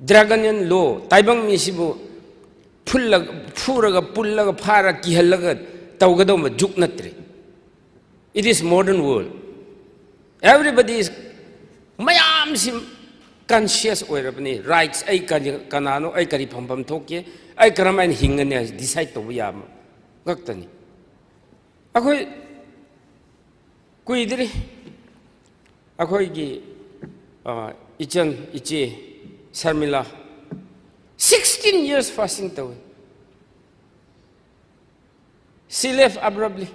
dragon लो ताइबंग मिसिबु फुल्लग फुरगा पुल्लगा फारा किहल्लगा तौगदो म जुक नत्रे it is modern world everybody is मयाम सिम कॉन्शियस ओइरबनी राइट्स आई कनानो आई करी फमफम थोके आई करमाइन हिंगने डिसाइड तो याम गक्तनी अखोय कुइदरी अखोय गी Ichan, Ichi, Sarmila, 16 years fasting tawai. She left abruptly.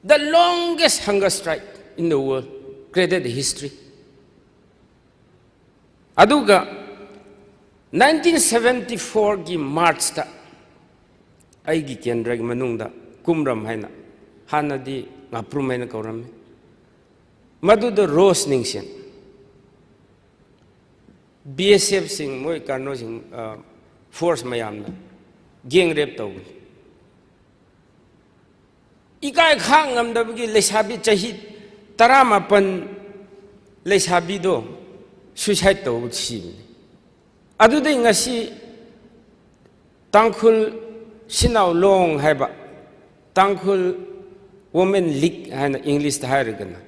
The longest hunger strike in the world, created history. Aduga, 1974 ki March ta, aigi kendra ki manungda, kumram haina, hana di ngaprum haina kaurame. Madu the rose ningshen. BSF sing moi karno sing force mayam na gang rape taw ikai khang ngam da gi lesabi chahi taramapan lesabi do suicide taw si adu de ngasi tangkhul sinau long haiba tangkhul women league hana english ta hairgana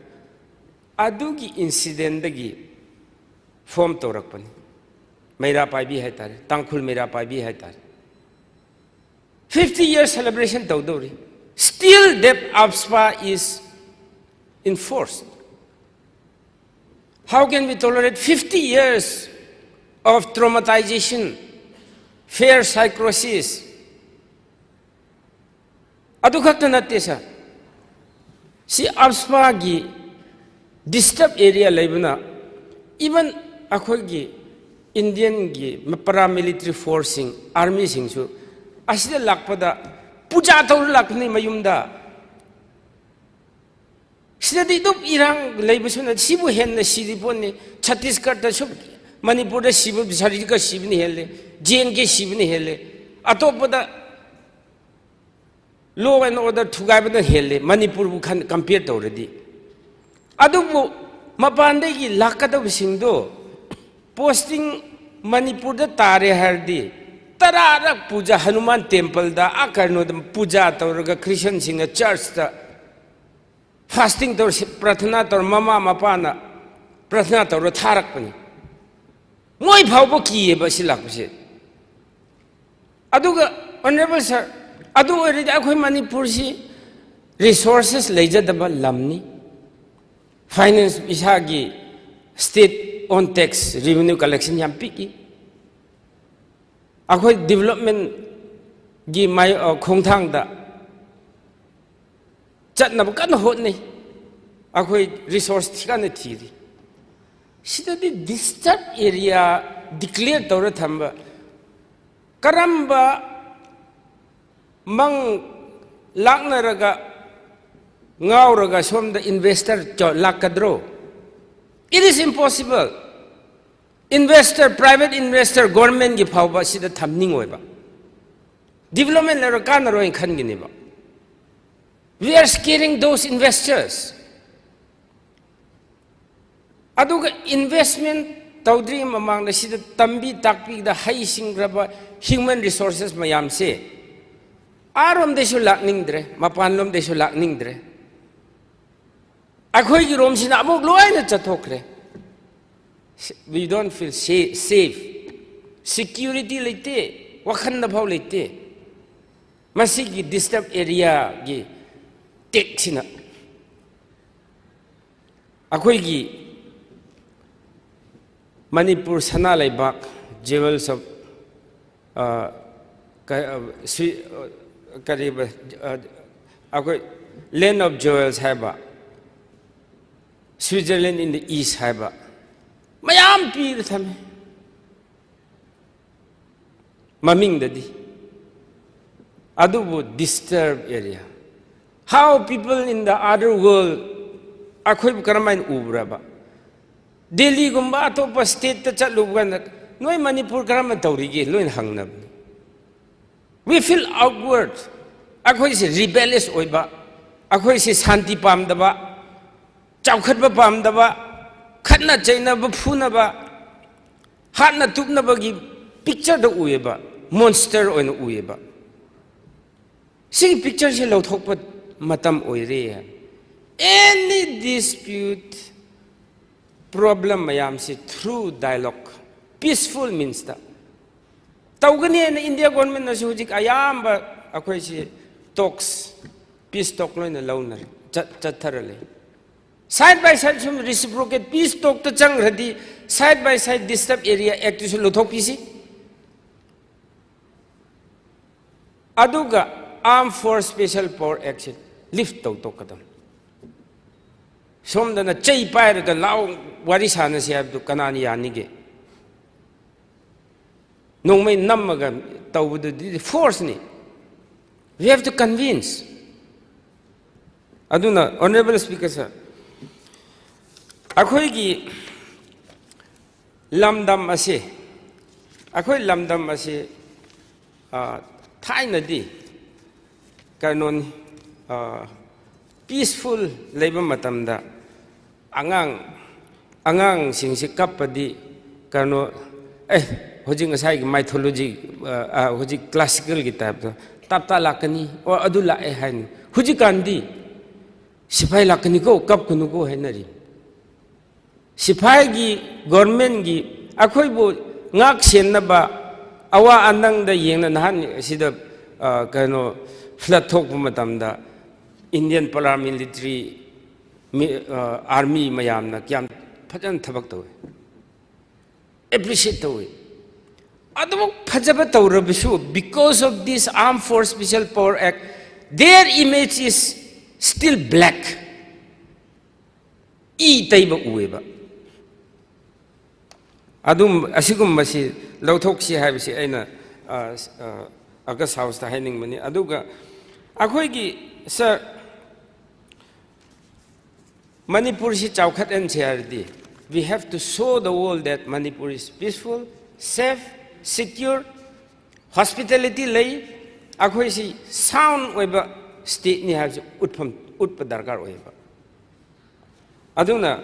adu gi incident da gi form to rakpani मेरा पाई भी है तारे तांखुल मेरा पाई भी है तारे 50 years celebration तो दोरी still that APSPA is enforced. How can we tolerate 50 years of traumatization, fear psychosis? Adu khakta natte sa si APSPA gi disturbed area laibuna even akhoi gi Indian gi paramilitary forcing army sing su asida lakpada puja tawr lakni mayumda sida di dup irang leibusuna sibu hen na sidipon ni Chhattisgarh ta sub Manipur da sibu bisari ka sibni hele JNK ke sibni hele atopada law and order thugai bana hele Manipur bu khan compare tawredi adubu mapande gi lakada bising do posting Manipur da tare hardi tararak puja Hanuman temple da akarno da puja tawraga Christian sing church da fasting tor prathana tor mama mapana prathana tor tharak pani moi phawbo kiye ba silak se aduga honorable sir adu orida akhoi Manipur si resources leijadaba lamni finance isagi state on tax revenue collection yam piki akhoi development gi mai khong thang da chat na kan hot nei akhoi resource thika ne thiri sida di disturbed area declare tawra thamba karamba mang lakna raga ngaw raga somda investor lakadro. It is impossible. Investor, private investor, government gi phawba sida thamning oiba. Development la kana roin khan gi niba. We are scaring those investors. Aduga investment tawdri mamang na sida tambi takpi da hai singraba human resources mayam se. Arom desho lakning dre, mapanlom desho lakning dre. Akhoi gi rom sina amok loy na chathokre. We don't feel safe. Security lete, wakhan na bhaw lete. Masi gi disturbed area gi tek sina. Akhoi gi Manipur sana laibak jewels of land of jewels haiba. Switzerland in the east haiba. Mayam pi the thame. Maming dadi. Adu would disturb area. How people in the other world akhoi karamain ubraba. Delhi gumba atopa state ta chatlu gan noi Manipur karama tawrige loin hangnab. We feel outward. Akhoi se rebellious oiba. Akhoi se shanti pamdaba. Chawkhatba pamdaba. Khatna chainaba phunaba. Hatna tupnaba gi picture da ueba. Monster oina ueba. See picture se lauthokpa matam oire. Any dispute problem mayam se through dialogue. Peaceful means that. Tawgani in India government na sujik ayamba akhoi se talks. Peace talk loin na launar. Chatharale. Side by side some reciprocate peace talk to chang radi side by side disturb area act to lothok pisi. Aduga armed force special power action lift to kadam. Som dana chay pair ga law warisana si abdu kanani yanige. No may namaga tawudu force ni. We have to convince. Aduna, Honorable Speaker sir. Akhoi gi lamdam ase. Akhoi lamdam ase thai na di kanon peaceful labor matamda angang singsi kapadi kano hojing asai mythology hojing classical ki type to tapta lakani or adu la e hain huji kandi sipai lakani ko kap kunu ko hainari sipai gi government gi akhoi bo ngak sen na ba awa andang da yeng na han sida kano flat thok matamda Indian paramilitary army mayam na kyam phajan thabak tawe appreciate tawe adu phajaba tawrabisu because of this Armed Force Special Power Act their image is still black e taiba uweba adum asigum masi lauthok si haibisi aina August House ta haining mani aduga akhoi gi sir Manipur si chawkhat and charity. We have to show the world that Manipur is peaceful, safe, secure, hospitality lay. Akhoi si sound weba state ni have utpam utpa darkar weba. Aduna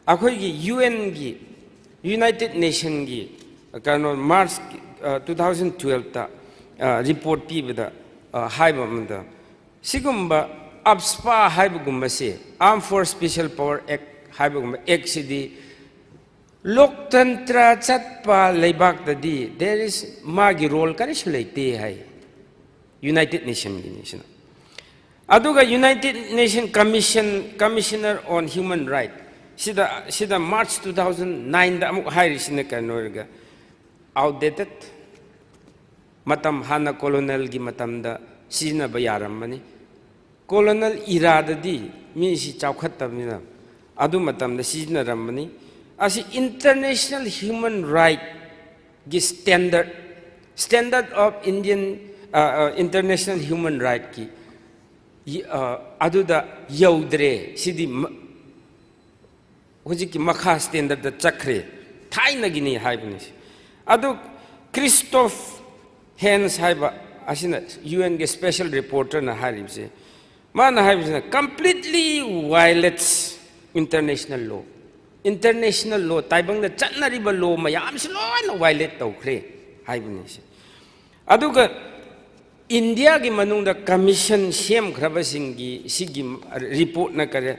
akhoi gi UN gi United Nations gi kano March 2012 ta report pi bida haiba manda sigumba ABSPA haibugumba se Armed Force Special Power Act haibugumba act sidi loktantra chatpa leibak dadi there is magi role kari sulaite hai United Nations aduga United Nations Commissioner on Human Rights sida March 2009 da amuk hairi sina kanoirga outdated matam hana colonial gi matam da sina bayaram mani colonial era da di mi si chawkhat tamina adu matam da sina ramani asi international human right gi standard of Indian international human right ki adu da yaudre sidi hojiki makha standard da chakre thaina gini haibani adu Christoph Hens haiba asina UN ge special reporter na haribse man haibse completely violates international law taibang da chatnari ba law mayam si loina violate tawkhre haibani aduga India gi manung da commission sem khraba singi sigi report na kare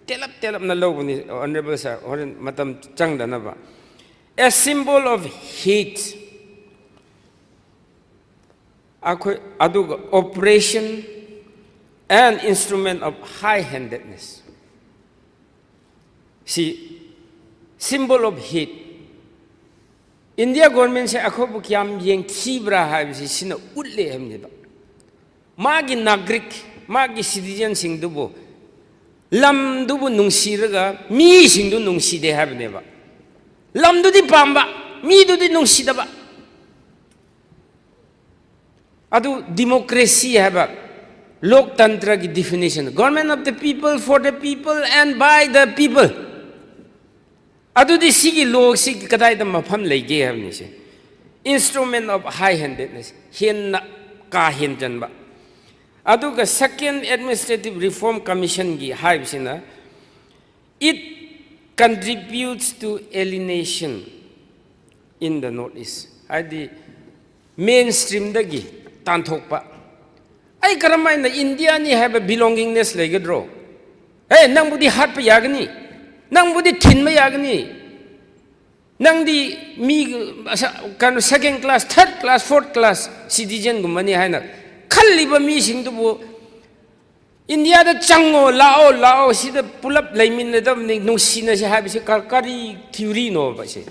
telap na lobuni honorable sir horen matam changdana ba a symbol of hate aduga operation and instrument of high-handedness. See, symbol of hate. India government say ako bukyam yeng kibra hai si sina utle hamne ba. Magi nagrik, magi citizen sing dubo. Lam dubo nungsiraga mi sing du nungside hamne ba. Lam du di pamba, mi du di nungsida ba. Adu democracy haba loktantra ki definition government of the people for the people and by the people adu di sigi log sig kadai da mafam lege habni se instrument of high handedness hen ka hen jan ba adu ka second administrative reform commission gi haib sina it contributes to alienation in the northeast adi mainstream dagi Tanthokpa. I karamay na India ni have a belongingness like a draw. Hey, nang budi hat pa yagni. Nang budi tin ma yagni. Nang di mi kan second class, third class, fourth class citizen gumani hai na. Khalli ba mi sing bu India da chango lao si da pull up laimin na da nung sina si habi si kari theory no ba si.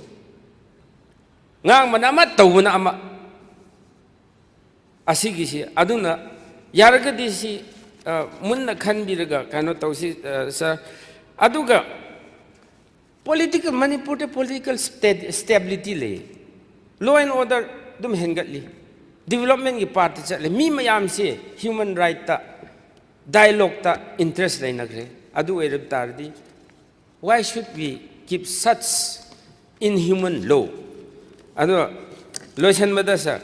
Ngang manama taw na ama. Asigi si aduna yaragadi si munna khanbiraga kano tausi sir aduga political Manipur political stability le law and order dum hengatli development ki part chatle mi mayam se human right ta dialogue ta interest lai nagre adu erab tardi why should we keep such inhuman law adu loisan madasa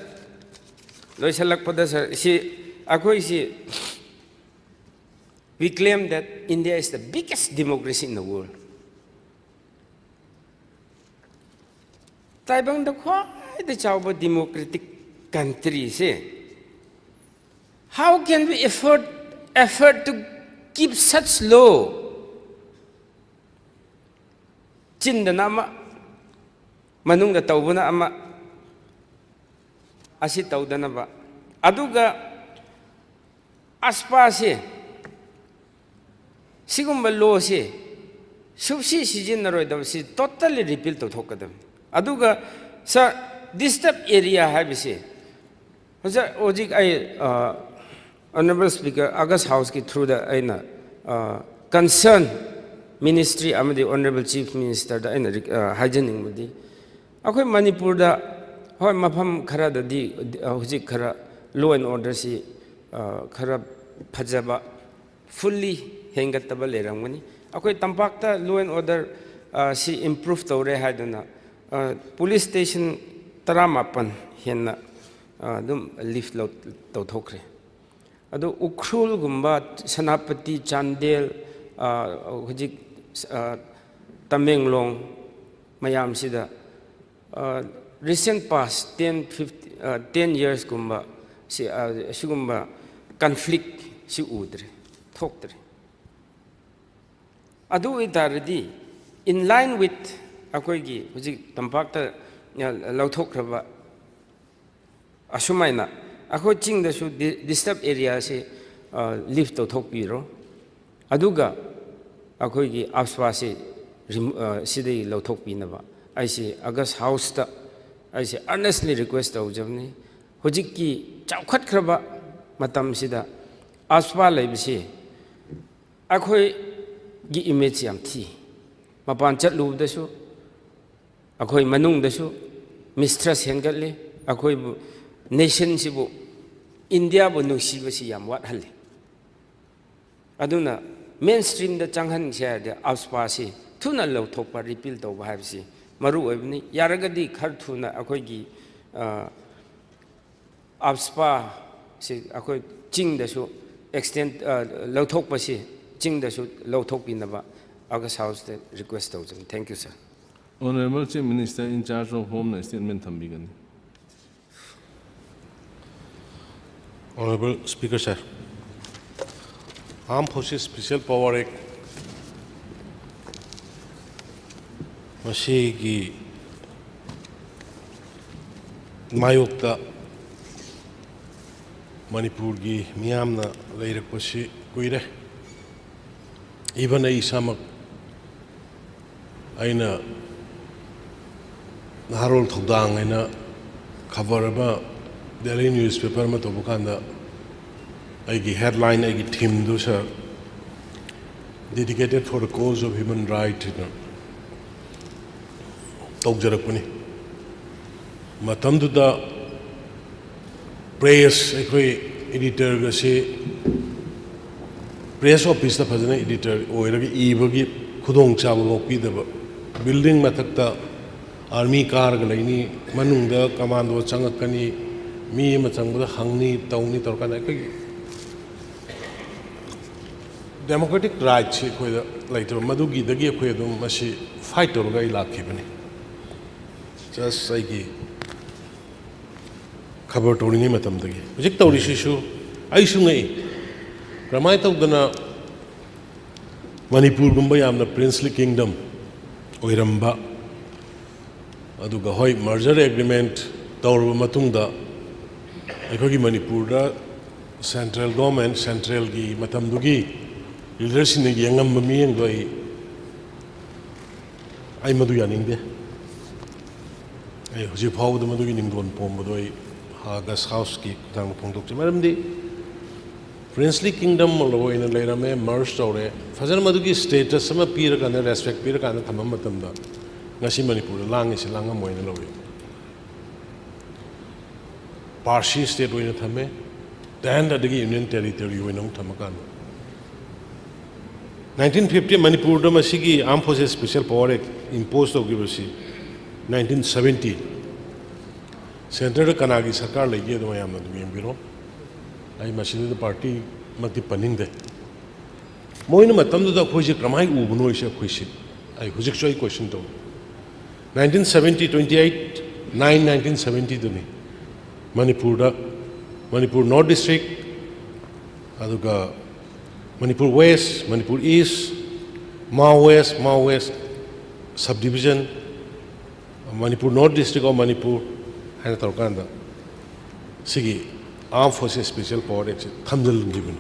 we claim that India is the biggest democracy in the world. Taibang da quite the chauba democratic country say. How can we effort to keep such law? Chindanama manung da taubuna ama asi taudana ba aduga aspa se sigumba law se subsi sijin na roidam si totally repeal to thokadam aduga sir disturbed area have se hoja ojik I honorable speaker August house ki through the aina concern ministry amadi honorable chief minister da aina haijaning mudi akoi Manipur da Hoi mafam khara da di hujik khara law and order si khara phajaba fully hengataba lerangani akoi tampakta law and order si improve tawre haidana police station taramapan henna dum lift law tawthokre adu ukhrul gumba Sanapati Chandel hujik Tamenglong mayam sida recent past 10 years gumba si sigumba conflict si udre thoktre adu idardi in line with akoi gi hujik tampakta lauthokraba asumaina akoi ching da su disturb area se lift to thokpiro aduga akoi gi aswa se Shidei लौथोकपीनबा ऐसे अगस्त house ता ऐसे earnestly request तौजबनी हुजिकी चाउखतख्रबा मतम सिदा आसपा लेबसी अखोई गी image याम थी मपान चलुबदसु अखोई मनुंगदसु मिस्ट्रस हेंगतले अखोई नेशन सिबु इंडिया बु नुसीबसी याम वाटहले अदुना मेन स्ट्रीम द चांगहन शेर आसपा से थुना लौथोकपा रिपील तौबा हाबसी मरु ओइबनी यारगदी खर थुना अखोई आसपा से अखोई चिंगदसु extend लौथोकपसी चिंगदसु लौथोकपिनबा August House the request thousand. Thank you, sir. Honorable Chief Minister in charge of Home Statement Thambigani. Honorable Speaker, sir. Armed Forces Special Power Act Masigi Mayokta Manipurgi Miyamna Lairakwashi Kuire. Even a Isamak Aina Harold Thudang in a cover about Delhi newspaper Matobukanda. I headline I team those are dedicated for the cause of human rights. Togjarakuni Matam to the prayers, editor Gasi. Press office the President editor or Evagi Kudong Chavo the building Matakta Army car Galani, Manunda, Commando Changakani, me Matanga, Hangni, Tawni Torkana. Democratic rights later Madugi the Giaquedum Mashi fight or Gai Lakibani. Just like cover Torini Matam the Victorish issue, I should Ramai Tawdana Manipur Gumba am the princely kingdom Oiramba Aduga Hoi merger agreement Taurba Matunda Ekogi Manipura central government central gi Matamdugi leadership ni Yangam Mami and Goi I Maduyaning de I was you how the Maduyaning Gon Pomodoi Hagas House ki Tang Pongtok Madam de Princely Kingdom in a later may merge story. Fazan Maduki status some appear and respect Peter and Tamamatanda. Nasimanipur, Lang is Langa Moina Lowy. Parsi state win at Hame, then the Union Territory win on Tamakan. 1950 Manipur Damasigi Armed Forces Special Power Act imposed of Giversi. 1970 Senator Kanagi Sakar Lagi the Mayama Bureau. I machine the party Mati Paninde. Moina Matam the Kuji Kramai Ubuno is a question. I was a question to 1970, 28, 1970 to me. Manipur North District, Aduga Manipur West, Manipur East, Mao West subdivision, Manipur North District of Manipur, and Torkanda. Sigi. Armed Forces Special Power Act Thamdal given.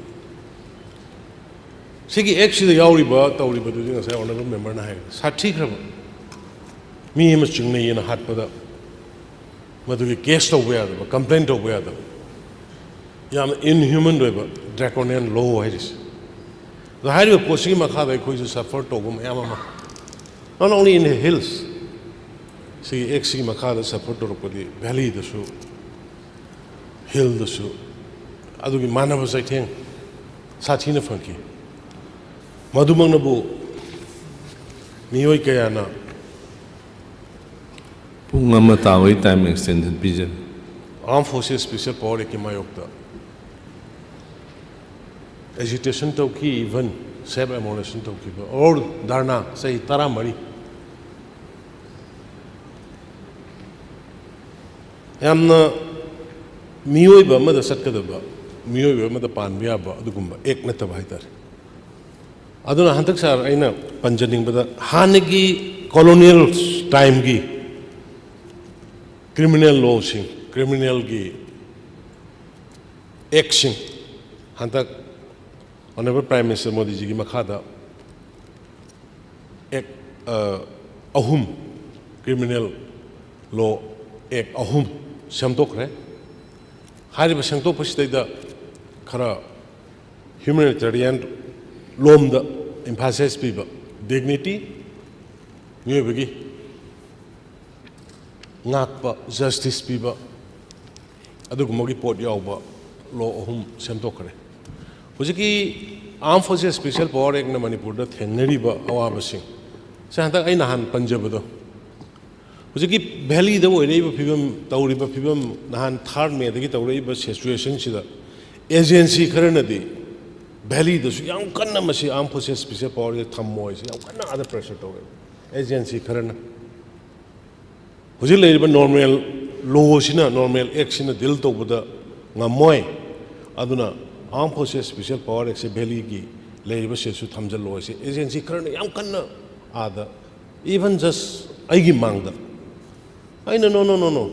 Sigi actually Yauriba, Tauriba doing as I honorable member Nahai. Sati Krama. Me him chungni in a hat pada. Madu guest of where the complaint of where the Yam inhuman river, draconian law is. The high of Posima Kada who suffer Togum Yamama. Not only in the hills. See Exi Makada support to the valley the show. Hill the show. Adugi Manavas I think Satina Funky Madumanabu Nioi Kayana Pungamatawi time extended vision. Armed Forces Special Power Kimayokta Agitation Toki even Seb Ammunition Toki or Darna say Taramari Yamna Mioiba Mother Satkadaba, Mioiba Mother Panbiaba, Dugumba, Eknatavitar. Aduna Hantaksar Aina Panjaning, but the Hanegi colonial time gi criminal law sing, criminal gi action. Hantak Honorable Prime Minister Modi ji Makada Ek ahum criminal law act ahum samtokre hariba samtok pasida khara humanitarian lom da emphasis piba dignity ngebagi ngakpa justice piba adugumagi pot yawba law ahum samtokre hujiki armed forces special power act na manipur da thengnariba awaba sing santa ai nahan panjabado hujiki valley da oireba phibam tawriba phibam nahan third me da gi tawriba situation sida agency kharana di valley da su yam kanna masi armed forces special power act thammoi si yam kanna other pressure tawre agency kharana hujik leiba normal law sina normal act sina dil tawbada ngamoi aduna armed forces special power act se valley gi leiba se su thamjal lo se agency kharana yam kanna ada even just aigi mangda aina no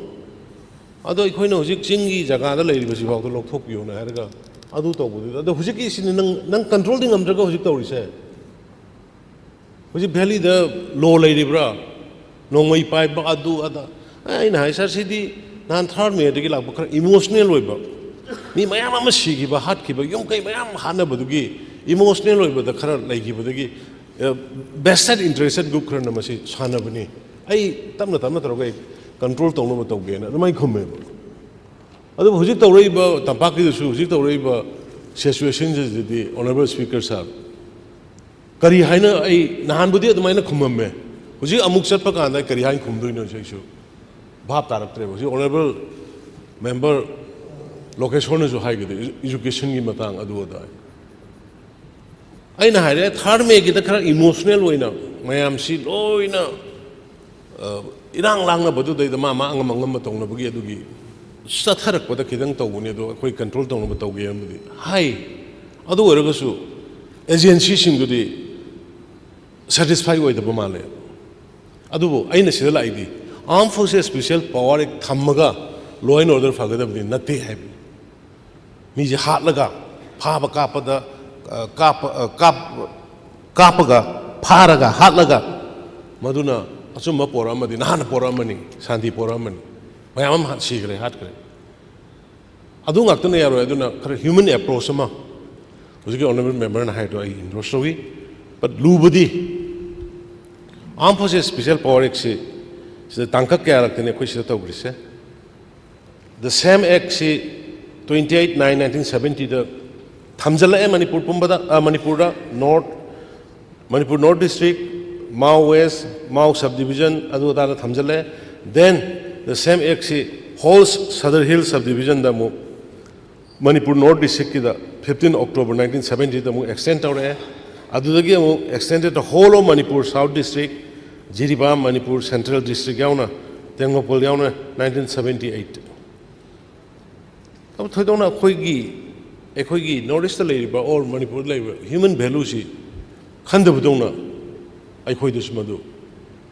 ado ikhoina hujik chingi jaga da leiri basi bawdo lokthok piyo na haraga adu tawbudu ado hujik ki sin nang control ding amdraga hujik tawri se hujik valley da law leiri bra nongmai pai ba adu ada aina hai sar sidi nan third me de gi lak bakra emotional loiba mi mayam ama sigi ba hat ki ba yom kai mayam hana badugi emotional loiba da khara laigi badagi vested interested group khara namasi sana bani ai tamna tawga control tawna tawge na mai khumme adu hujik tawrei ba tampaki su hujik tawrei ba situation ji honorable speaker sir kari haina ai nahan budi admaina khummamme hujik amuk chatpa kanda kari hain khumdoino seisu bhab taraktre hujik honorable member location su haigede education gi matang adu da aina haire third me gi da khara emotional oina mayam si loina irang langna badu dai da ma angam tongna bugi adugi satharak pada kidang tawune do koi control tongna ba tawge amdi hai adu oraga su agency sing gudi satisfy oi da bamale adu aina sida laidi armed forces special power ek thammaga law and order fagada bdi nati hai mi je hatlaga phaba kapada kapaga pharaga hatlaga maduna asumma poramadi nahana poramani shanti poramani mayam hat sigre hat kre adu ngaktana yaro aduna khara human approach ma hujiki honorable member na hai to ai industry but lubudi armed forces special power act se tangka kya raktene khoi sida tawgrise the same act se 28/9/1970 da thamjala manipur pumbada manipur north district Mao West, Mao subdivision, adu adala thamjale. Then the same act whole Southern Hill subdivision da mu Manipur North district ki da 15 October 1970 da mu extend awre. Adu dagi mu extended the whole of Manipur South district, Jiribam Manipur Central district yauna, Tengopol yauna 1978. Ab thoidona khoi gi North East leiba or Manipur leiba human value si khanda budona ai khoi dus madu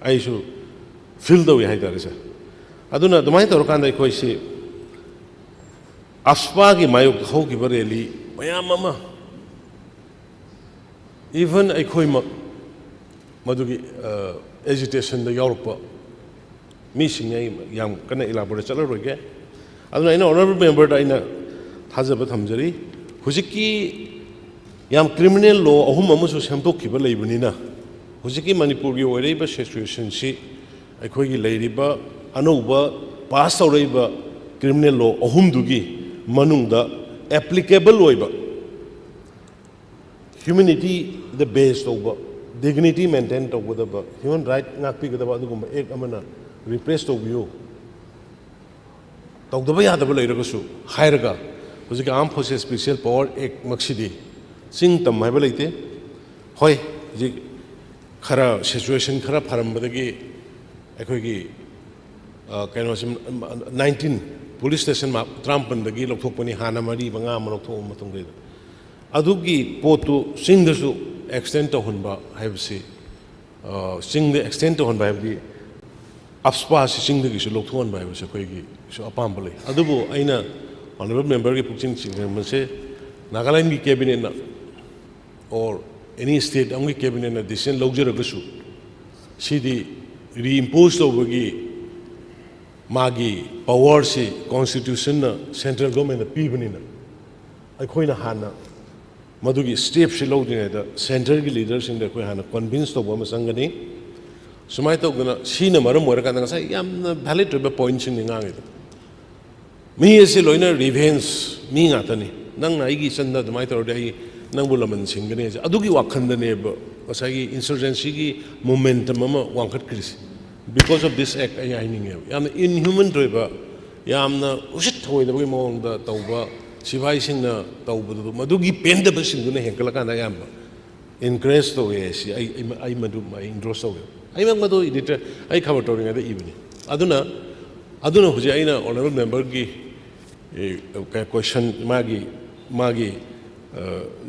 ai su feel da we hai tare sa aduna dumai tor kan dai khoi si aspa gi mayuk ho gi bareli mayam mama even ai khoi ma madu gi agitation da europe mi singai yam kana elaborate chala roge aduna ina honorable member da ina thajaba thamjari hujiki yam criminal law ahum amusu samtok ki ba leibani na hujiki manipur gi oireba situation si akhoi leiriba anouba pass awreiba criminal law ahum dugi manungda applicable oiba humanity the base over dignity maintained over the human right ngakpi gadaba adugum ek amana replace to you tawdaba yadaba leiraga su hairaga hujiki armed forces special power ek maksidi sing tam haiba leite hoi ji khara situation khara pharambadagi akhoi kaino sim 19 police station ma trampandagi lokthokpani hana mari banga ma lokthok matong de adugi potu singdasu extend to hunba haibsi sing the extend to hunba haibdi apspa singdagi su lokthon ba haibsi khoi gi su apam bale adubu aina honorable member gi pukchin chingman se Nagaland gi cabinet na or any state only cabinet na decision logger agasu सिदी रीइम्पोज तौबगी मागी power से constitution central government पीबनीना अखोइना हाना मधुगी step से लौद्रिङैदा centre की लीडरसिंग दे अखोइ हाना convince तौबा अमा चंगनी सुमाय तौदना सीना मरम ओइरकांदा ngasai yamna valid oiba points ni ngangido mi ase loina revenge mi ngatani nangna aigi chanda dumai tawde ai nangbu laman singani adugi wakhandane ba ngasai insurgency gi momentum ama wangkhat krisi because of this act ai ninge yamna inhuman oiba yamna usit thoidabagi mawngda tawba sivai singna tawbudu madugi pendaba singuna henkalakanda yamba encourage towe si ai madu mai endorse towe ai mak madu editor ai cover toringa da evening aduna huji aina honorable member gi question magi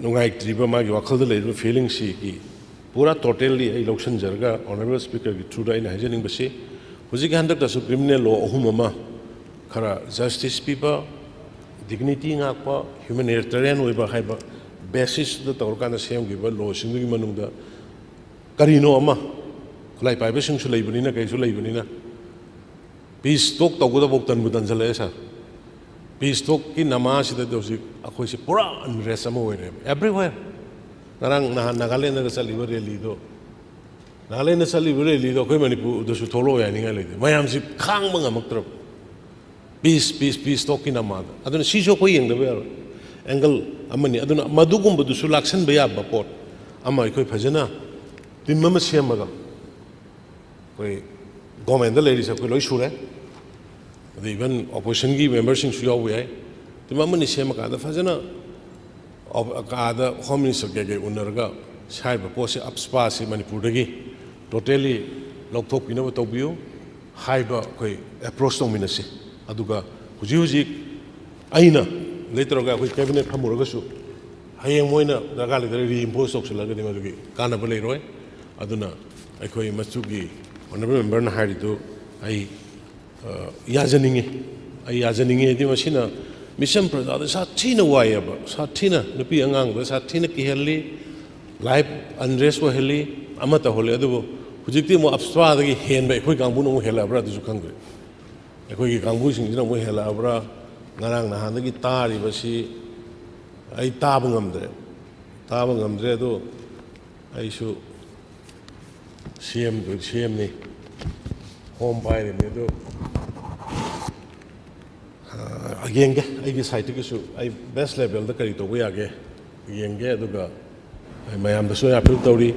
nungai triba magi wakhalda leiru feeling si ki pura totally ai loction jarga honorable speaker gi through aina hajening basi huji gi handak da su criminal law ahum ama khara justice people dignity ngakpa humanitarian oiba haiba basis da tawrkana sem gi ba law sing gi manungda karino ama khulai pai besing su leibunina kai su leibunina peace talk tawda boktan budan jale sa peace talk ki namaz da dosi akhoi se pura unrest ama hoire everywhere narang nagaland da saliba rally do nagaland da saliba rally do khoi manipur da su tholo ya ninga leide mayam si khang bang amaktrap peace talk ki namaz aduna si so khoi yeng da ba angle amani aduna madugum bu su laksan ba ya ba pot ama khoi phajana tin mama semaga koi government da ladies koi loi sure even opposition gi members sing su yaw yai tin mama ni semaga da phajana da home minister ge unarga sai ba pose upspa si manipur dagi totally lokthok pina ba tobiyo hai ba koi approach tong minasi aduga huji aina leitroga koi cabinet phamuraga su hayeng moina daga le reimpose toksulaga de madugi kana ba leiroi aduna akhoi machugi honorable member na harido ai yajaninge di masina mission prada sa thina wayaba sa thina nupi angang ba sa thina ki helli life unrest wa helli amata hole adu hujikti mo abswa dagi hen ba akhoi gangbu no hela bra du khangre akhoi gi gangbu sing dina mo hela bra ngarang na handagi tari ba si ai taba ngamdre adu ai su CM ni home by ni do again ai gi site ki su ai best level da kari to ya ge yenge aduga ai mayam da so ya appeal tawri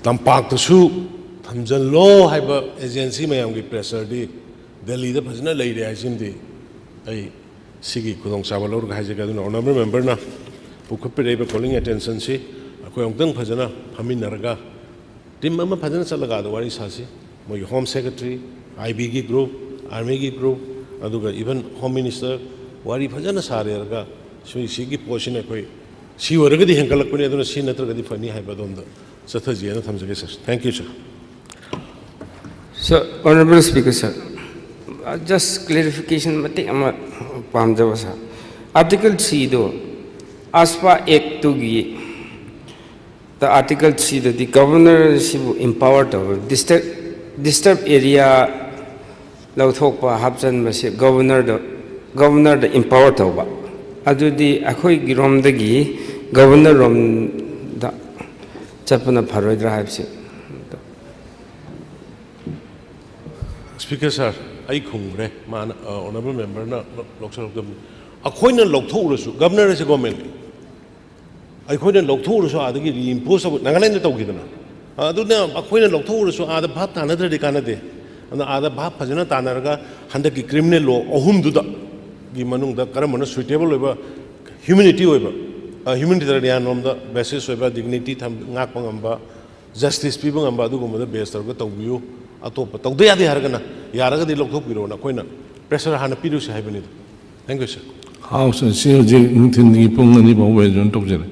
tampak to su thamjan lo haiba agency mayam gi pressure di delhi da phajna lei re asim di ai sigi kudong sabalor ga haje ga do honorable member na pukhup re ba calling attention si akoi ongtang phajna phamin narga tim mama phajana chalaga do wari sasi moi home secretary IB gi group army gi group aduga even home minister wari phajana sare raga si gi portion akoi si waraga di henkalak pani aduna si natraga di fani hai badonda sathaji na thamjage sir thank you sir. So honorable speaker sir, just clarification matik ama pamjaba sir, article 3 do aspa act 2 gi the article 3 that the governor is empowered to disturb area lauthokpa hapchan mase governor the empowered to ba adudi akhoi girom dagi governor rom da chapna pharoidra habse. Speaker sir ai khungre man honorable member na loksar of the akhoi na lokthou su governor is government akhoi na lokthou su adagi reimpose nagaland ta tawgidana aduna akhoi na lokthou su ada bhat tanadre de kanade ana ada bhat phajana tanaraga handaki criminal law ahum du da gi manung da karamana suitable oiba humanity oiba humanitarian norm da basis oiba dignity tham ngak pangamba justice people ngamba du gumada base targa tawbiu atop tawde yade hargana yaraga di lokthok piro na koina pressure hana piru se haibani. Thank you sir. House si je ntin gi pong ni ba we jon tok jere.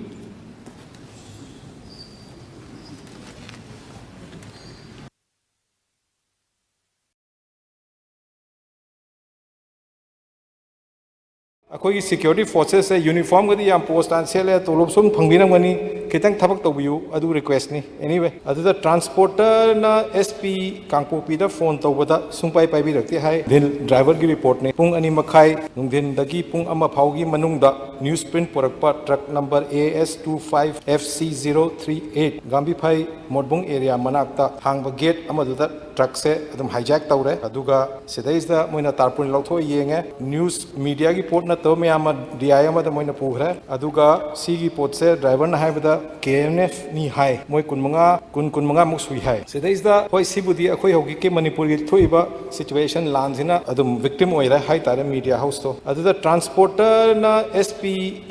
अखोई security forces से uniform गदी याम post आन सेले तो लोब सुम फंगबिनम गनी kitang thabak tawbiu adu request ni anyway adu transporter na SP Kangpokpi da phone tawbada sungpai pai bi rakti hai then driver gi report ne pung ani makhai nungdin dagi pung ama phaugi manungda newsprint porakpa truck number AS25FC038 Gambi phai modbung area manakta hangba gate amaduda truck se adum hijack tawre aduga sidais da moina tarpun lauthoi yenge news media gi port na to me ama DI ama da moina pughre aduga si gi port se driver na haibada KNF ni hai moi kunmanga muk sui hai sidais da hoi sibudi akhoi hogi ke manipur gi thoiba situation lanzina adum victim oira hai tare media house to aduda transporter na SP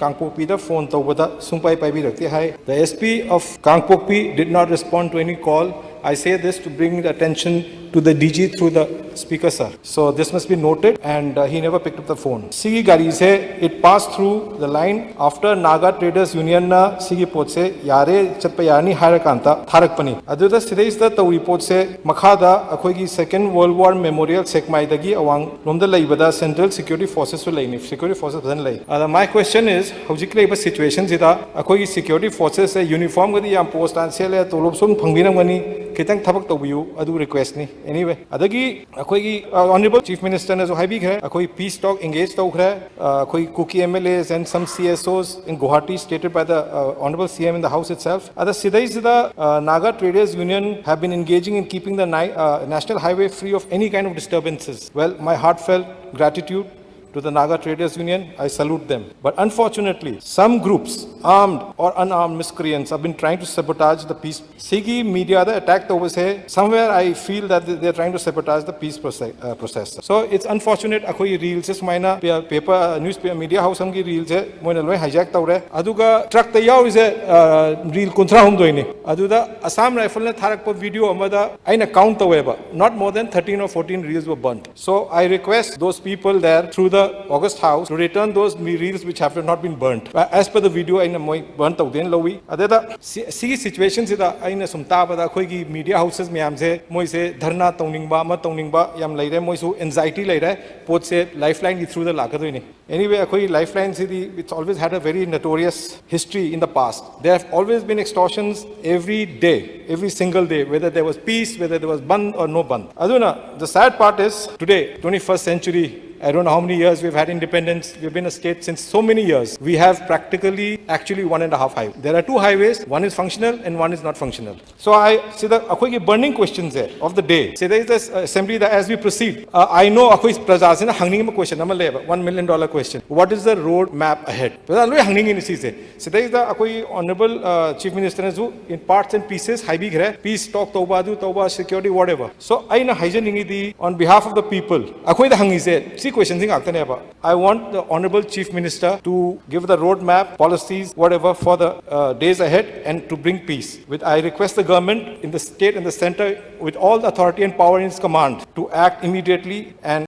Kangpokpi da phone tawbada sungpai pai bi rakti hai the SP of Kangpokpi did not respond to any call. I say this to bring the attention to the DG through the speaker, sir. So this must be noted, and he never picked up the phone. Sigi gari se it passed through the line after Naga Traders Union na Sigi pot se yare chatpa yani hire kanta tharak pani. Aduda sidais da tawi pot se makhada akhoi gi Second World War Memorial Sekmai dagi awang lomda laibada Central Security Forces su laini security forces badan lai. My question is hojik laiba situation sida akhoi gi security forces se uniform gadi yam post an sele tolob sum phangbiram gani kitang thabak tawbiu adu request ni anyway adagi akhoi gi honorable chief minister na jo haibi khre akhoi peace talk engage tau khre akhoi Kuki MLAs and some CSOs in Guwahati stated by the honorable CM in the house itself ada sidai sida Naga Traders Union have been engaging in keeping the national highway free of any kind of disturbances. Well, my heartfelt gratitude to the Naga Traders Union, I salute them. But unfortunately, some groups, armed or unarmed miscreants, have been trying to sabotage the peace. Sigi media the attack over say somewhere I feel that they are trying to sabotage the peace process. So it's unfortunate. Akoi reels is maina paper newspaper media house amgi reels है Moina लोई hijack तौरे अदुगा truck ते याव इसे reel कुंत्रा हम दोइने अदुदा Assam rifle ने थारक पर video अमदा आइना count तौरे बा not more than 13 or 14 reels were burnt. So I request those people there through the August House to return those reels which have not been burnt. As per the video, I know burnt out then lowi. Adeda see situations ida I know sumta bada koi ki media houses में हमसे मोई से धरना तौनिंगबा म तौनिंगबा यम लई रहे मोई सु anxiety लई रहे पोत से lifeline through the locker दोइने. Anyway, koi lifeline से it's always had a very notorious history in the past. There have always been extortions every day, every single day, whether there was peace, whether there was band or no band. Aduna, the sad part is today, 21st century. I don't know how many years we've had independence. We've been a state since so many years. We have practically actually 1.5 highways. There are 2 highways. One is functional and one is not functional. So I see the akhoi ki burning questions there of the day. Say there is this assembly that as we proceed, I know akhoi prajasina hangning ma question namal leba $1 million question. What is the road map ahead? Praja loi hangning in isi se. Say there is the akhoi honorable chief minister ne who in parts and pieces haibi ghre peace talk tauba security whatever. So I na haijaning di on behalf of the people. Akhoi the hangi se questions I want the Honorable Chief Minister to give the roadmap, policies, whatever for the days ahead and to bring peace. I request the government in the state and the center with all the authority and power in its command to act immediately and